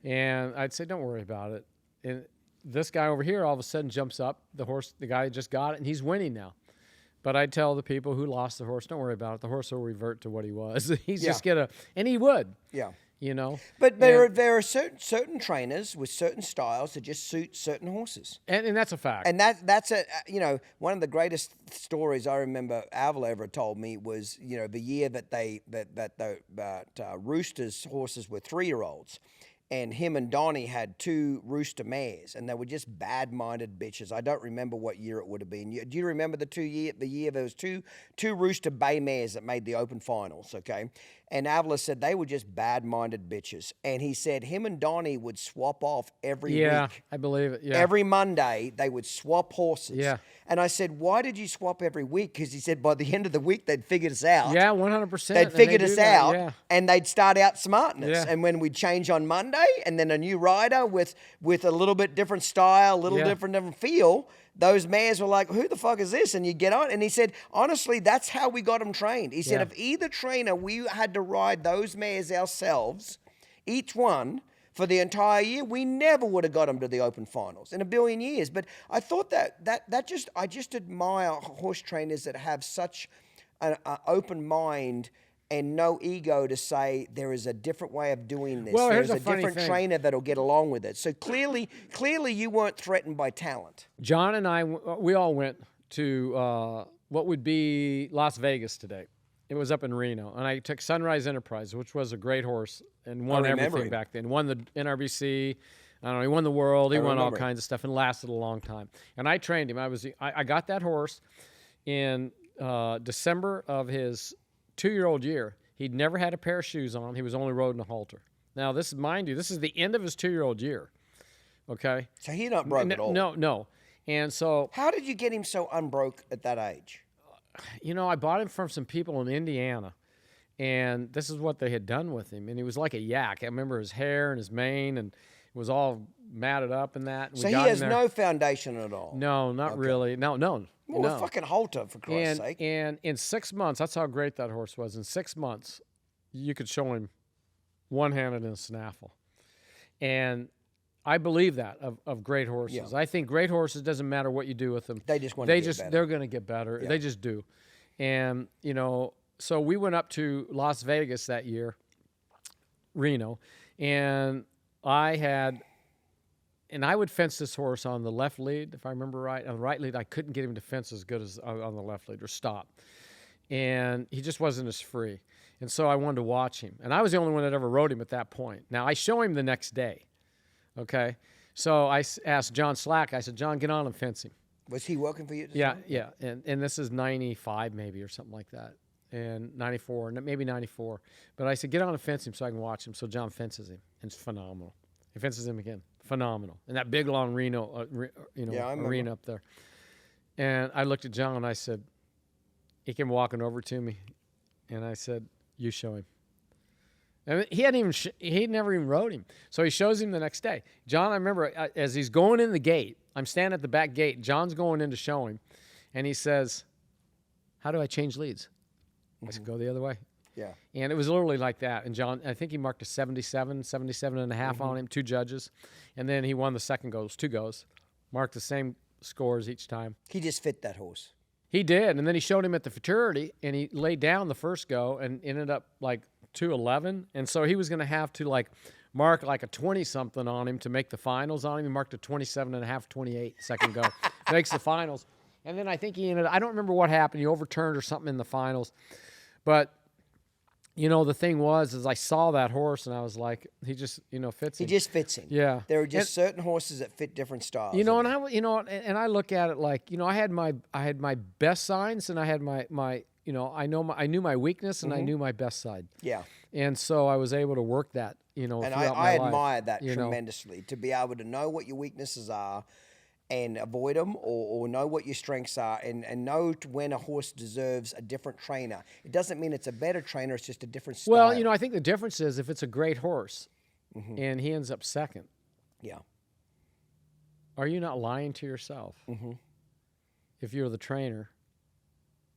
And I'd say, don't worry about it. And this guy over here all of a sudden jumps up. The guy just got it, and he's winning now. But I tell the people who lost the horse, don't worry about it. The horse will revert to what he was. He's just and he would. Yeah.
But there are certain trainers with certain styles that just suit certain horses.
And that's a fact.
And that's one of the greatest stories I remember Avila ever told me was, the year that Rooster's horses were 3-year-olds. And him and Donnie had 2 rooster mares, and they were just bad-minded bitches. I don't remember what year it would have been. Do you remember the year there was two rooster bay mares that made the open finals, okay? And Avila said they were just bad-minded bitches. And he said him and Donnie would swap off every week.
Yeah, I believe it, yeah.
Every Monday, they would swap horses.
Yeah.
And I said, why did you swap every week? Because he said by the end of the week, they'd figured us out.
Yeah, 100%.
They'd figured us out, and they'd start out smarting us.
Yeah.
And when we'd change on Monday, and then a new rider with a little bit different style, different feel, those mares were like, who the fuck is this? And you get on. And he said, honestly, that's how we got them trained. He said, if either trainer, we had to ride those mares ourselves, each one, for the entire year, we never would have got them to the open finals in a billion years. But I thought I just admire horse trainers that have such an open mind and no ego to say there is a different way of doing this.
Well,
there's
here's
a different trainer that'll get along with it. So clearly you weren't threatened by talent.
John and I, we all went to what would be Las Vegas today. It was up in Reno, and I took Sunrise Enterprise, which was a great horse, and won everything back then. Won the NRBC. I don't know. He won the world. He won all kinds of stuff, and lasted a long time. And I trained him. I got that horse in December of his 2-year-old year. He'd never had a pair of shoes on. He was only riding a halter. Now, this is, mind you, this is the end of his 2-year-old year. Okay?
So he's not broke at all.
No. And so...
How did you get him so unbroke at that age?
I bought him from some people in Indiana, and this is what they had done with him. And he was like a yak. I remember his hair and his mane, and it was all matted up and that. And
so he has no foundation at all?
No, not really. No.
Well, a fucking halter, for Christ's sake.
And in 6 months, that's how great that horse was. In 6 months, you could show him one-handed in a snaffle. And I believe that of great horses.
Yeah.
I think great horses, doesn't matter what you do with them.
They just want to get better.
They're going to get better.
Yeah.
They just do. And, you know, so we went up to Las Vegas that year, Reno, and I would fence this horse on the left lead, if I remember right. On the right lead, I couldn't get him to fence as good as on the left lead or stop. And he just wasn't as free. And so I wanted to watch him. And I was the only one that ever rode him at that point. Now, I show him the next day. Okay, so I asked John Slack. I said, John, get on and fence him.
Was he working for you?
Yeah. And this is 95 maybe or something like that, and 94, maybe 94. But I said, get on and fence him so I can watch him. So John fences him, and it's phenomenal. He fences him again, phenomenal. And that big long Reno, arena up there. And I looked at John and I said, he came walking over to me, and I said, you show him. And he never even rode him. So he shows him the next day. John, I remember as he's going in the gate, I'm standing at the back gate. John's going in to show him. And he says, how do I change leads? I said, go the other way.
Yeah.
And it was literally like that. And John, I think he marked a 77 and a half on him, 2 judges. And then he won the second goes, 2 goes. Marked the same scores each time.
He just fit that horse.
He did. And then he showed him at the Futurity, and he laid down the first go and ended up like 211, and so he was going to have to like mark like a 20-something on him to make the finals on him. He marked a 27 and a half, 28 second go, makes the finals. And then I think he ended, I don't remember what happened. He overturned or something in the finals. But, you know, the thing was, is I saw that horse, and I was like, he just, fits him.
He just fits him.
Yeah.
There are just certain horses that fit different styles.
And I look at it like, I had my best signs, and I had my I knew my weakness, and I knew my best side.
Yeah.
And so I was able to work that,
And
throughout
I
my life,
admire that tremendously, to be able to know what your weaknesses are and avoid them, or know what your strengths are, and know when a horse deserves a different trainer. It doesn't mean it's a better trainer, it's just a different style.
Well, I think the difference is if it's a great horse and he ends up second.
Yeah.
Are you not lying to yourself if you're the trainer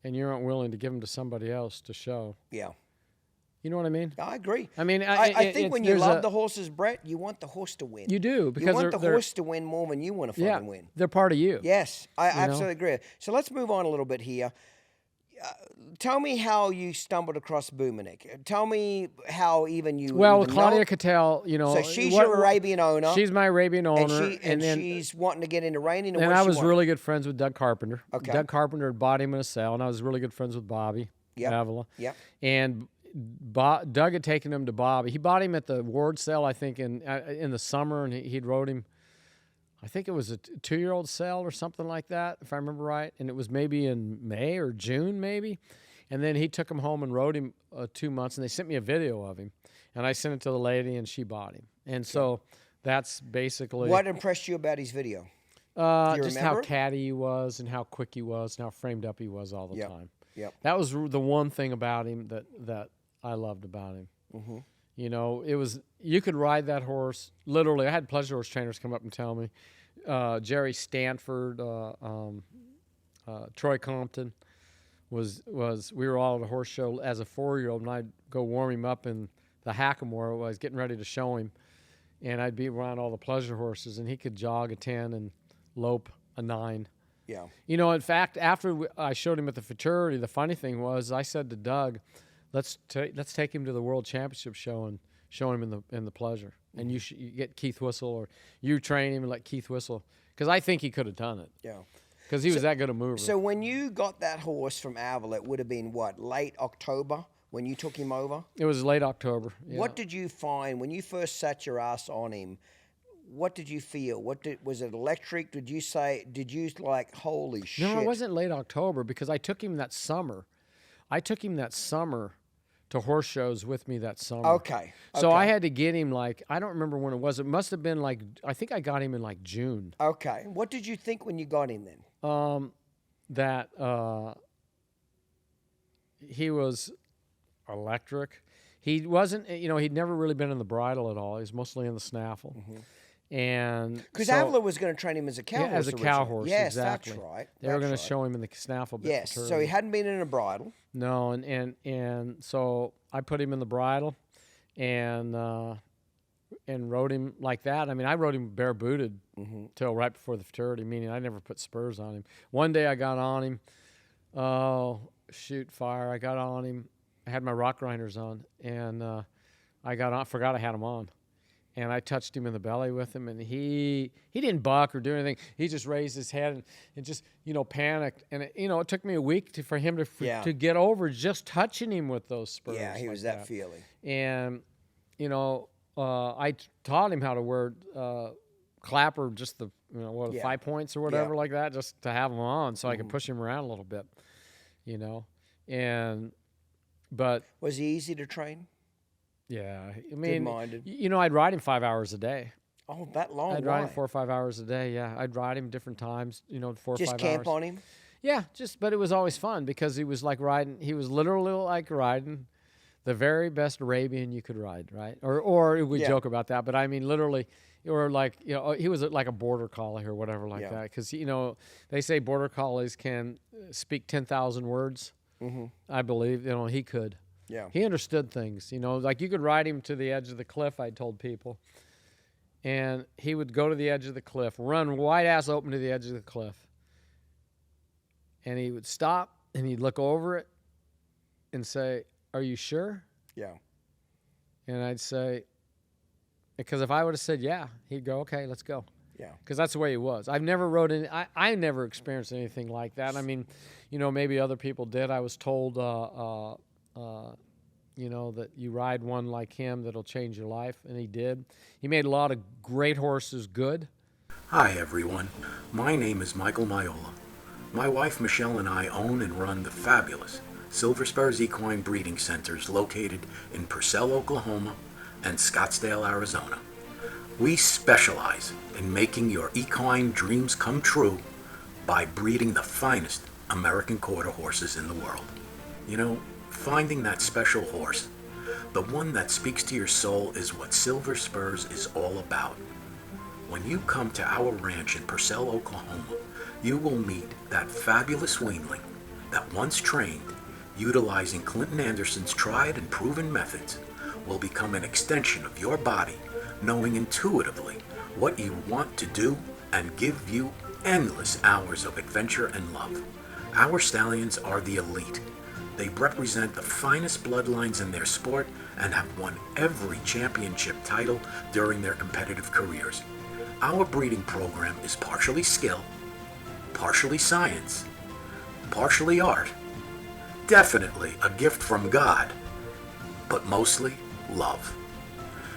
and you aren't willing to give him to somebody else to show?
Yeah.
You know what I mean?
I agree.
I mean,
I think when you love the horses, Brett, you want the horse to win.
You do, because
you want the horse to win more than you want to fucking win.
They're part of you.
Yes, I absolutely agree. So let's move on a little bit here. Tell me how you stumbled across Boomernic. Tell me how even you.
Well, with Claudia Cattell,
So she's your Arabian owner.
She's my Arabian owner,
and she's wanting to get into reining.
And I was really good friends with Doug Carpenter.
Okay.
Doug Carpenter had bought him in a sale, and I was really good friends with Bobby Avila.
Yep.
And Doug had taken him to Bobby. He bought him at the Ward sale, I think, in the summer, and he'd rode him. I think it was a 2-year-old sale or something like that, if I remember right. And it was maybe in May or June, maybe. And then he took him home and rode him 2 months, and they sent me a video of him. And I sent it to the lady, and she bought him. And so that's basically...
What impressed you about his video?
Just how catty he was, and how quick he was, and how framed up he was all the time.
Yep.
That was the one thing about him that I loved about him. It was, you could ride that horse. Literally, I had pleasure horse trainers come up and tell me. Jerry Stanford, Troy Compton we were all at a horse show as a 4-year-old, and I'd go warm him up in the Hackamore. I was getting ready to show him, and I'd be around all the pleasure horses, and he could jog a 10 and lope a 9.
Yeah.
In fact, after I showed him at the Futurity, the funny thing was I said to Doug, let's take him to the World Championship show and show him in the pleasure. And you get Keith Whistle, or you train him and let Keith Whistle, because I think he could have done it.
Yeah.
Because he was that good a mover.
So when you got that horse from Avila, it would have been what, late October when you took him over?
It was late October. Yeah.
What did you find when you first sat your ass on him? What did you feel? Was it electric? Did you like, holy shit?
No, it wasn't late October, because I took him that summer. To horse shows with me that summer.
Okay.
So I had to get him I don't remember when it was. It must have been I think I got him in June.
Okay. What did you think when you got him then?
That he was electric. He wasn't, he'd never really been in the bridle at all. He was mostly in the snaffle. And
because Avila was going to train him as a cow horse.
As a cow horse,
yes,
exactly.
That's right.
They were going to show him in the snaffle bit.
Yes, so he hadn't been in a bridle.
No, and so I put him in the bridle, and and rode him like that. I mean, I rode him bare-booted till right before the Futurity, meaning I never put spurs on him. One day I got on him. Oh, shoot, fire. I got on him. I had my rock grinders on, and forgot I had them on. And I touched him in the belly with him, and he didn't buck or do anything. He just raised his head and just, panicked. And, it took me a week for him to get over just touching him with those spurs.
Yeah, he was that feeling.
And, I taught him how to wear clapper, just the 5 points or whatever like that, just to have them on so I could push him around a little bit, But
was he easy to train?
Yeah, I mean,
Good-minded.
I'd ride him 5 hours a day.
Oh, that long?
I'd ride him 4 or 5 hours a day. Yeah, I'd ride him different times. 4 or 5 hours.
Just camp on him?
Yeah, but it was always fun because he was like riding. He was literally like riding the very best Arabian you could ride, right? Or we joke about that, but I mean literally, or like he was like a border collie or whatever like that. Because they say border collies can speak 10,000 words. I believe he could.
Yeah.
He understood things, like you could ride him to the edge of the cliff, I told people. And he would go to the edge of the cliff, run wide ass open to the edge of the cliff. And he would stop and he'd look over it and say, "Are you sure?"
Yeah.
And I'd say, because if I would have said yeah, he'd go, "Okay, let's go."
Yeah.
Because that's the way he was. I've never rode in. I never experienced anything like that. I mean, maybe other people did. I was told, that you ride one like him that'll change your life, and he did. He made a lot of great horses good.
Hi, everyone. My name is Michael Miola. My wife Michelle and I own and run the fabulous Silver Spurs Equine breeding centers located in Purcell, Oklahoma, and Scottsdale, Arizona. We specialize in making your equine dreams come true by breeding the finest American quarter horses in the world. Finding that special horse, the one that speaks to your soul, is what Silver Spurs is all about. When you come to our ranch in Purcell, Oklahoma, you will meet that fabulous weanling that, once trained, utilizing Clinton Anderson's tried and proven methods, will become an extension of your body, knowing intuitively what you want to do and give you endless hours of adventure and love. Our stallions are the elite. They represent the finest bloodlines in their sport and have won every championship title during their competitive careers. Our breeding program is partially skill, partially science, partially art, definitely a gift from God, but mostly love.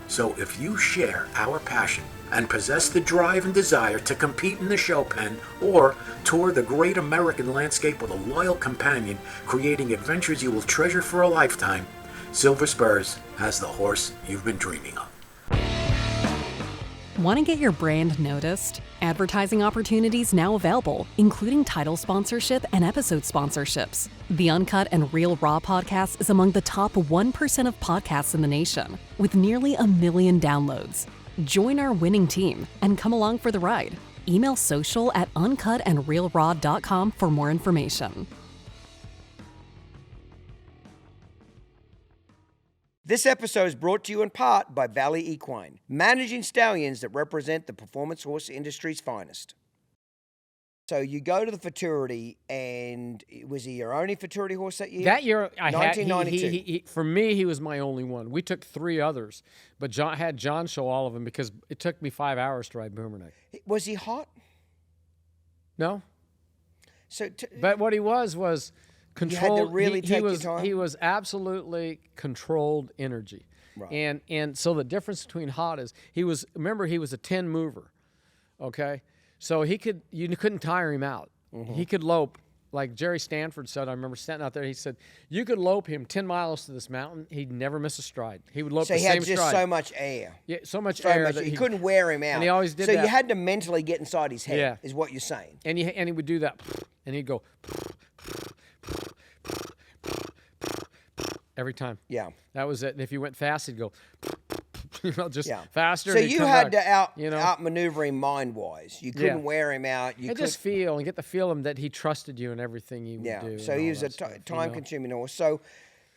So if you share our passion and possess the drive and desire to compete in the show pen or tour the great American landscape with a loyal companion, creating adventures you will treasure for a lifetime, Silver Spurs has the horse you've been dreaming of.
Want to get your brand noticed? Advertising opportunities now available, including title sponsorship and episode sponsorships. The Uncut and Real Raw podcast is among the top 1% of podcasts in the nation, with nearly 1 million downloads. Join our winning team and come along for the ride. Email social@uncutandrealraw.com for more information.
This episode is brought to you in part by Valley Equine, managing stallions that represent the performance horse industry's finest. So you go to the Futurity, and was he your only Futurity horse that year?
That year, I
1992.
had, for me, he was my only one. We took 3 others, but had John show all of them because it took me 5 hours to ride Boomernic.
Was he hot?
No.
So,
but what he was controlled.
You had to really take your time?
He was absolutely controlled energy.
Right.
And so the difference between hot is he was a 10 mover, okay? So you couldn't tire him out. Mm-hmm. He could lope, like Jerry Stanford said. I remember standing out there. He said, you could lope him 10 miles to this mountain. He'd never miss a stride. He would lope the same stride.
So he had just so much air.
Yeah, so much air.
That he couldn't wear him out.
And he always did
that.
So
you had to mentally get inside his head,
yeah,
is what you're saying.
And he would do that, and he'd go every time.
Yeah.
That was it. And if you went fast, he'd go faster.
So you had to outmaneuver him mind-wise. You couldn't wear him out.
Just feel and get the feeling that he trusted you in everything you would do.
So he was a time-consuming horse. So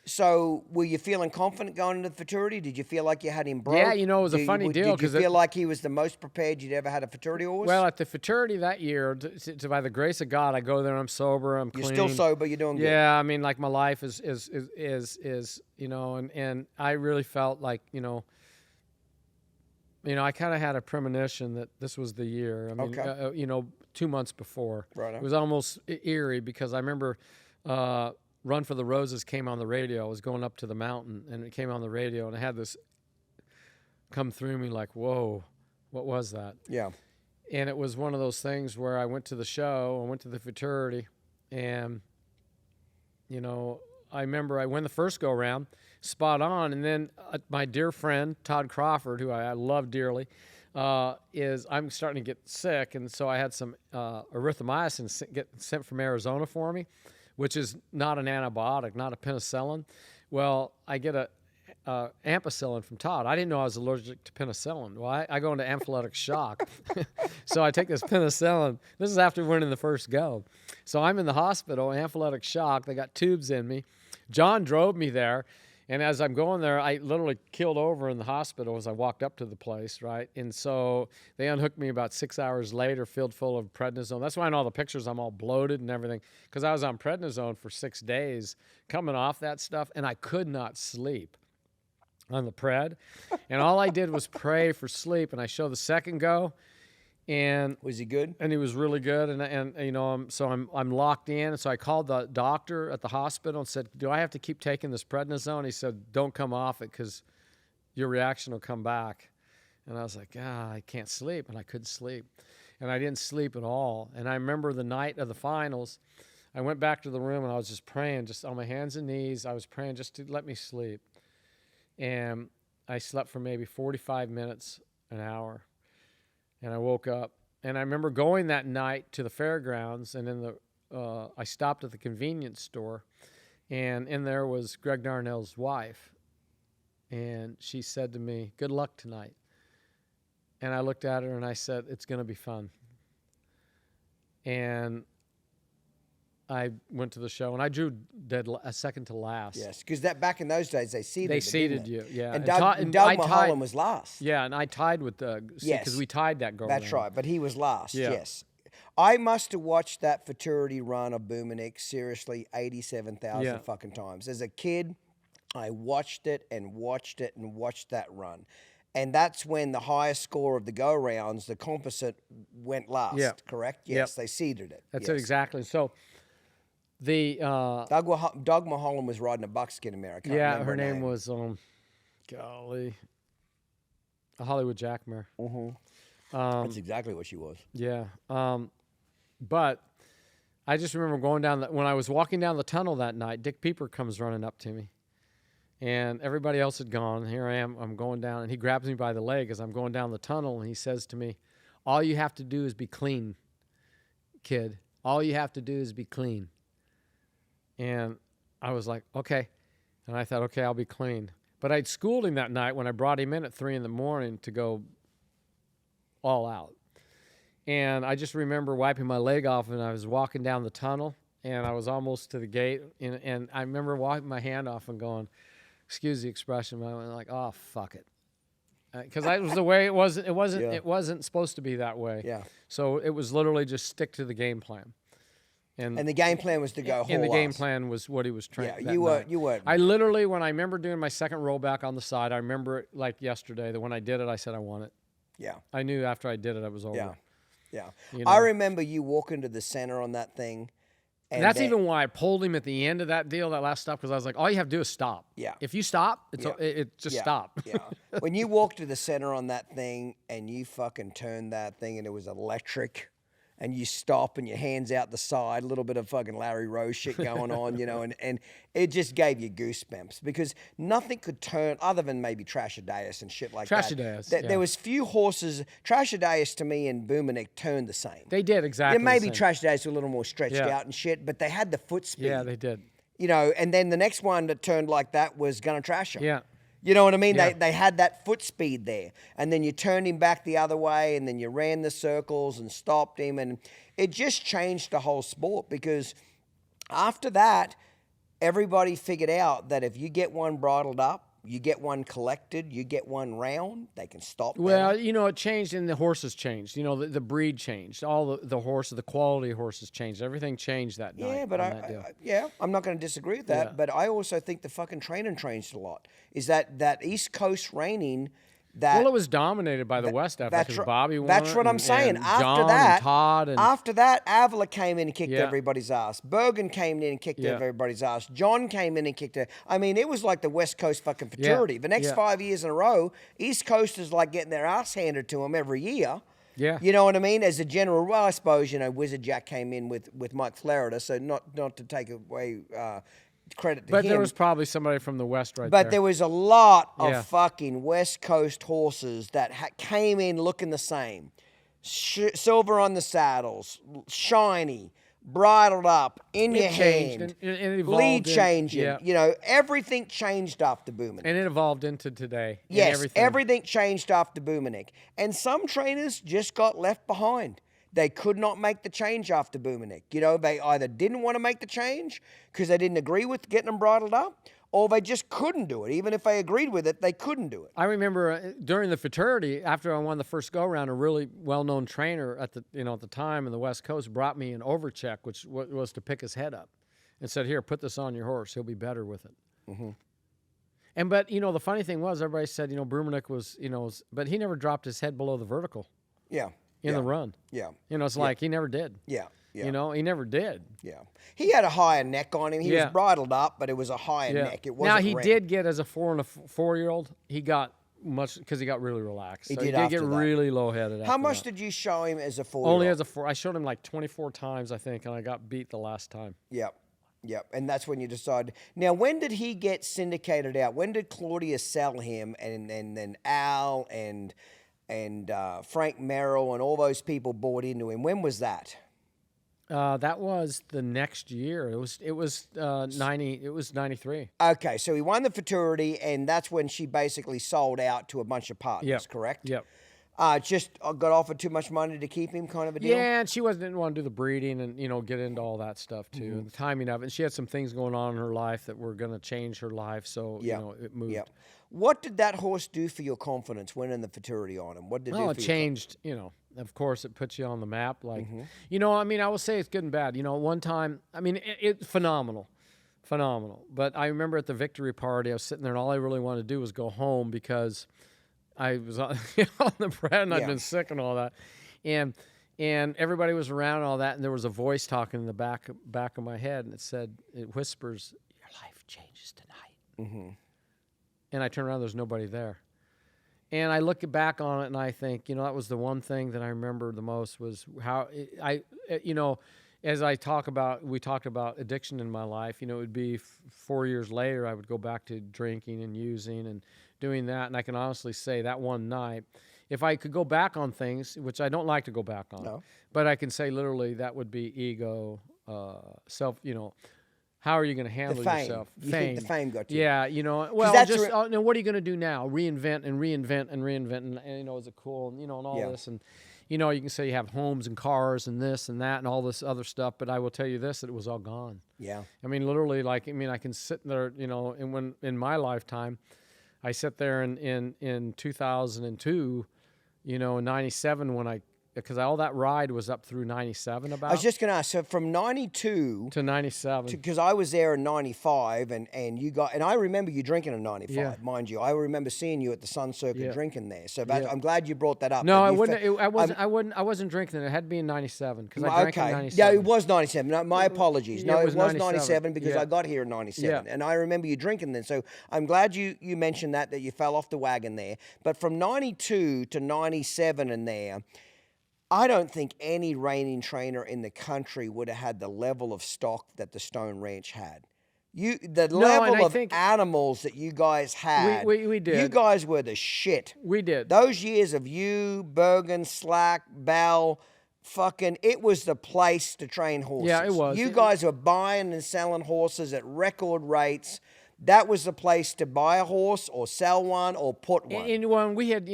So were you feeling confident going into the Futurity? Did you feel like you had him broke?
Yeah, it was a funny deal.
Did you feel like he was the most prepared you'd ever had a Futurity horse?
Well, at the Futurity that year, by the grace of God, I go there, I'm sober, I'm clean.
You're still sober, you're doing good.
Yeah, I mean, like my life is and I really felt like, I kind of had a premonition that this was the year. I mean, 2 months before.
Right.
It was almost eerie because I remember Run for the Roses came on the radio. I was going up to the mountain, and it came on the radio, and I had this come through me like, whoa, what was that?
Yeah.
And it was one of those things where I went to the show, I went to the Futurity, and, I remember I went the first go-around, spot on, and then my dear friend, Todd Crawford, who I love dearly, I'm starting to get sick, and so I had some erythromycin get sent from Arizona for me, which is not an antibiotic, not a penicillin. Well, I get a ampicillin from Todd. I didn't know I was allergic to penicillin. Well, I go into anaphylactic shock. So I take this penicillin. This is after winning the first go. So I'm in the hospital, anaphylactic shock. They got tubes in me. John drove me there. And as I'm going there, I literally keeled over in the hospital as I walked up to the place, right? And so they unhooked me about 6 hours later, filled full of prednisone. That's why in all the pictures I'm all bloated and everything, because I was on prednisone for 6 days, coming off that stuff, and I could not sleep on the pred. And all I did was pray for sleep, and I showed the second go. And
was he good?
And he was really good, I'm locked in. So I called the doctor at the hospital and said, "Do I have to keep taking this prednisone?" He said, "Don't come off it because your reaction will come back." And I was like, I can't sleep, and I couldn't sleep, and I didn't sleep at all. And I remember the night of the finals, I went back to the room and I was just praying, just on my hands and knees. I was praying just to let me sleep, and I slept for maybe 45 minutes, an hour. And I woke up, and I remember going that night to the fairgrounds, and I stopped at the convenience store, and in there was Greg Darnell's wife, and she said to me, "Good luck tonight." And I looked at her and I said, "It's going to be fun." And I went to the show, and I drew dead a second to last.
Yes, because back in those days, they seeded
They
it,
seeded
didn't
you, yeah.
And Doug Mulholland was last.
Yeah, and I tied with Doug.
Yes.
Because we tied that go
That's right, but he was last,
Yeah.
yes. I must have watched that Futurity run of Boomernic seriously 87,000 fucking times. As a kid, I watched it and watched it and watched that run. And that's when the highest score of the go-rounds, the composite, went last, correct? Yes, they seeded it.
That's it, exactly. So the
Doug Mulholland was riding a buckskin mare. I can't remember
her name was golly, a Hollywood Jack mare.
That's exactly what she was.
Yeah, but I just remember going down when I was walking down the tunnel that night. Dick Peeper comes running up to me, and everybody else had gone. Here I am. I'm going down, and he grabs me by the leg as I'm going down the tunnel, and he says to me, "All you have to do is be clean, kid. All you have to do is be clean." And I was like, okay. And I thought, okay, I'll be clean. But I'd schooled him that night when I brought him in at 3 a.m. to go all out. And I just remember wiping my leg off, and I was walking down the tunnel, and I was almost to the gate. And I remember wiping my hand off and going, excuse the expression, but I was like, oh, fuck it. Because that was the way it wasn't. It wasn't supposed to be that way.
Yeah.
So it was literally just stick to the game plan.
And the game plan was to go whole
And the game
ass.
plan was what he was trying.
Yeah, you were.
I literally, when I remember doing my second rollback on the side, I remember it like yesterday that when I did it, I said I want it.
Yeah.
I knew after I did it, it was over.
Yeah. Yeah.
You know?
I remember you walking to the center on that thing.
And that's even why I pulled him at the end of that deal, that last stop, because I was like, all you have to do is stop.
Yeah.
If you stop, it just stop.
Yeah. When you walked to the center on that thing and you fucking turned that thing and it was electric, and you stop and your hands out the side, a little bit of fucking Larry Rose shit going on, and it just gave you goosebumps because nothing could turn other than maybe Trashadaeus and shit like that.
Trashadaeus,
There was few horses. Trashadaeus to me and Boomernic turned the same.
They did exactly.
Yeah, maybe
the same.
Trashadaeus were a little more stretched out and shit, but they had the foot speed.
Yeah, they did.
And then the next one that turned like that was Gonna Trash him.
Yeah.
You know what I mean?
Yeah.
They had that foot speed there. And then you turned him back the other way, and then you ran the circles and stopped him. And it just changed the whole sport because after that, everybody figured out that if you get one bridled up, you get one collected, you get one round, they can stop
Well,
there.
you know, it changed and the horses changed. You know, the breed changed. All the horses, the quality of horses changed. Everything changed that night.
Yeah, but I'm not going to disagree with that.
Yeah.
But I also think the fucking training changed a lot. Is that East Coast reining? That
Well, it was dominated by the West after
that's
because
ri-
Bobby won.
That's what I'm saying.
And
After
John
that,
and Todd and
after that, Avila came in and kicked
Yeah.
everybody's ass. Bergen came in and kicked
Yeah.
everybody's ass. John came in and kicked it. I mean, it was like the West Coast fucking Futurity. The next
Yeah.
5 years in a row, East Coasters like getting their ass handed to them every year.
Yeah.
You know what I mean? As a general, well, I suppose, Wizard Jack came in with Mike Florida, so not to take away credit to
But
him.
there was probably somebody from the West right
But
there.
there was a lot of
Yeah.
fucking West Coast horses that came in looking the same. Silver on the saddles, shiny, bridled up, in your
changed,
hand,
and it evolved
lead changing.
yeah.
Everything changed after Boomerick.
And it evolved into today. and
Yes,
everything.
changed after Boomerick. And some trainers just got left behind. They could not make the change after Boomernic. They either didn't want to make the change because they didn't agree with getting them bridled up, or they just couldn't do it. Even if they agreed with it, they couldn't do it.
I remember during the Futurity, after I won the first go-round, a really well-known trainer at the time in the West Coast brought me an overcheck, which was to pick his head up, and said, "Here, put this on your horse. He'll be better with it." Mm-hmm. But the funny thing was, everybody said, Boomernick was, but he never dropped his head below the vertical.
Yeah.
In the run.
Yeah.
It's like he never did.
Yeah. Yeah.
He never did.
Yeah. He had a higher neck on him. He
Yeah.
was bridled up, but it was a higher neck. It wasn't
Now, he
round.
did get, as a 4 and a 4-year-old, he got much, because he got really relaxed.
He
So
did
he did
after
get
that.
really low-headed
How
after
much
that.
did you show him as a 4?
Only as a 4. I showed him like 24 times, I think, and I got beat the last time.
Yep. Yep. And that's when you decided. Now, when did he get syndicated out? When did Claudia sell him and then Al and Frank Merrill and all those people bought into him? When was that?
That was the next year. It was 93.
Okay, so he won the Futurity, and that's when she basically sold out to a bunch of partners,
Yep.
correct?
Yep.
Just got offered too much money to keep him, kind of a deal?
Yeah, and she didn't want to do the breeding and get into all that stuff too,
Mm-hmm.
and the timing of it. And she had some things going on in her life that were going to change her life, so it moved.
Yep. What did that horse do for your confidence winning the Futurity on him? What did it do
Well,
for
it
your
changed, of course, it puts you on the map. Like,
Mm-hmm.
I will say it's good and bad. One time, it's phenomenal. But I remember at the victory party, I was sitting there and all I really wanted to do was go home because I was on the bread and I'd been sick and all that. And everybody was around and all that. And there was a voice talking in the back of my head. And it whispers, "Your life changes tonight." Mm-hmm. And I turn around, there's nobody there. And I look back on it and I think, that was the one thing that I remember the most was how as we talked about addiction in my life, it would be 4 years later, I would go back to drinking and using and doing that. And I can honestly say that one night, if I could go back on things, which I don't like to go back on, but I can say literally that would be ego, self, how are you going to handle yourself?
You think the fame got you?
Yeah, well,
that's
just now what are you going to do now? Reinvent, and is it cool? And all this, and you can say you have homes and cars and this and that and all this other stuff, but I will tell you this: that it was all gone.
Yeah.
Literally, I can sit there, and when in my lifetime, I sit there in 2002, in 97 when because all that ride was up through 97 about.
I was just going to ask, so from 92
to 97.
Because I was there in 95 and I remember you drinking in 95, mind you. I remember seeing you at the Sun Circuit drinking there. So I'm glad you brought that up.
No, I wasn't drinking it. It had to be in 97 because I drank in 97.
Yeah, it was 97. No, my apologies.
Yeah,
No,
it
it
was
was 97 because
Yeah.
I got here in 97.
Yeah.
And I remember you drinking then. So I'm glad you mentioned that you fell off the wagon there. But from 92 to 97 in there, I don't think any reining trainer in the country would have had the level of stock that the Stone Ranch had. Level of animals that you guys had.
We did.
You guys were the shit.
We did.
Those years of you, Bergen, Slack, Bell, it was the place to train horses.
Yeah, it was.
You guys were buying and selling horses at record rates. That was the place to buy a horse or sell one or put one.
And when we had,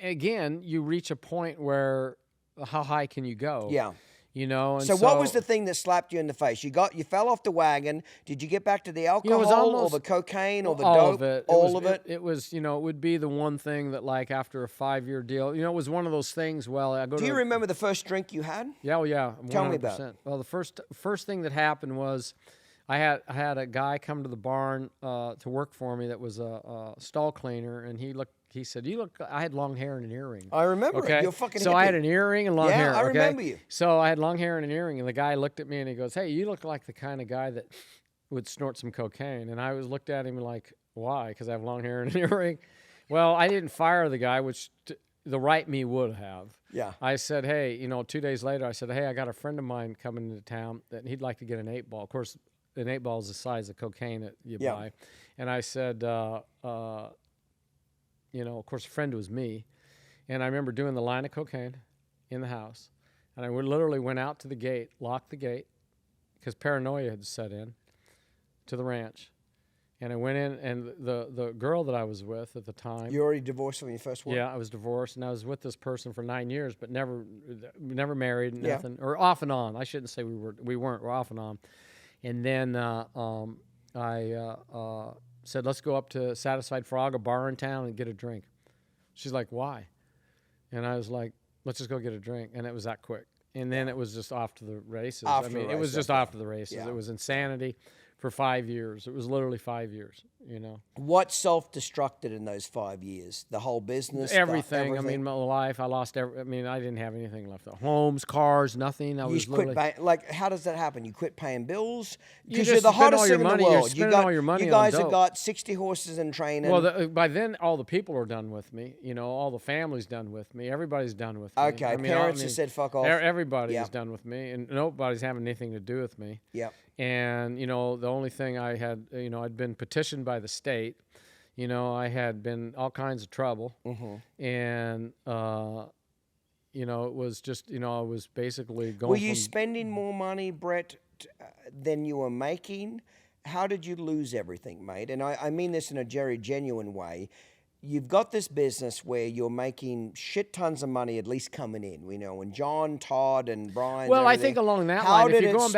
again, you reach a point where how high can you go?
Yeah.
you know. And
so what was the thing that slapped you in the face? You fell off the wagon. Did you get back to the alcohol,
it was almost,
or the cocaine, or the
all
dope?
Of it.
All of it.
It was, you know, it would be the one thing that, like, after a 5-year deal, you know, it was one of those things. Well, I go.
Do you remember the first drink you had?
Yeah, well, yeah. 100%.
Tell me about it.
Well, the first thing that happened was, I had a guy come to the barn to work for me that was a stall cleaner, and he said, "You look." I had long hair and an earring.
I remember
okay?
it. You're fucking
So
hippie.
I had an earring and long hair.
Yeah, I
okay?
remember you.
So I had long hair and an earring, and the guy looked at me and he goes, "Hey, you look like the kind of guy that would snort some cocaine." And I looked at him like, "Why?" Because I have long hair and an earring. Well, I didn't fire the guy, which the right me would have.
Yeah.
I said, "Hey, you know," 2 days later, I said, "Hey, I got a friend of mine coming into town that he'd like to get an 8-ball." Of course, an 8-ball is the size of cocaine that you buy. And I said, you know, of course, a friend was me. And I remember doing the line of cocaine in the house. And I literally went out to the gate, locked the gate, because paranoia had set in to the ranch. And I went in, and the girl that I was with at the time.
You already divorced from your first wife?
Yeah, I was divorced, and I was with this person for 9 years, but never married, nothing, or off and on. I shouldn't say we weren't. We're off and on. And then I said, "Let's go up to Satisfied Frog, a bar in town, and get a drink." She's like, "Why?" And I was like, "Let's just go get a drink." And it was that quick. And then it was just off to the races. It was just off to the races.
Yeah.
It was insanity for 5 years. It was literally 5 years, you know.
What self-destructed in those 5 years? The whole business?
Everything. I mean, my life. I lost I didn't have anything left. Homes, cars, nothing. I was
quit like, how does that happen? You quit paying bills?
You
Because
just
you're the
spend all
hottest
your
thing in
money-
the
you're
world.
spending all your money
You
on
guys have
dope.
got 60 horses in training.
Well, by then, all the people are done with me. You know, all the family's done with me. Everybody's done with me.
Okay, parents have said fuck off.
Everybody
Yeah.
is done with me, and nobody's having anything to do with me.
Yep.
And, you know, the only thing I had, you know, I'd been petitioned by the state. You know, I had been all kinds of trouble.
Mm-hmm.
And, you know, it was just, you know, I was basically going
Were you spending more money, Brett, than you were making? How did you lose everything, mate? And I mean this in a very genuine way. You've got this business where you're making shit tons of money, at least coming in. We know, and John, Todd, and Brian.
Well, I think along that line, if you're going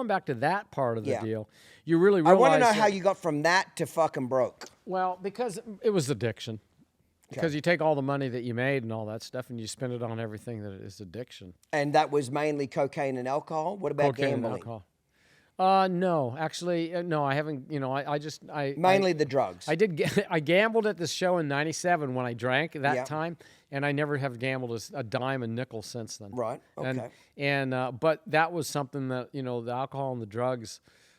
back to that part of the deal, you really realize.
I want to know how you got from that to fucking broke.
Well, because it was addiction. Because you take all the money that you made and all that stuff, and you spend it on everything that is addiction.
And that was mainly cocaine and alcohol. What about
Cocaine
gambling?
and alcohol. No, actually, no. I haven't. You know, I
mainly the drugs.
I gambled at this show in '97 when I drank that time, and I never have gambled a dime and nickel since then.
Right. Okay.
And but that was something that, you know, the alcohol and the drugs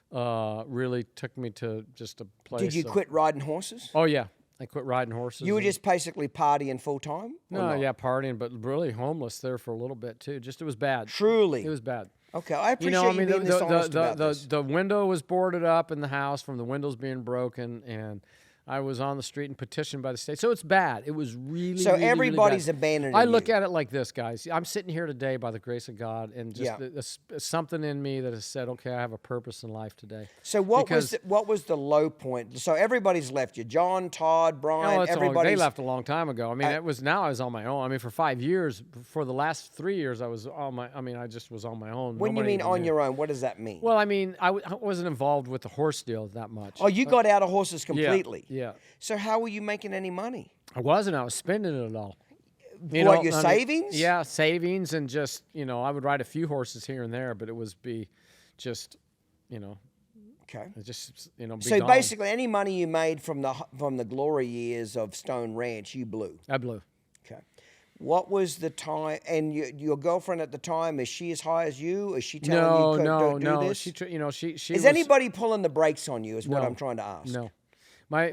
really took me to just a place.
Did you quit riding horses?
Oh yeah, I quit riding horses.
You were just basically partying full time?
No, yeah, partying, but really homeless there for a little bit too. Just it was bad.
Truly,
it was bad.
Okay, I appreciate you being this honest about this.
The window was boarded up in the house from the windows being broken, and I was on the street and petitioned by the state. So it's bad. It was really,
so
really,
everybody's
really bad.
abandoning
I look
you.
at it like this, guys. I'm sitting here today by the grace of God, and just something in me that has said, okay, I have a purpose in life today.
So what was the low point? So everybody's left you. John, Todd, Brian, everybody.
They left a long time ago. I mean, I was on my own. I mean, for 5 years, for the last 3 years, I was on my. I mean, I just was on my own.
When you mean on your own, what does that mean?
Well, I mean, I wasn't involved with the horse deal that much.
Oh, you got out of horses completely.
Yeah.
So how were you making any money?
I wasn't. I was spending it all.
Your savings?
Yeah, savings, and just, you know, I would ride a few horses here and there, but it was just, you know.
Okay.
Just, you know.
So basically, any money you made from the glory years of Stone Ranch, you blew.
I blew.
Okay. What was the time? And your girlfriend at the time, is she as high as you? Is she telling you do this?
She
is anybody pulling the brakes on you? Is what I'm trying to ask.
No. My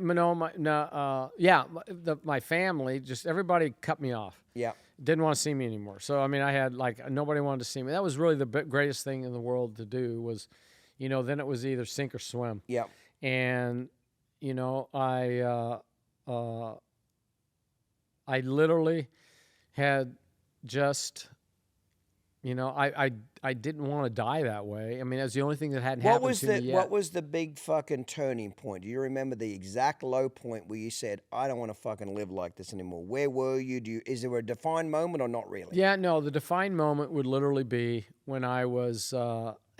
family, just everybody cut me off.
Yeah.
Didn't want to see me anymore. So, I mean, I had, like, nobody wanted to see me. That was really the greatest thing in the world to do was, you know, then it was either sink or swim.
Yeah.
And, you know, I literally had just, You know, I didn't want to die that way. I mean, that's the only thing that hadn't happened to me yet.
What was the big fucking turning point? Do you remember the exact low point where you said, I don't want to fucking live like this anymore? Where were you? Is there a defined moment or not really?
Yeah, no, the defined moment would literally be when I was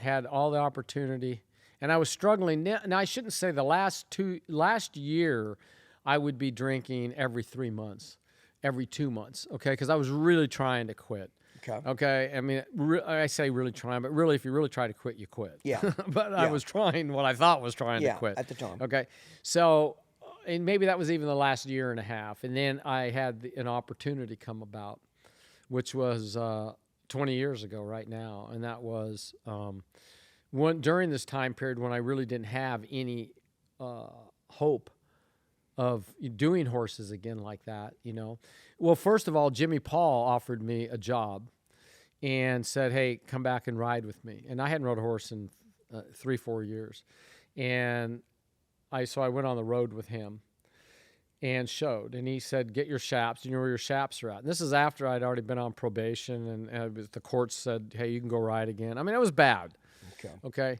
had all the opportunity, and I was struggling. Now, I shouldn't say the last year I would be drinking every 3 months, every 2 months, okay? Because I was really trying to quit. Okay. I mean, I say really trying, but really, if you really try to quit, you quit.
Yeah.
But I was trying what I thought was trying to quit
at the time.
Okay. So, and maybe that was even the last year and a half, and then I had an opportunity come about, which was 20 years ago right now, and that was during this time period when I really didn't have any hope of doing horses again like that, you know. Well, first of all, Jimmy Paul offered me a job and said, hey, come back and ride with me. And I hadn't rode a horse in 3-4 years. And so I went on the road with him and showed. And he said, get your shaps. You know where your shaps are at. And this is after I'd already been on probation, and the court said, hey, you can go ride again. I mean, it was bad. Okay.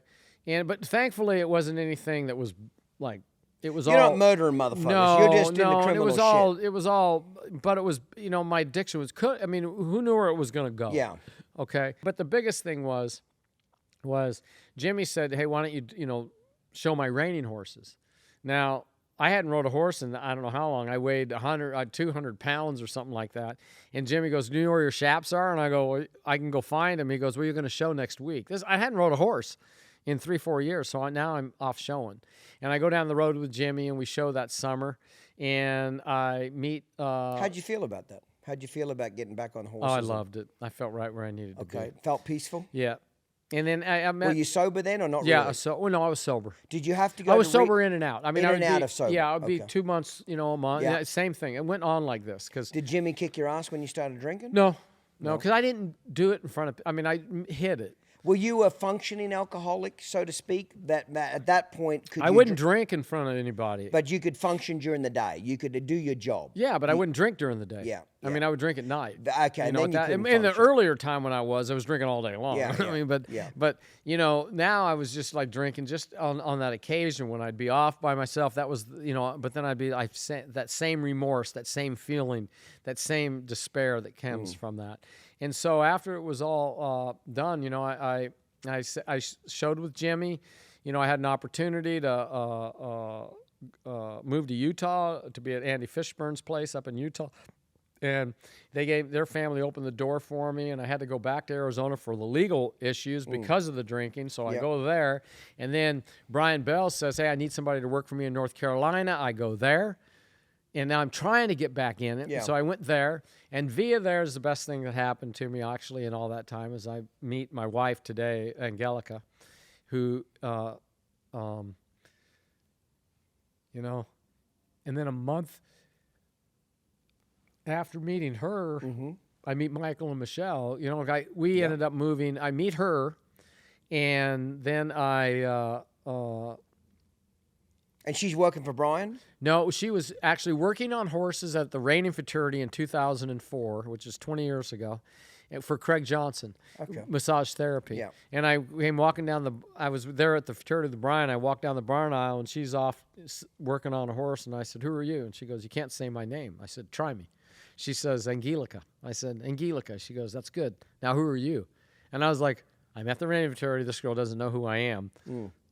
But thankfully, it wasn't anything that was like, it was
You're not murdering motherfuckers.
No,
You're just doing the criminal
it was
shit.
It was all, but it was, you know, my addiction was, I mean, who knew where it was going to go?
Yeah.
Okay. But the biggest thing was Jimmy said, hey, why don't you, you know, show my reining horses? Now, I hadn't rode a horse in I don't know how long. I weighed 200 pounds or something like that. And Jimmy goes, do you know where your shaps are? And I go, well, I can go find them. He goes, well, you're going to show next week. I hadn't rode a horse in 3-4 years, so now I'm off showing. And I go down the road with Jimmy, and we show that summer, and I meet...
How'd you feel about that? How'd you feel about getting back on horses?
Oh, I loved it. I felt right where I needed to be.
Okay. Felt peaceful?
Yeah. And then I met...
Were you sober then or not
yeah,
really?
No, I was sober.
Did you have to go
I was sober in and out. I mean,
in
I
and out of sober?
Yeah, I would be 2 months, you know, a month.
Yeah.
Yeah, same thing. It went on like this.
Did Jimmy kick your ass when you started drinking?
No, because I didn't do it in front of... I mean, I hid it.
Were you a functioning alcoholic, so to speak? That at that point,
I wouldn't drink in front of anybody.
But you could function during the day. You could do your job.
Yeah, but I wouldn't drink during the day.
Yeah.
I mean, I would drink at night.
Okay,
you know,
then you couldn't
in the
function.
earlier time when I was drinking all day long.
Yeah,
I mean, but you know, now I was just like drinking just on that occasion when I'd be off by myself. That was, you know, but then that same remorse, that same feeling, that same despair that comes from that. And so after it was all done, you know, I showed with Jimmy. You know, I had an opportunity to move to Utah to be at Andy Fishburne's place up in Utah. And their family opened the door for me, and I had to go back to Arizona for the legal issues because of the drinking. So I go there. And then Brian Bell says, hey, I need somebody to work for me in North Carolina. I go there. And now I'm trying to get back in it. Yeah. So I went there. And via there is the best thing that happened to me, actually, in all that time, is I meet my wife today, Angelica, who, you know, and then a month after meeting her, I meet Michael and Michelle. You know, we ended up moving. I meet her, and then
and she's working for Brian?
No, she was actually working on horses at the Reining Futurity in 2004, which is 20 years ago, for Craig Johnson, massage therapy. Yeah. And I came walking down I was there at the Futurity of the Brian. I walked down the barn aisle, and she's off working on a horse. And I said, who are you? And she goes, you can't say my name. I said, try me. She says, Angelica. I said, Angelica. She goes, that's good. Now, who are you? And I was like, I'm at the Reining Futurity. This girl doesn't know who I am.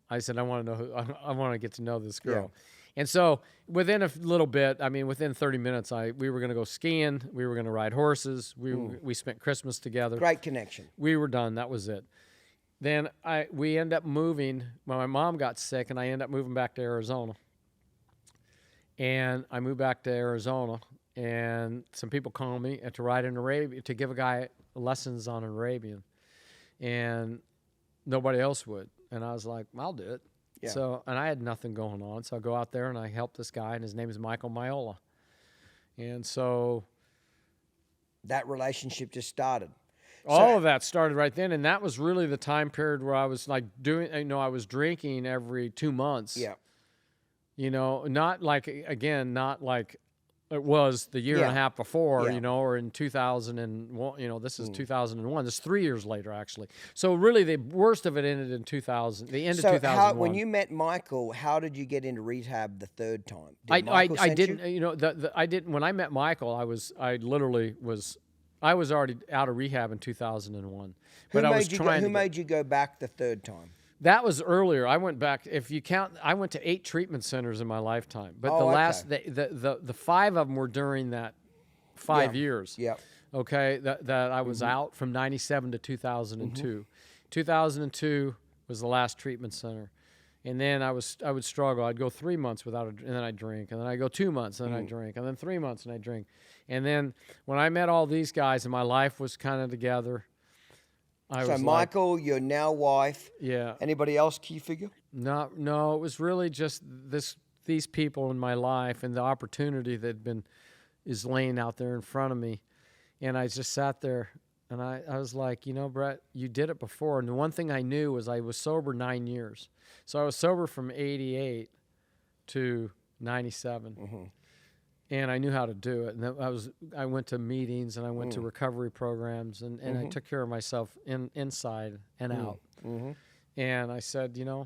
I said, I want to know I want to get to know this girl. Yeah. And so within a little bit, I mean, within 30 minutes, we were going to go skiing. We were going to ride horses. We spent Christmas together.
Great connection.
We were done. That was it. Then we ended up moving. When my mom got sick, and I ended up moving back to Arizona. And I moved back to Arizona, and some people called me to ride an Arabian, to give a guy lessons on an Arabian. And nobody else would. And I was like, I'll do it. Yeah. So, and I had nothing going on. So I go out there and I help this guy, and his name is Michael Miola. And so
that relationship just started.
All of that started right then. And that was really the time period where I was like I was drinking every 2 months.
Yeah.
You know, not like it was the year and a half before,
Yeah.
or in 2001, this is 2001. This is 3 years later, actually. So really the worst of it ended in 2000, the end of 2001.
When you met Michael, how did you get into rehab the third time? Did
I
Michael send
didn't,
you?
I didn't, when I met Michael, I was already out of rehab in 2001. But
Who made you go back the third time?
That was earlier. I went back. If you count, I went to 8 treatment centers in my lifetime. But the 5 of them were during that 5 years.
Yeah.
Okay. That I was out from 97 to 2002. 2002 was the last treatment center, and then I would struggle. I'd go 3 months without and then I'd drink, and then I'd go 2 months, and then I'd drink, and then 3 months, and I'd drink, and then when I met all these guys and my life was kind of together.
So Michael, your now wife.
Yeah.
Anybody else key figure?
No, it was really just these people in my life and the opportunity that is laying out there in front of me. And I just sat there and I was like, Brett, you did it before. And the one thing I knew was I was sober 9 years. So I was sober from 88 to 97. And I knew how to do it. And I went to meetings and I went to recovery programs and I took care of myself inside and out. And I said, you know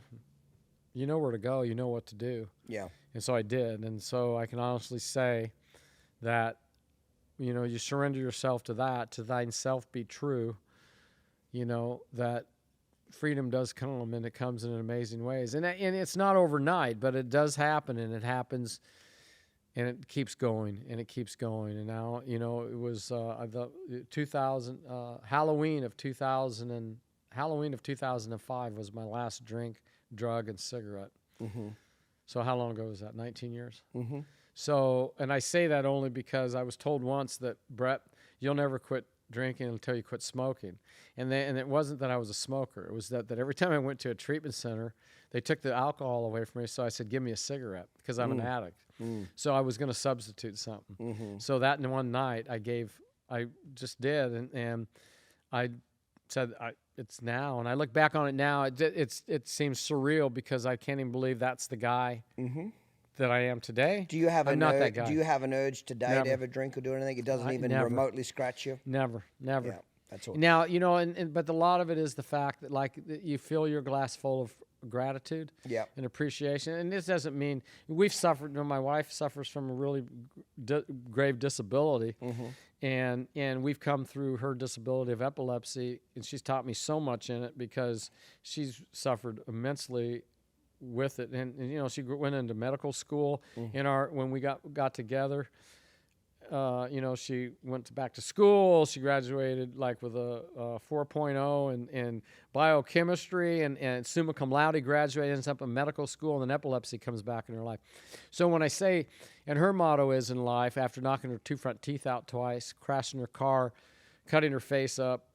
where to go, you know what to do.
Yeah.
And so I did. And so I can honestly say that, you surrender yourself to that, to thine self be true, that freedom does come and it comes in amazing ways. And it's not overnight, but it does happen, and it happens. And it keeps going, and it keeps going. And now, it was the 2000 Halloween of 2005 was my last drink, drug, and cigarette. So how long ago was that? 19 years. So, and I say that only because I was told once that, Brett, you'll never quit drinking until you quit smoking. And it wasn't that I was a smoker. It was that every time I went to a treatment center, they took the alcohol away from me. So I said, give me a cigarette because I'm an addict. So I was going to substitute something. So that one night I just did. And I said, it's now. And I look back on it now. It seems surreal because I can't even believe that's the guy that I am today.
Do you have
that guy.
Do you have an urge today
Never.
to ever drink or do anything? It doesn't even
never.
remotely scratch you?
Never.
Yeah, that's all.
Now, but a lot of it is the fact that you fill your glass full of gratitude and appreciation. And this doesn't mean we've suffered, my wife suffers from a really grave disability. And we've come through her disability of epilepsy, and she's taught me so much in it because she's suffered immensely with it. And she went into medical school when we got together. She went back to school. She graduated with a 4.0 in biochemistry and summa cum laude, graduated, ends up in medical school, and then epilepsy comes back in her life. So when I say, and her motto is in life, after knocking her 2 front teeth out twice, crashing her car, cutting her face up,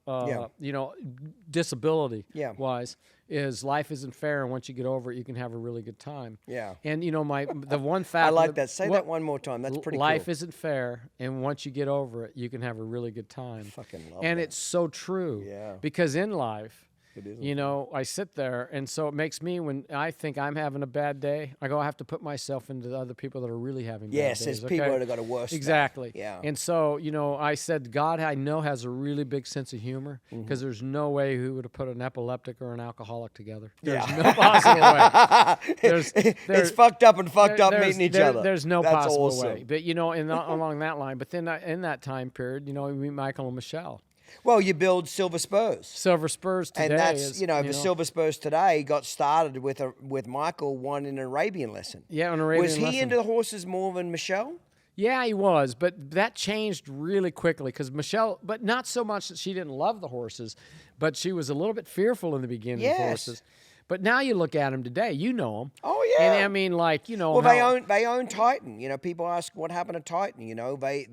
disability-wise, is life isn't fair, and once you get over it, you can have a really good time.
Yeah.
And the one fact
I like that. Say that one more time. That's pretty
life
cool.
isn't fair, and once you get over it, you can have a really good time.
Fucking love
and
that.
it's so true.
Yeah.
Because in life,
It is.
I sit there, and so it makes me, when I think I'm having a bad day, I have to put myself into the other people that are really having bad days.
Yes, there's people that have got a worse stuff.
Exactly.
Yeah.
And so, I said, God, I know, has a really big sense of humor, because there's no way he would have put an epileptic or an alcoholic together. There's no possible way.
It's fucked up meeting each other.
There's no
That's
possible
awesome.
way. But, along that line, but then in that time period, we meet Michael and Michelle.
Well, you build Silver Spurs.
Silver Spurs today,
and that's the Silver Spurs today got started with Michael wanting an Arabian lesson.
Yeah, an Arabian lesson.
Was he into the horses more than Michelle?
Yeah, he was, but that changed really quickly because Michelle, but not so much that she didn't love the horses, but she was a little bit fearful in the beginning of horses. But now you look at him today, you know him.
Oh yeah.
And I mean,
Well, they own Titan. People ask what happened to Titan.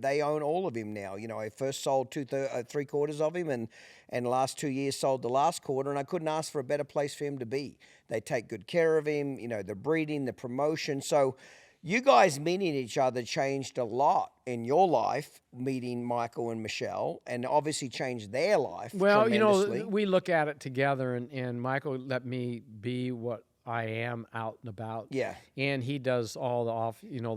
They own all of him now. I first sold 3/4 of him, and the last 2 years sold the last quarter, and I couldn't ask for a better place for him to be. They take good care of him. The breeding, the promotion. So, you guys meeting each other changed a lot in your life, meeting Michael and Michelle, and obviously changed their life tremendously.
We look at it together, and Michael let me be what I am out and about.
Yeah.
And he does all the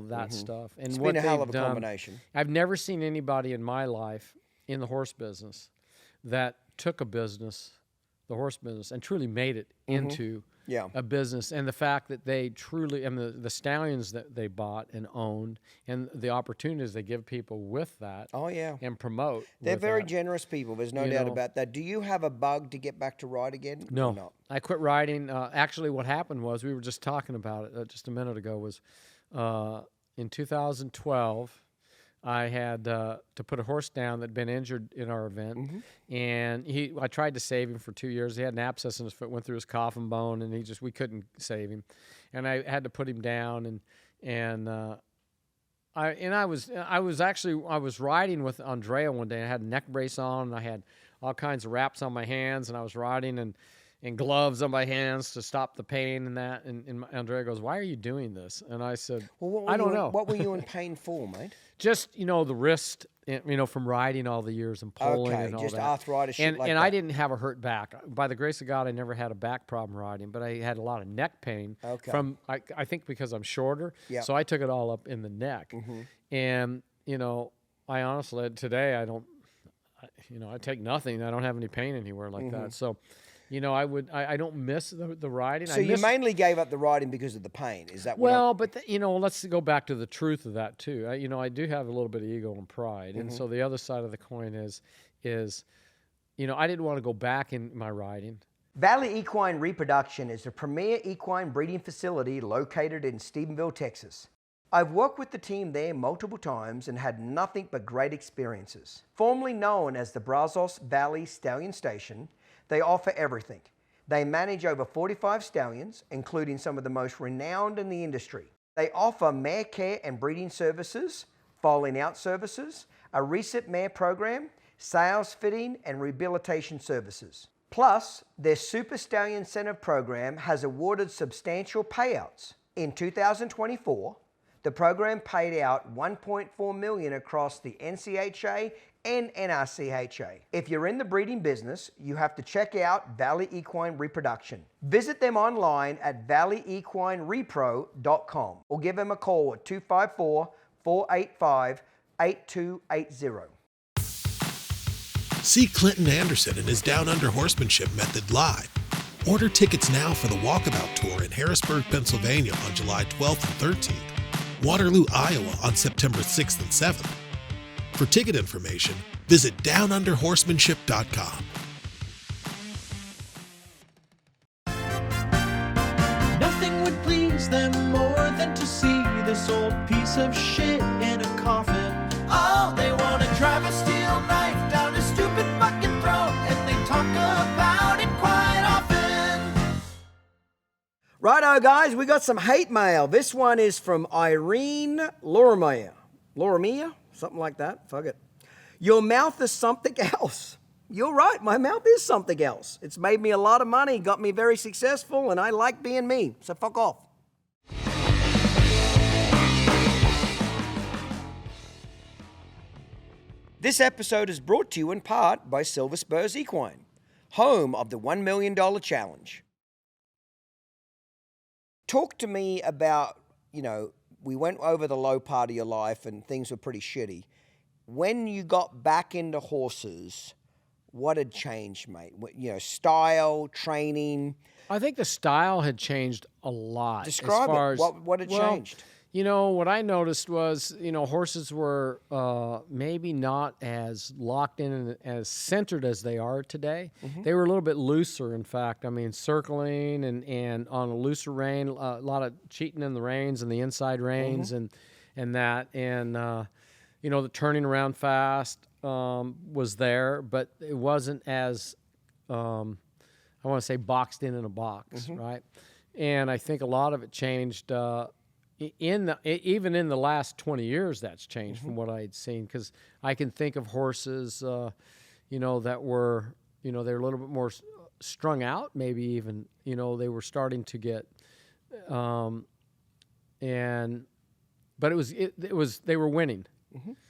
that stuff. And
It's
what
been a hell of
they've
a
done,
combination.
I've never seen anybody in my life in the horse business that took a business, the horse business, and truly made it into a business. And the fact that they truly, and the stallions that they bought and owned, and the opportunities they give people with that.
Oh, yeah.
And promote.
They're
with
very
that.
generous people. There's no doubt about that. Do you have a bug to get back to ride again?
No.
Or not?
I quit riding. Actually, what happened was, we were just talking about it just a minute ago, was in 2012, I had to put a horse down that had been injured in our event, and I tried to save him for 2 years. He had an abscess in his foot, went through his coffin bone, and we couldn't save him, and I had to put him down, I was riding with Andrea one day. I had a neck brace on, and I had all kinds of wraps on my hands, and I was riding and gloves on my hands to stop the pain and that. And Andrea goes, "Why are you doing this?" And I said,
Well,
"I don't know."
What were you in pain for, mate?
Just, the wrist, from riding all the years and pulling and all
just
that.
arthritis, shit
and
like
and
that.
I didn't have a hurt back. By the grace of God, I never had a back problem riding, but I had a lot of neck pain from, I think because I'm shorter.
Yeah.
So I took it all up in the neck. And, I honestly, today, I don't, I take nothing. I don't have any pain anywhere like that. So, I don't miss the riding.
So you mainly gave up the riding because of the pain. Is that what?
Well, but let's go back to the truth of that too. I do have a little bit of ego and pride, and so the other side of the coin is, I didn't want to go back in my riding.
Valley Equine Reproduction is a premier equine breeding facility located in Stephenville, Texas. I've worked with the team there multiple times and had nothing but great experiences. Formerly known as the Brazos Valley Stallion Station, they offer everything. They manage over 45 stallions, including some of the most renowned in the industry. They offer mare care and breeding services, foaling out services, a reset mare program, sales fitting, and rehabilitation services. Plus, their Super Stallion Incentive Program has awarded substantial payouts. In 2024, the program paid out $1.4 million across the NCHA and NRCHA. If you're in the breeding business, you have to check out Valley Equine Reproduction. Visit them online at valleyequinerepro.com or give them a call at 254-485-8280.
See Clinton Anderson and his Down Under Horsemanship method live. Order tickets now for the Walkabout Tour in Harrisburg, Pennsylvania on July 12th and 13th, Waterloo, Iowa on September 6th and 7th. For ticket information, visit downunderhorsemanship.com.
Nothing would please them more than to see this old piece of shit in a coffin. Oh, they want to drive a steel knife down his stupid fucking throat, and they talk about it quite often.
Righto, guys, we got some hate mail. This one is from Irene Lorimea. Lorimea? Something like that. Fuck it. Your mouth is something else. You're right. My mouth is something else. It's made me a lot of money, got me very successful, and I like being me. So fuck off. This episode is brought to you in part by Silver Spurs Equine, home of the $1 million challenge. Talk to me about, we went over the low part of your life and things were pretty shitty. When you got back into horses, what had changed, mate? Style, training.
I think the style had changed a lot.
Describe it. What had changed?
What I noticed was, horses were maybe not as locked in and as centered as they are today. Mm-hmm. They were a little bit looser, in fact. I mean, circling and on a looser rein, a lot of cheating in the reins and the inside reins and that. And, the turning around fast was there, but it wasn't as, I want to say, boxed in a box, right? And I think a lot of it changed even in the last 20 years. That's changed from what I had seen, because I can think of horses, that were, they were a little bit more strung out, maybe even, they were starting to get, but it was they were winning.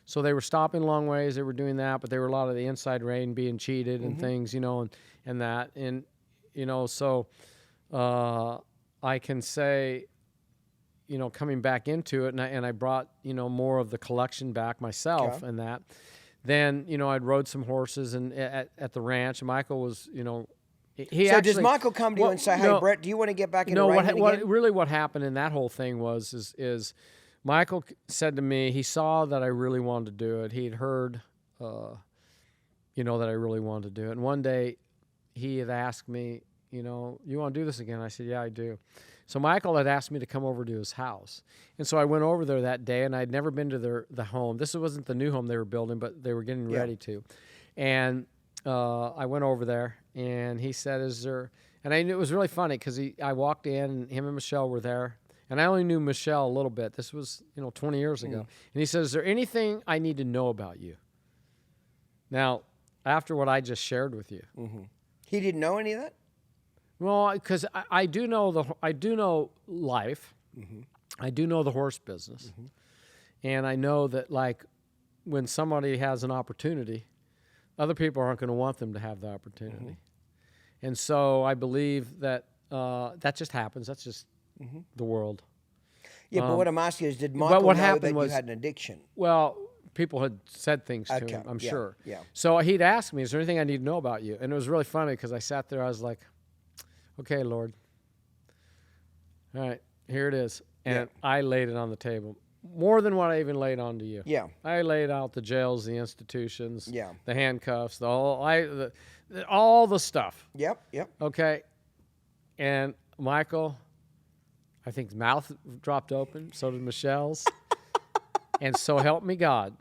So they were stopping long ways. They were doing that, but they were a lot of the inside rein being cheated and things, and that. And, so I can say, coming back into it, and I brought, more of the collection back myself and that. Then, I'd rode some horses and at the ranch. Michael was,
does Michael come to you and say, "Hey, Brett, do you want to get back into reining again?"
What happened in that whole thing is Michael said to me, he saw that I really wanted to do it. He'd heard, that I really wanted to do it. And one day he had asked me, you want to do this again? I said, yeah, I do. So Michael had asked me to come over to his house. And so I went over there that day, and I'd never been to the home. This wasn't the new home they were building, but they were getting ready to. And I went over there, and he said, is there... And I knew it was really funny because I walked in, and him and Michelle were there. And I only knew Michelle a little bit. This was, 20 years ago. And he said, is there anything I need to know about you? Now, after what I just shared with you.
He didn't know any of that?
Well, because I do know life. I do know the horse business. And I know that, like, when somebody has an opportunity, other people aren't going to want them to have the opportunity. And so I believe that that just happens. That's just the world.
Yeah, but what I'm asking is, did Michael know that you had an addiction?
Well, people had said things to him, I'm sure.
Yeah.
So he'd ask me, is there anything I need to know about you? And it was really funny because I sat there, I was like, okay, Lord. All right, here it is. And I laid it on the table. More than what I even laid on to you.
Yeah.
I laid out the jails, the institutions,
Yeah.
the handcuffs, all the stuff.
Yep.
Okay. And Michael, I think his mouth dropped open. So did Michelle's. And so help me God,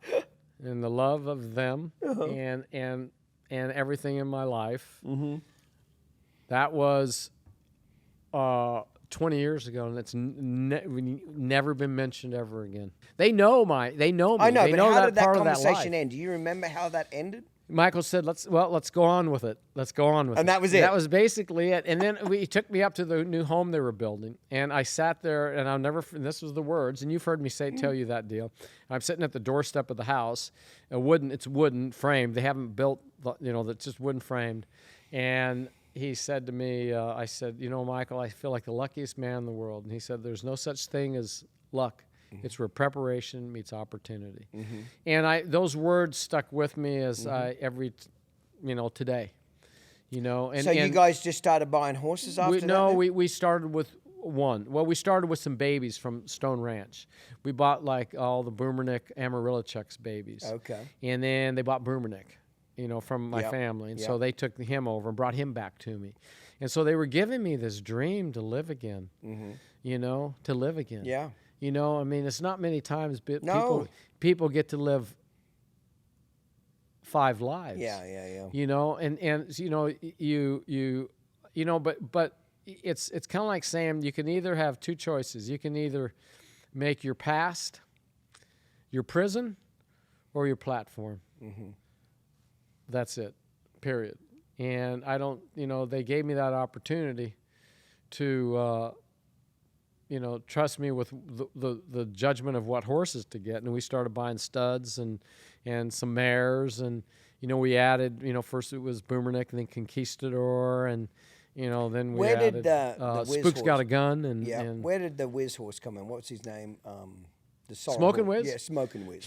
and the love of them and everything in my life. That was 20 years ago, and it's never been mentioned ever again. They know me.
I know,
they
but
know
how
that
did that
part of
conversation end? Do you remember how that ended?
Michael said, let's go on with it. Let's go on with it.
And that was it?
That was basically it. And then he took me up to the new home they were building, and I sat there, and and this was the words, and you've heard me tell you that deal. I'm sitting at the doorstep of the house, it's wooden framed. They haven't built, that's just wooden framed. And he said to me, I said, Michael, I feel like the luckiest man in the world. And he said, there's no such thing as luck. It's where preparation meets opportunity. And those words stuck with me as today. And,
so you guys just started buying horses after that?
No, we started with one. Well, we started with some babies from Stone Ranch. We bought like all the Boomernic NRHA Checks babies.
Okay.
And then they bought Boomernic, from my family. And so they took him over and brought him back to me. And so they were giving me this dream to live again, to live again.
Yeah.
It's not many times people get to live 5 lives.
Yeah.
But it's kind of like saying you can either have 2 choices. You can either make your past your prison or your platform. That's it, period. And I don't, they gave me that opportunity to, trust me with the judgment of what horses to get. And we started buying studs and some mares. And, we added, first it was Boomernic and then Conquistador. And, then we added Spook's Got a Gun. And
where did the Whiz horse come in? What's his name? The
Smokin' Whiz?
Yeah, Smokin' Whiz.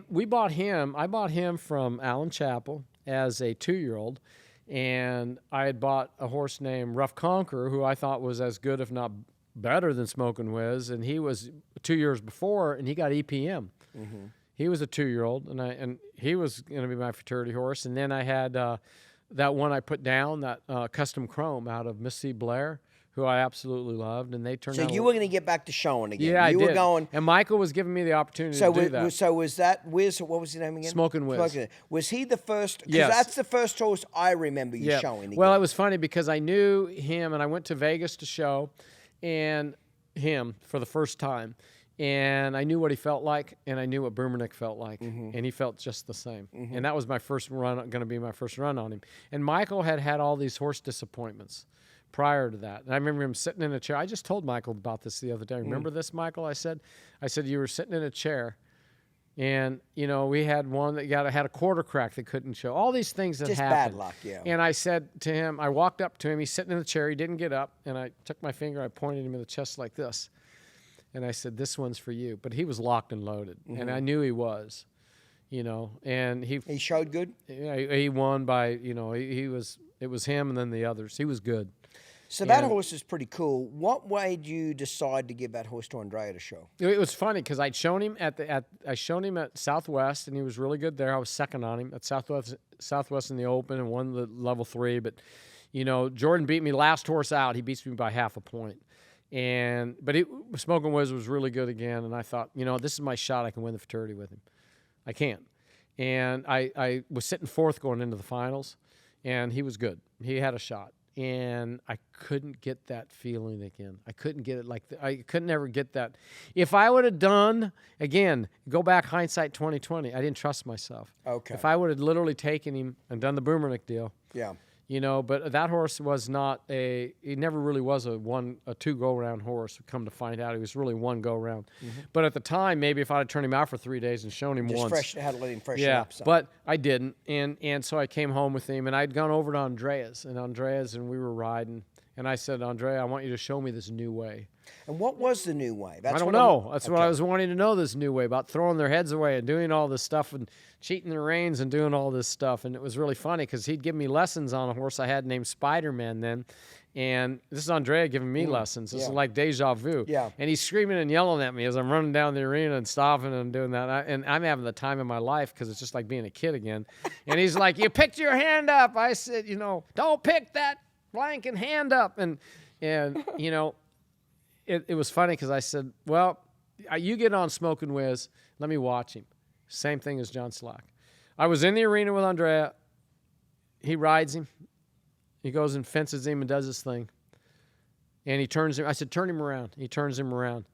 We bought him. I bought him from Allen Chapel as a 2-year-old. And I had bought a horse named Rough Conqueror, who I thought was as good, if not better than Smokin' Whiz, and he was 2 years before, and he got EPM. He was a 2-year-old, and he was going to be my futurity horse. And then I had that one I put down, that Custom Chrome out of Miss C. Blair, who I absolutely loved, and they turned out.
So you were going to get back to showing again.
Yeah,
you
I
were
did.
Going.
And Michael was giving me the opportunity to do that.
So was that Whiz? What was his name again?
Smokin' Whiz.
Was he the first? Because
Yes.
that's the first horse I remember you showing.
Well, it was funny because I knew him, and I went to Vegas to show, and him for the first time, and I knew what he felt like, and I knew what Boomernic felt like, and he felt just the same. And that was my first run, going to be my first run on him. And Michael had all these horse disappointments prior to that. And I remember him sitting in a chair. I just told Michael about this the other day. Remember this, Michael? I said you were sitting in a chair And, we had one that had a quarter crack that couldn't show. All these things that
Just
happened.
bad luck, yeah.
And I said to him, I walked up to him. He's sitting in the chair. He didn't get up. And I took my finger. I pointed him in the chest like this. And I said, this one's for you. But he was locked and loaded.
Mm-hmm.
And I knew he was, And
he showed good?
Yeah, he won by, it was him and then the others. He was good.
So that horse is pretty cool. What made you decide to give that horse to Andrea to show?
It was funny because I'd shown him at Southwest, and he was really good there. I was second on him at Southwest in the Open and won the level 3. But Jordan beat me last horse out. He beats me by half a point. But Smoking Wiz was really good again, and I thought, this is my shot. I can win the Futurity with him. I can't. And I was sitting fourth going into the finals, and he was good. He had a shot. And I couldn't get that feeling again. I couldn't get it I couldn't ever get that. If I would have done, again, go back hindsight 2020, I didn't trust myself.
Okay.
If I would have literally taken him and done the Boomernic deal.
Yeah.
But that horse was not he never really was a two go-round horse. Come to find out, he was really one go-round. Mm-hmm. But at the time, maybe if I had turned him out for 3 days and shown him once.
Had to let him freshen up some.
But I didn't. And so I came home with him, and I'd gone over to Andrea's, and we were riding. And I said, Andrea, I want you to show me this new way.
And what was the new way?
I don't know. That's what I was wanting to know, this new way, about throwing their heads away and doing all this stuff and cheating their reins and doing all this stuff. And it was really funny because he'd give me lessons on a horse I had named Spider-Man then. And this is Andrea giving me lessons. This is like deja vu.
Yeah.
And he's screaming and yelling at me as I'm running down the arena and stopping and doing that. And I'm having the time of my life because it's just like being a kid again. And he's like, you picked your hand up. I said, don't pick that blanking hand up. And it was funny because I said, well, you get on Smoking Wiz, let me watch him. Same thing as John Slack. I was in the arena with Andrea. He rides him. He goes and fences him and does his thing. And he turns him. I said, turn him around. He turns him around.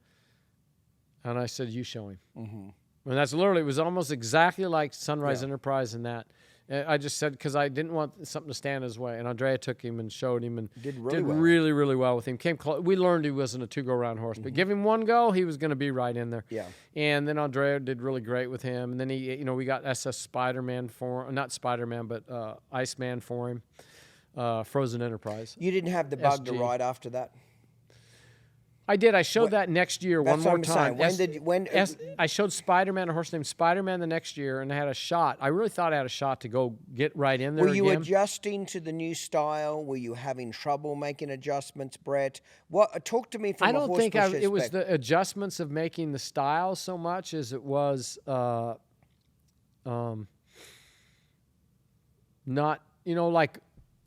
And I said, you show him. Mm-hmm. And that's literally, it was almost exactly like Sunrise Enterprise and that. I just said, because I didn't want something to stand his way. And Andrea took him and showed him and
did
really, really well with him. Came close. We learned he wasn't a two-go-round horse. But give him one go, he was going to be right in there.
Yeah.
And then Andrea did really great with him. And then we got SS Spider-Man for him. Not Spider-Man, but Iceman for him. Frozen Enterprise.
You didn't have the bug
SG.
to ride after that?
I did. I showed that next year one more time.
I
showed Spider-Man, a horse named Spider-Man, the next year, and I had a shot. I really thought I had a shot to go get right in there.
Were you adjusting to the new style? Were you having trouble making adjustments, Brett? Talk to me from
I
a
don't
horse
think
perspective.
it was the adjustments of making the style so much as it was not, like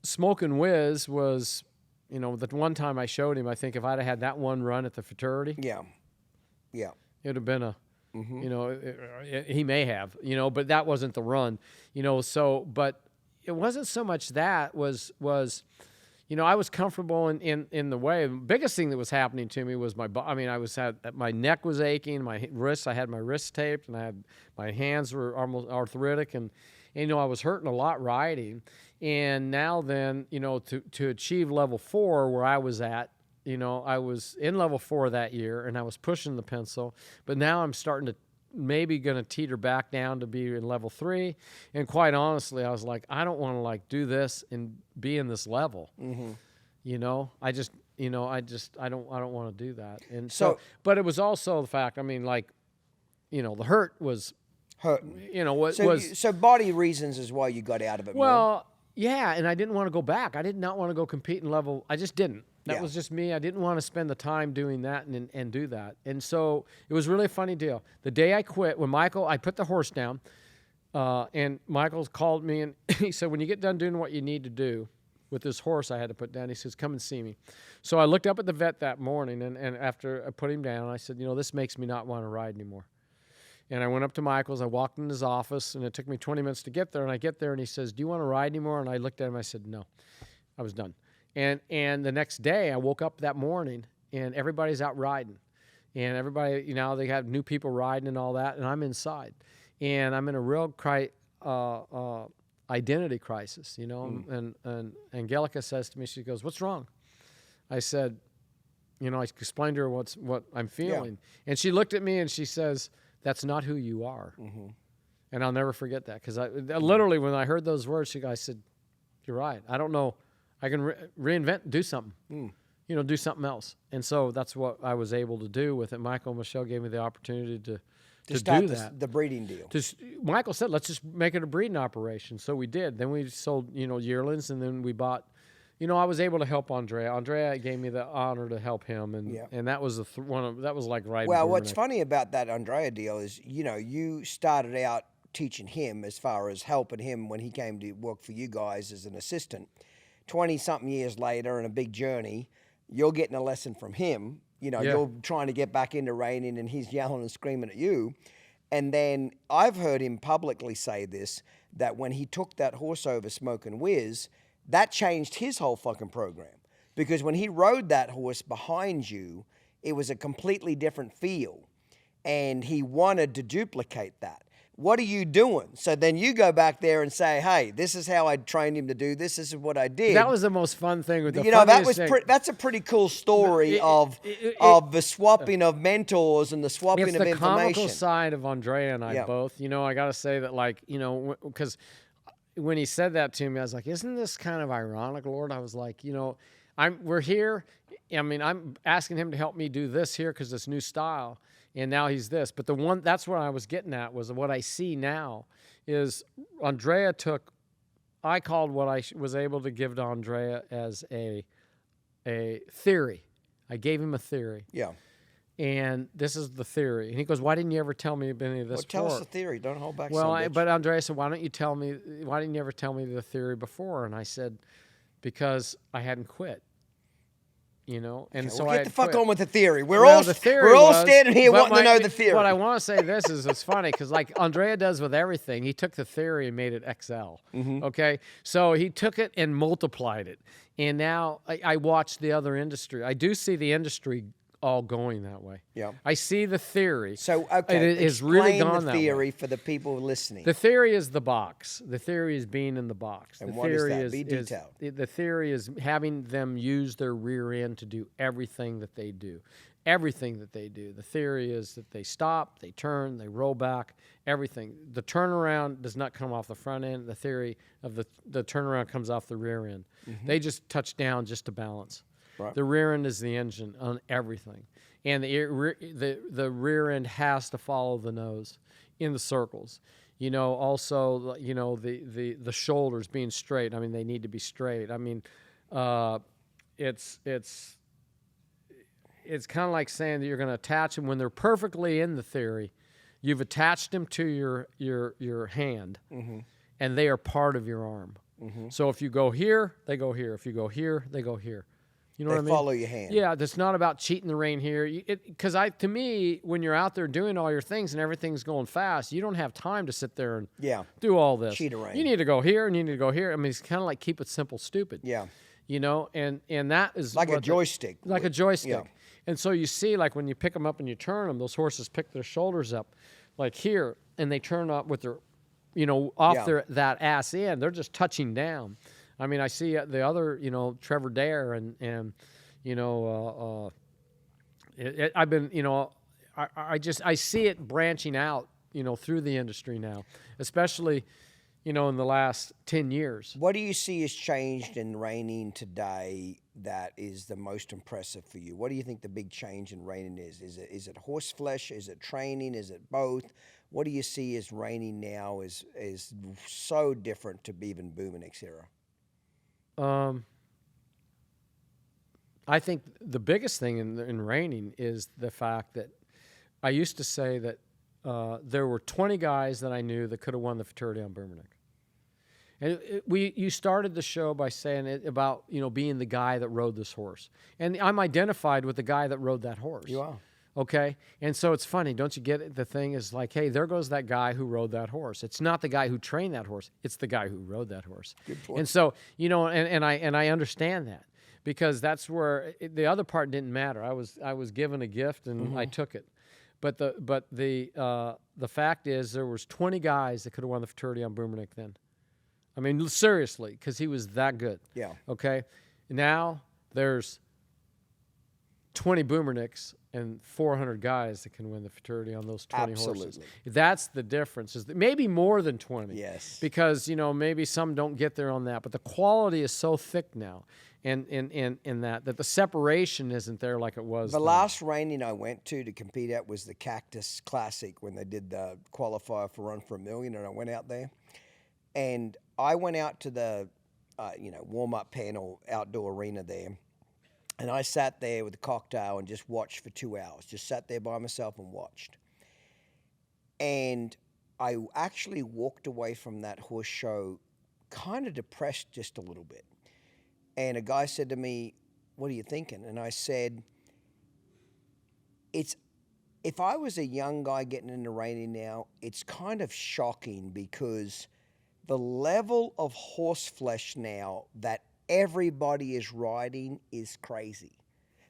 Smoking Wiz was. The one time I showed him, I think if I'd have had that one run at the Futurity,
yeah,
it would have been he may have, but that wasn't the run, but it wasn't so much that was, I was comfortable in the way. The biggest thing that was happening to me was my neck was aching, my wrists, I had my wrists taped, and my hands were almost arthritic, and I was hurting a lot riding. And now then, to achieve level 4 where I was at, I was in level 4 that year and I was pushing the pencil, but now I'm starting to maybe going to teeter back down to be in level 3. And quite honestly, I was like, I don't want to do this and be in this level. Mm-hmm. I don't want to do that. And so, but it was also the fact, the hurt was hurting.
So body reasons is why you got out of it.
Well, yeah, and I didn't want to go back. I did not want to go compete in level. I just didn't. That was just me. I didn't want to spend the time doing that and do that. And so it was really a funny deal. The day I quit, I put the horse down, and Michael called me and he said, when you get done doing what you need to do with this horse I had to put down, he says, come and see me. So I looked up at the vet that morning, and after I put him down, I said, this makes me not want to ride anymore. And I went up to Michael's. I walked in his office, and it took me 20 minutes to get there. And I get there, and he says, do you want to ride anymore? And I looked at him. I said, no. I was done. And the next day, I woke up that morning, and everybody's out riding. And everybody, they have new people riding and all that, and I'm inside. And I'm in a real identity crisis, And Angelica says to me, she goes, what's wrong? I said, I explained to her what I'm feeling. Yeah. And she looked at me, and she says, That's not who you are.
Mm-hmm.
And I'll never forget that, because I literally, when I heard those words, I said, you're right. I don't know. I can reinvent, do something, do something else. And so that's what I was able to do with it. Michael and Michelle gave me the opportunity to
start
do that.
The breeding deal.
Michael said, let's just make it a breeding operation. So we did. Then we sold, yearlings, and then we bought, I was able to help Andrea. Andrea gave me the honor to help him, and that was that was like right.
Well, what's funny about that Andrea deal is, you started out teaching him as far as helping him when he came to work for you guys as an assistant. 20-something years later, and a big journey, you're getting a lesson from him. You're trying to get back into reining, and he's yelling and screaming at you. And then I've heard him publicly say this, that when he took that horse over Smokin' Whiz, that changed his whole fucking program. Because when he rode that horse behind you, it was a completely different feel. And he wanted to duplicate that. What are you doing? So then you go back there and say, hey, this is how I trained him to do this. This is what I did.
That was the most fun thing. With the
that's a pretty cool story of the swapping of mentors and the swapping of information.
It's the comical side of Andrea and I both. I got to say that, because when he said that to me, I was like, isn't this kind of ironic, Lord? I was like, we're here. I mean, I'm asking him to help me do this here because it's new style. And now he's this. But that's what I was getting at, was what I see now is Andrea I called what I was able to give to Andrea as a theory. I gave him a theory.
Yeah.
And this is the theory. And he goes, why didn't you ever tell me any of this before?
Tell us the theory. Don't hold back.
But Andrea said, why didn't you ever tell me the theory before? And I said, because I hadn't quit. And
okay,
so
get
I
the fuck
quit.
on with the theory. We're all standing here wanting to know the theory.
What I want to say this is, it's funny because like Andrea does with everything, he took the theory and made it XL.
Mm-hmm.
Okay, so he took it and multiplied it, and now I watch the other industry. I do see the industry all going that way.
Yeah,
I see the theory.
So okay,
it has really gone
the theory for the people listening.
The theory is the box. The theory is being in the box.
And
the
what
theory
is that? Be detailed.
The theory is having them use their rear end to do everything that they do. Everything that they do. The theory is that they stop, they turn, they roll back, everything. The turnaround does not come off the front end. The theory of the turnaround comes off the rear end. Mm-hmm. They just touch down just to balance. Right. The rear end is the engine on everything. And the rear end has to follow the nose in the circles. Also, the shoulders being straight. I mean, they need to be straight. I mean, it's kind of like saying that you're going to attach them when they're perfectly in the theory. You've attached them to your hand, mm-hmm. and they are part of your arm. Mm-hmm. So if you go here, they go here. If you go here, they go here. You know what I mean?
They follow your hand.
Yeah, it's not about cheating the rein here. Because to me, when you're out there doing all your things and everything's going fast, you don't have time to sit there and do all this.
Cheat a rein.
You need to go here and you need to go here. I mean, it's kind of like keep it simple, stupid.
Yeah.
And that is
like a joystick.
Like a joystick.
Yeah.
And so you see, like when you pick them up and you turn them, those horses pick their shoulders up, like here, and they turn up with their, off that ass end. They're just touching down. I mean, I see the other, Trevor Dare and I've been, I see it branching out, through the industry now, especially, in the last 10 years.
What do you see has changed in reining today that is the most impressive for you? What do you think the big change in reining is? Is it horse flesh? Is it training? Is it both? What do you see as reining now is so different to even Boomernick's era?
I think the biggest thing in reining is the fact that I used to say that there were 20 guys that I knew that could have won the Futurity on Boomernick. And you started the show by saying it about, being the guy that rode this horse. And I'm identified with the guy that rode that horse.
You are.
Okay? And so it's funny, don't you get it? The thing is like, hey, there goes that guy who rode that horse. It's not the guy who trained that horse. It's the guy who rode that horse.
Good point.
And so, and I understand that because that's where the other part didn't matter. I was given a gift and I took it. But the fact is there was 20 guys that could have won the Futurity on Boomernick then. I mean, seriously, because he was that good.
Yeah.
Okay? Now there's 20 Boomernicks and 400 guys that can win the Futurity on those 20 horses.
Absolutely.
That's the difference. Is that maybe more than 20.
Yes.
Because, maybe some don't get there on that, but the quality is so thick now, and in that the separation isn't there like it was.
The last reining I went to compete at was the Cactus Classic when they did the qualifier for Run for $1 Million, and I went out there, and I went out to the warm-up panel outdoor arena there. And I sat there with a cocktail and just watched for 2 hours. Just sat there by myself and watched. And I actually walked away from that horse show kind of depressed just a little bit. And a guy said to me, "What are you thinking?" And I said, if I was a young guy getting into reining now, it's kind of shocking because the level of horse flesh now that everybody is riding is crazy.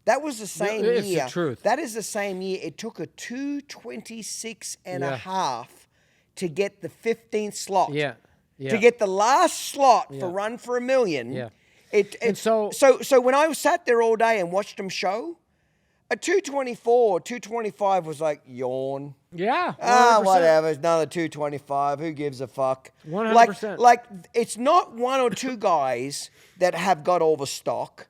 That was the same year.
It's the truth.
That is the same year. It took a 2:26 and a half to get the 15th slot.
Yeah.
To get the last slot for Run for $1 Million.
Yeah.
So when I sat there all day and watched them show, a 2:24, 2:25 was like yawn.
Yeah. 100%.
Whatever. It's another 2:25. Who gives a fuck?
100%.
Like it's not one or two guys that have got all the stock.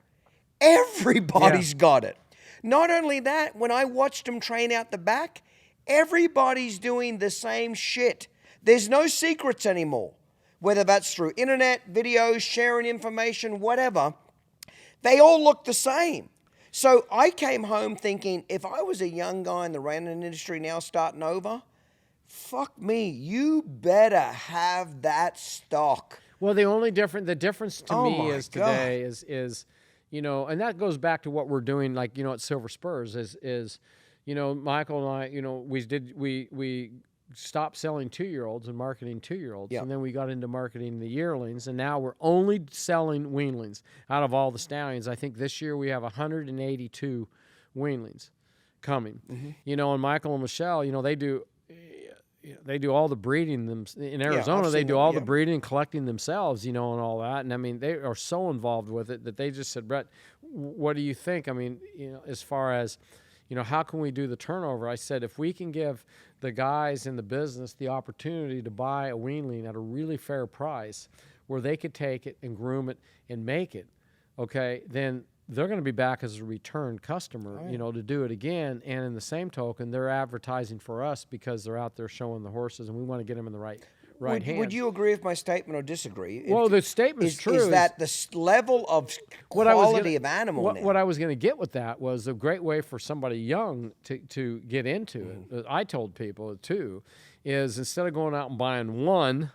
Everybody's got it. Not only that, when I watched them train out the back, everybody's doing the same shit. There's no secrets anymore. Whether that's through internet, videos, sharing information, whatever, they all look the same. So I came home thinking, if I was a young guy in the reining industry now starting over, fuck me, you better have that stock.
Well, the difference to me is
God.
today is, and that goes back to what we're doing, like, at Silver Spurs is, Michael and I, we stopped selling 2-year-olds and marketing 2-year-olds.
Yep.
And then we got into marketing the yearlings, and now we're only selling weanlings out of all the stallions. I think this year we have 182 weanlings coming. Mm-hmm. And Michael and Michelle, they do all the breeding in Arizona. They do all the breeding and collecting themselves, and all that. And I mean, they are so involved with it that they just said, "Brett, what do you think?" I mean, as far as, how can we do the turnover? I said, if we can give the guys in the business the opportunity to buy a weanling at a really fair price where they could take it and groom it and make it, okay, then they're going to be back as a return customer, to do it again. And in the same token, they're advertising for us because they're out there showing the horses, and we want to get them in the right hands.
Would you agree with my statement or disagree?
Well, the statement is true.
Is that the level of quality of animal now?
What I was going to get with that was a great way for somebody young to get into it. I told people, too, is instead of going out and buying one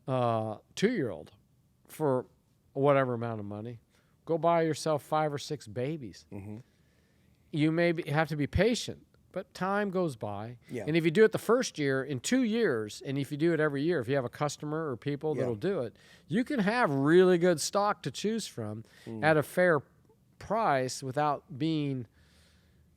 2-year-old for whatever amount of money, go buy yourself 5 or 6 babies. Mm-hmm. You have to be patient, but time goes by. Yeah. And if you do it the first year, in 2 years, and if you do it every year, if you have a customer or people that'll do it, you can have really good stock to choose from at a fair price without being,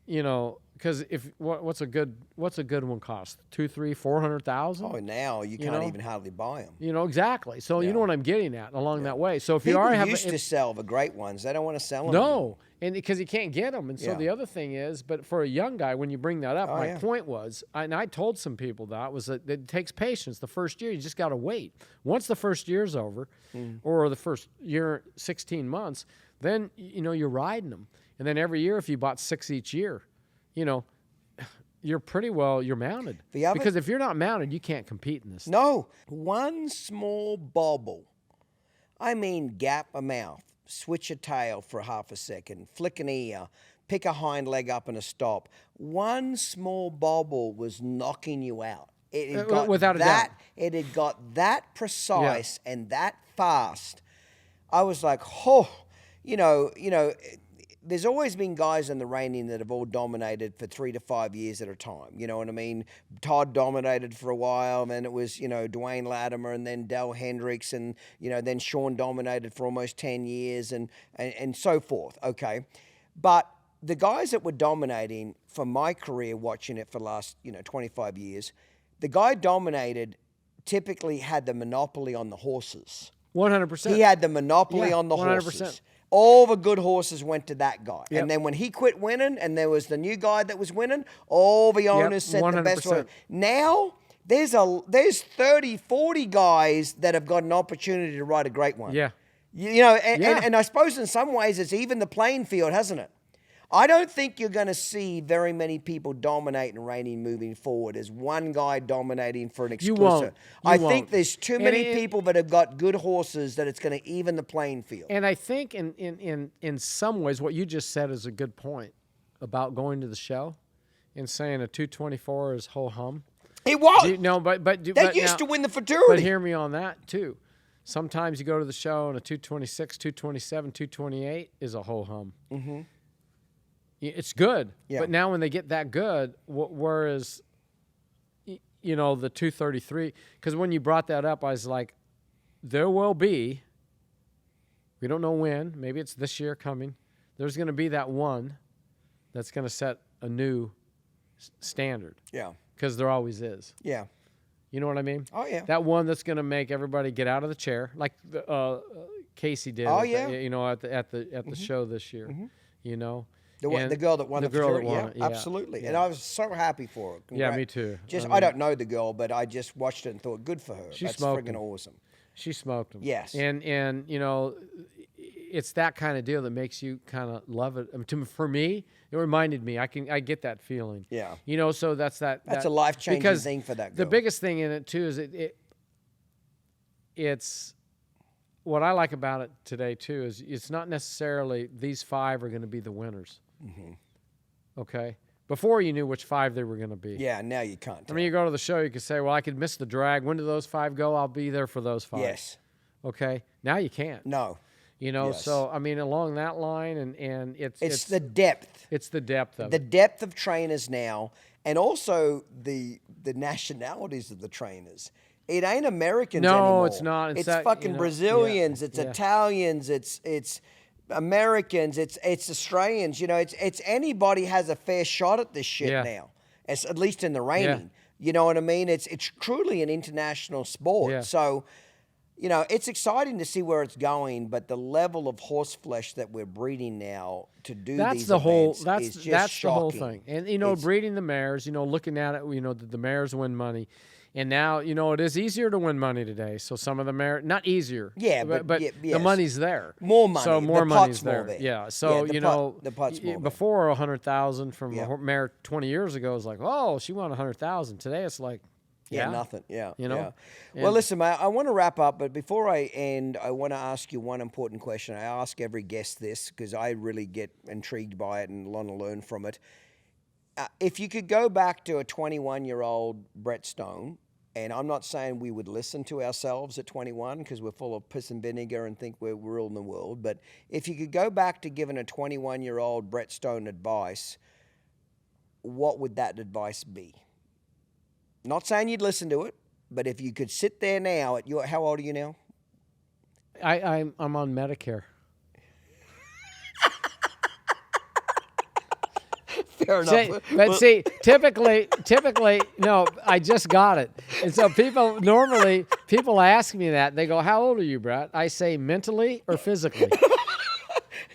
because what's a good one cost? 200,000, 300,000, 400,000.
Oh, now you can't even hardly buy them.
Exactly. So you know what I'm getting at along that way. So if
people
you are
used to sell the great ones, they don't want to sell them.
No, and because you can't get them. And so the other thing is, but for a young guy, when you bring that up, my point was, and I told some people that it takes patience. The first year, you just got to wait. Once the first year's over, or the first year, 16 months, then you're riding them, and then every year, if you bought 6 each year, you're pretty well, you're mounted. Because if you're not mounted, you can't compete in this.
No. One small bobble. I mean, gap a mouth, switch a tail for half a second, flick an ear, pick a hind leg up and a stop. One small bobble was knocking you out. It had got
without a doubt.
It had got that precise and that fast. I was like, oh, there's always been guys in the reining that have all dominated for 3 to 5 years at a time. You know what I mean? Todd dominated for a while, and then it was, Dwayne Latimer, and then Del Hendricks, and, then Sean dominated for almost 10 years and so forth, okay? But the guys that were dominating for my career watching it for the last, 25 years, the guy dominated typically had the monopoly on the horses.
100%.
He had the monopoly on the horses. All the good horses went to that guy.
Yep.
And then when he quit winning and there was the new guy that was winning, all the owners sent the best
100%.
one. Now, there's 30, 40 guys that have got an opportunity to ride a great one.
Yeah.
You know, and I suppose in some ways it's even the playing field, hasn't it? I don't think you're going to see very many people dominating reining moving forward as one guy dominating for an exclusive.
You won't.
I think there's too many people that have got good horses that it's going to even the playing field.
And I think in some ways what you just said is a good point about going to the show and saying a 224 is ho-hum.
It was.
They
used to win the Futurity.
But hear me on that, too. Sometimes you go to the show and a 226, 227, 228 is a ho-hum. Mm-hmm. It's good.
Yeah.
But now when they get that good, whereas, you know, the 233, because when you brought that up, I was like, there will be, we don't know when, maybe it's this year coming, there's going to be that one that's going to set a new standard.
Yeah.
Because there always is.
Yeah.
You know what I mean?
Oh, yeah.
That one that's going to make everybody get out of the chair, like Casey did.
Oh,
at
yeah.
You know, at the show this year. Mm-hmm. You know,
the girl that won the Futurity.
Won it, yeah.
Absolutely.
Yeah.
And I was so happy for her.
Yeah, me too.
I don't know the girl, but I just watched it and thought, good for her. That's friggin' awesome.
She smoked them.
Yes.
And you know, it's that kind of deal that makes you kind of love it. I mean, for me, it reminded me. I get that feeling.
Yeah.
You know, so that's a
life-changing thing for that girl.
The biggest thing in it too is it's what I like about it today too is it's not necessarily these 5 are going to be the winners. Mm-hmm. Okay. Before you knew which 5 they were going to be.
Yeah, now you can't.
I mean, you go to the show, you can say, well, I could miss the drag. When do those 5 go? I'll be there for those 5.
Yes.
Okay. Now you can't.
No.
You know,
Yes.
so, I mean, along that line, and
it's the depth.
It's the depth of
the
it.
depth of trainers now, and also the nationalities of the trainers. It ain't Americans anymore.
No, it's not.
It's fucking Brazilians. It's Italians. It's Americans. It's Australians. You know, it's anybody has a fair shot at this shit now. It's at least in the reining. You know what I mean? It's truly an international sport.
Yeah.
So, you know, it's exciting to see where it's going, but the level of horse flesh that we're breeding now to do these events is just
that's
shocking.
the whole thing. And, you know, breeding the mares, you know, looking at it, you know, the mares win money. And now, you know, it is easier to win money today. So some of the mares, not easier.
Yeah,
but
yes.
the money's there.
More money.
So more
the
money's
pot's more
there.
there.
Yeah. So,
the
the
pot's more
before 100,000 from a mare 20 years ago was like, oh, she won 100,000. Today it's like,
nothing. Yeah.
You know?
Yeah. Well, listen, mate, I want to wrap up, but before I end, I want to ask you one important question. I ask every guest this because I really get intrigued by it and want to learn from it. If you could go back to a 21-year-old Brett Stone, and I'm not saying we would listen to ourselves at 21 because we're full of piss and vinegar and think we're ruling the world, but if you could go back to giving a 21-year-old Brett Stone advice, what would that advice be? Not saying you'd listen to it, but if you could sit there now at how old are you now?
I'm on Medicare.
Fair enough.
See, typically, no, I just got it. And so people ask me that. They go, how old are you, Brett? I say mentally or physically.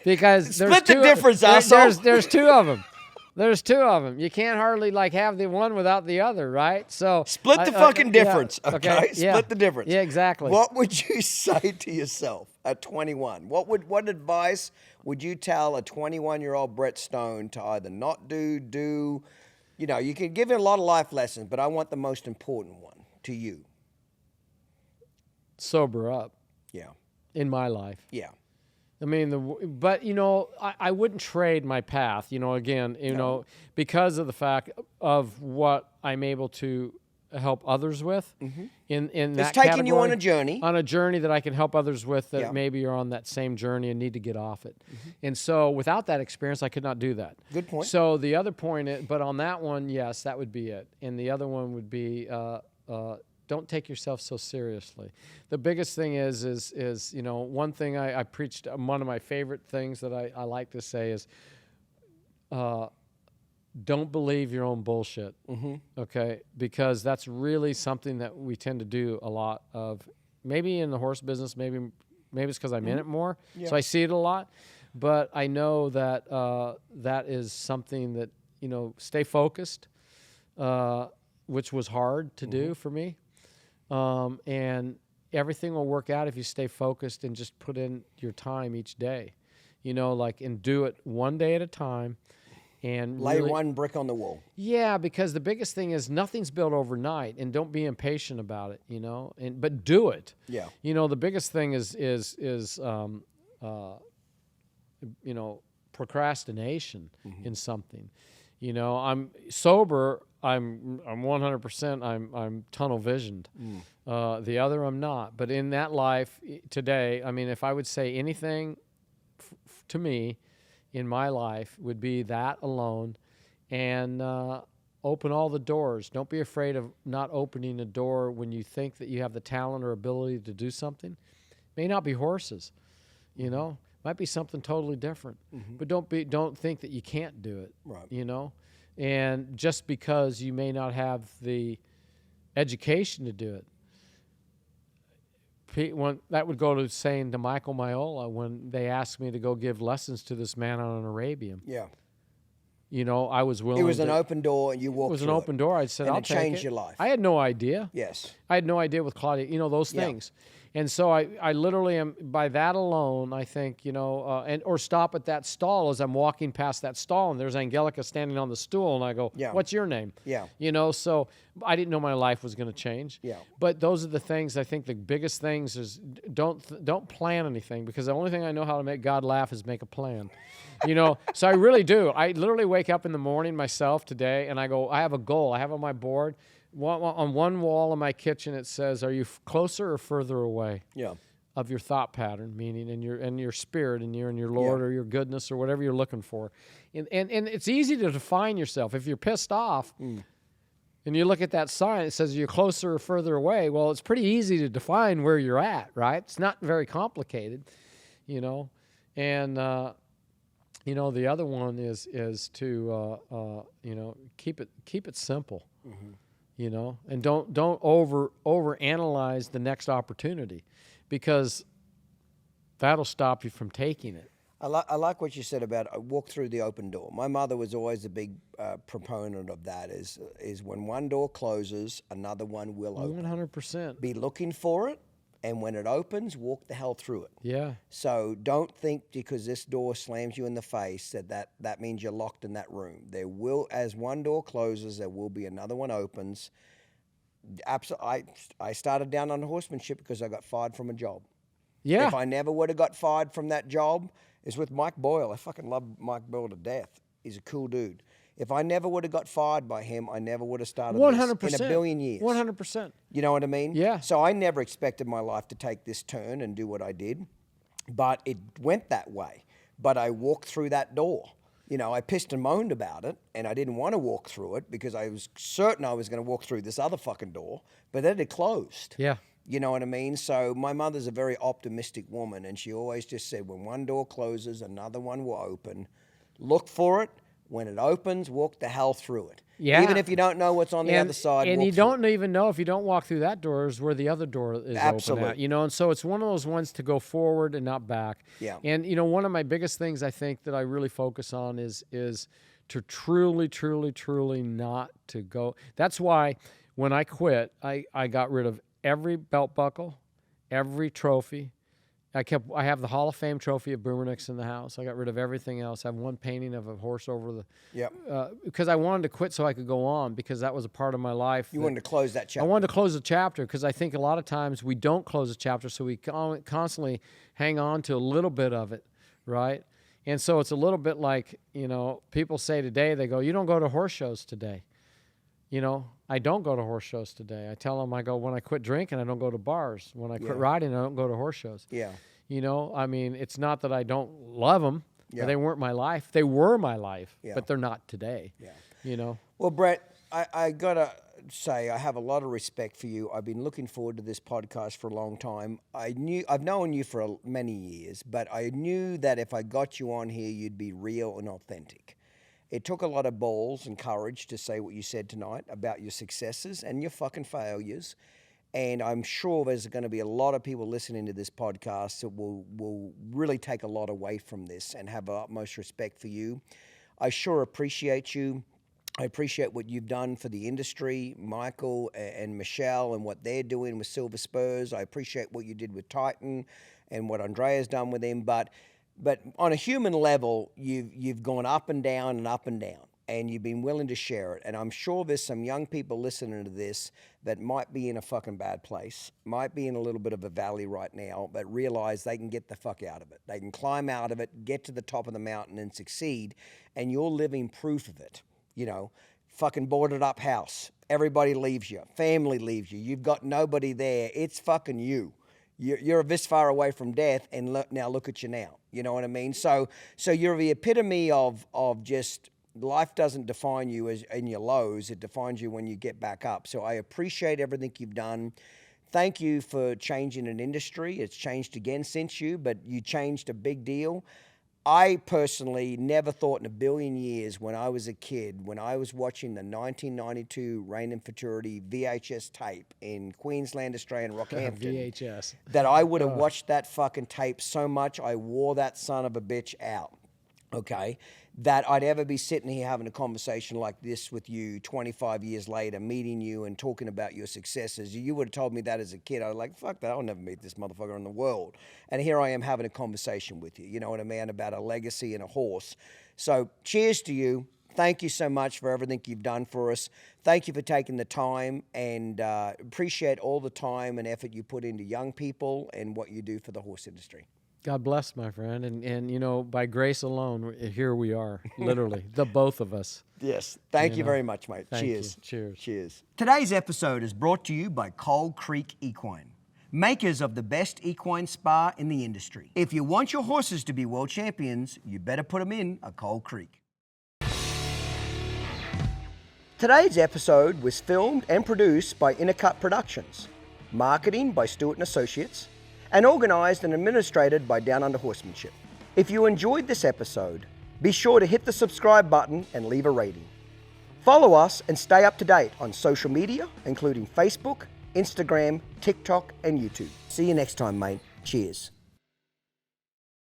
Because
Split the difference, asshole.
There's 2 of them. There's 2 of them. You can't hardly have the one without the other, right? So
split the fucking difference, okay? Split the difference.
Yeah, exactly.
What would you say to yourself at 21? What advice would you tell a 21-year-old Brett Stone to either not do? You know, you can give it a lot of life lessons, but I want the most important one to you.
Sober up.
Yeah.
In my life.
Yeah.
I mean, but, you know, I wouldn't trade my path, you know, again, know, because of the fact of what I'm able to help others with in that
taking
category,
you on a journey.
On a journey that I can help others with that maybe are on that same journey and need to get off it. And so without that experience, I could not do that.
Good point.
So the other point, but on that one, yes, that would be it. And the other one would be don't take yourself so seriously. The biggest thing is you know, one thing I preached, one of my favorite things that I like to say is don't believe your own bullshit, okay? Because that's really something that we tend to do a lot of, maybe in the horse business, maybe maybe it's because I'm in it more, so I see it a lot. But I know that that is something that, stay focused, which was hard to do for me. And everything will work out if you stay focused and just put in your time each day, and do it one day at a time. And
lay
really,
one brick on the wall.
Yeah, because the biggest thing is nothing's built overnight, and don't be impatient about it, but do it.
Yeah.
The biggest thing is procrastination in something. I'm sober. I'm 100%. I'm tunnel visioned. The other I'm not. But in that life today, I mean, if I would say anything to me in my life, would be that alone, and open all the doors. Don't be afraid of not opening a door when you think that you have the talent or ability to do something. May not be horses, might be something totally different. But don't think that you can't do it.
Right.
And just because you may not have the education to do it. That would go to saying to Michael Miola when they asked me to go give lessons to this man on an Arabian.
Yeah.
I was willing.
It was an open door, and you walked through it.
It was an open door. I said,
and
I'll
it
take it.
changed your life.
I had no idea.
Yes.
I had no idea with Claudia, those things. And so I literally am, by that alone, I think, or stop at that stall as I'm walking past that stall, and there's Angelica standing on the stool, and I go, what's your name?
Yeah.
So I didn't know my life was going to change.
Yeah.
But those are the things, I think the biggest things is don't plan anything, because the only thing I know how to make God laugh is make a plan. So I really do. I literally wake up in the morning myself today, and I go, I have a goal. I have on my board. On one wall in my kitchen, it says, "Are you closer or further away?"
Yeah.
Of your thought pattern, meaning in your spirit, and your Lord, or your goodness, or whatever you're looking for. And it's easy to define yourself if you're pissed off, and you look at that sign. It says, "You're closer or further away." Well, it's pretty easy to define where you're at, right? It's not very complicated, And the other one is to keep it simple. And don't over analyze the next opportunity, because that'll stop you from taking it.
I like what you said about walk through the open door. My mother was always a big proponent of that. Is when one door closes, another one will open.
100%.
Be looking for it, and when it opens, walk the hell through it.
Yeah.
So don't think because this door slams you in the face that means you're locked in that room. There will, as one door closes, there will be another one opens. Absolutely. I started down on horsemanship because I got fired from a job.
Yeah.
If I never would have got fired from that job, it's with Mike Boyle. I fucking love Mike Boyle to death. He's a cool dude. If I never would have got fired by him, I never would have started
100%.
this in a billion years.
100%.
You know what I mean?
Yeah.
So I never expected my life to take this turn and do what I did, but it went that way. But I walked through that door. I pissed and moaned about it, and I didn't want to walk through it because I was certain I was going to walk through this other fucking door, but then it closed.
Yeah.
You know what I mean? So my mother's a very optimistic woman, and she always just said, when one door closes, another one will open. Look for it. When it opens, walk the hell through it.
Yeah.
Even if you don't know what's on the other side.
And
walk
you
through
don't even know, if you don't walk through that door, is where the other door is
Absolutely.
open at. And so it's one of those ones to go forward and not back.
Yeah.
And, one of my biggest things I think that I really focus on is to truly, truly, truly not to go. That's why when I quit, I got rid of every belt buckle, every trophy. I have the Hall of Fame trophy of Boomernics in the house. I got rid of everything else. I have one painting of a horse over the...
Yep.
Because I wanted to quit so I could go on, because that was a part of my life.
You wanted to close that chapter.
I wanted to close the chapter, because I think a lot of times we don't close a chapter, so we constantly hang on to a little bit of it, right? And so it's a little bit like, people say today, they go, "You don't go to horse shows today." I don't go to horse shows today. I tell them, when I quit drinking, I don't go to bars. When I quit riding, I don't go to horse shows.
Yeah.
It's not that I don't love them.
Yeah.
They weren't my life. They were my life,
Yeah.
but they're not today.
Yeah. Well, Brett, I got to say I have a lot of respect for you. I've been looking forward to this podcast for a long time. I've known you for many years, but I knew that if I got you on here, you'd be real and authentic. It took a lot of balls and courage to say what you said tonight about your successes and your fucking failures. And I'm sure there's going to be a lot of people listening to this podcast that will really take a lot away from this and have utmost respect for you. I sure appreciate you. I appreciate what you've done for the industry, Michael and Michelle, and what they're doing with Silver Spurs. I appreciate what you did with Titan and what Andrea's done with him. But on a human level, you've gone up and down and up and down. And you've been willing to share it. And I'm sure there's some young people listening to this that might be in a fucking bad place, might be in a little bit of a valley right now, but realize they can get the fuck out of it. They can climb out of it, get to the top of the mountain and succeed. And you're living proof of it. You know, fucking boarded up house. Everybody leaves you. Family leaves you. You've got nobody there. It's fucking you. You're this far away from death, and now look at you now. You know what I mean? So you're the epitome of just... Life doesn't define you as in your lows. It defines you when you get back up. So I appreciate everything you've done. Thank you for changing an industry. It's changed again since you, but you changed a big deal. I personally never thought in a billion years when I was a kid, when I was watching the 1992 Reining Futurity VHS tape in Queensland, Australia, and Rockhampton,
VHS,
that I would have watched that fucking tape so much I wore that son of a bitch out. Okay, that I'd ever be sitting here having a conversation like this with you 25 years later, meeting you and talking about your successes. You would have told me that as a kid. I was like, fuck that, I'll never meet this motherfucker in the world. And here I am having a conversation with you, you know what I mean, about a legacy and a horse. So cheers to you. Thank you so much for everything you've done for us. Thank you for taking the time, and appreciate all the time and effort you put into young people and what you do for the horse industry.
God bless, my friend. And you know, by grace alone, here we are, literally, the both of us.
Yes. Thank you very much, mate.
Thank
Cheers.
you. Cheers.
Cheers. Today's episode is brought to you by Coal Creek Equine, makers of the best equine spa in the industry. If you want your horses to be world champions, you better put them in a Coal Creek. Today's episode was filmed and produced by Uncut Productions, marketing by Stewart & Associates, and organised and administrated by Down Under Horsemanship. If you enjoyed this episode, be sure to hit the subscribe button and leave a rating. Follow us and stay up to date on social media, including Facebook, Instagram, TikTok, and YouTube. See you next time, mate. Cheers.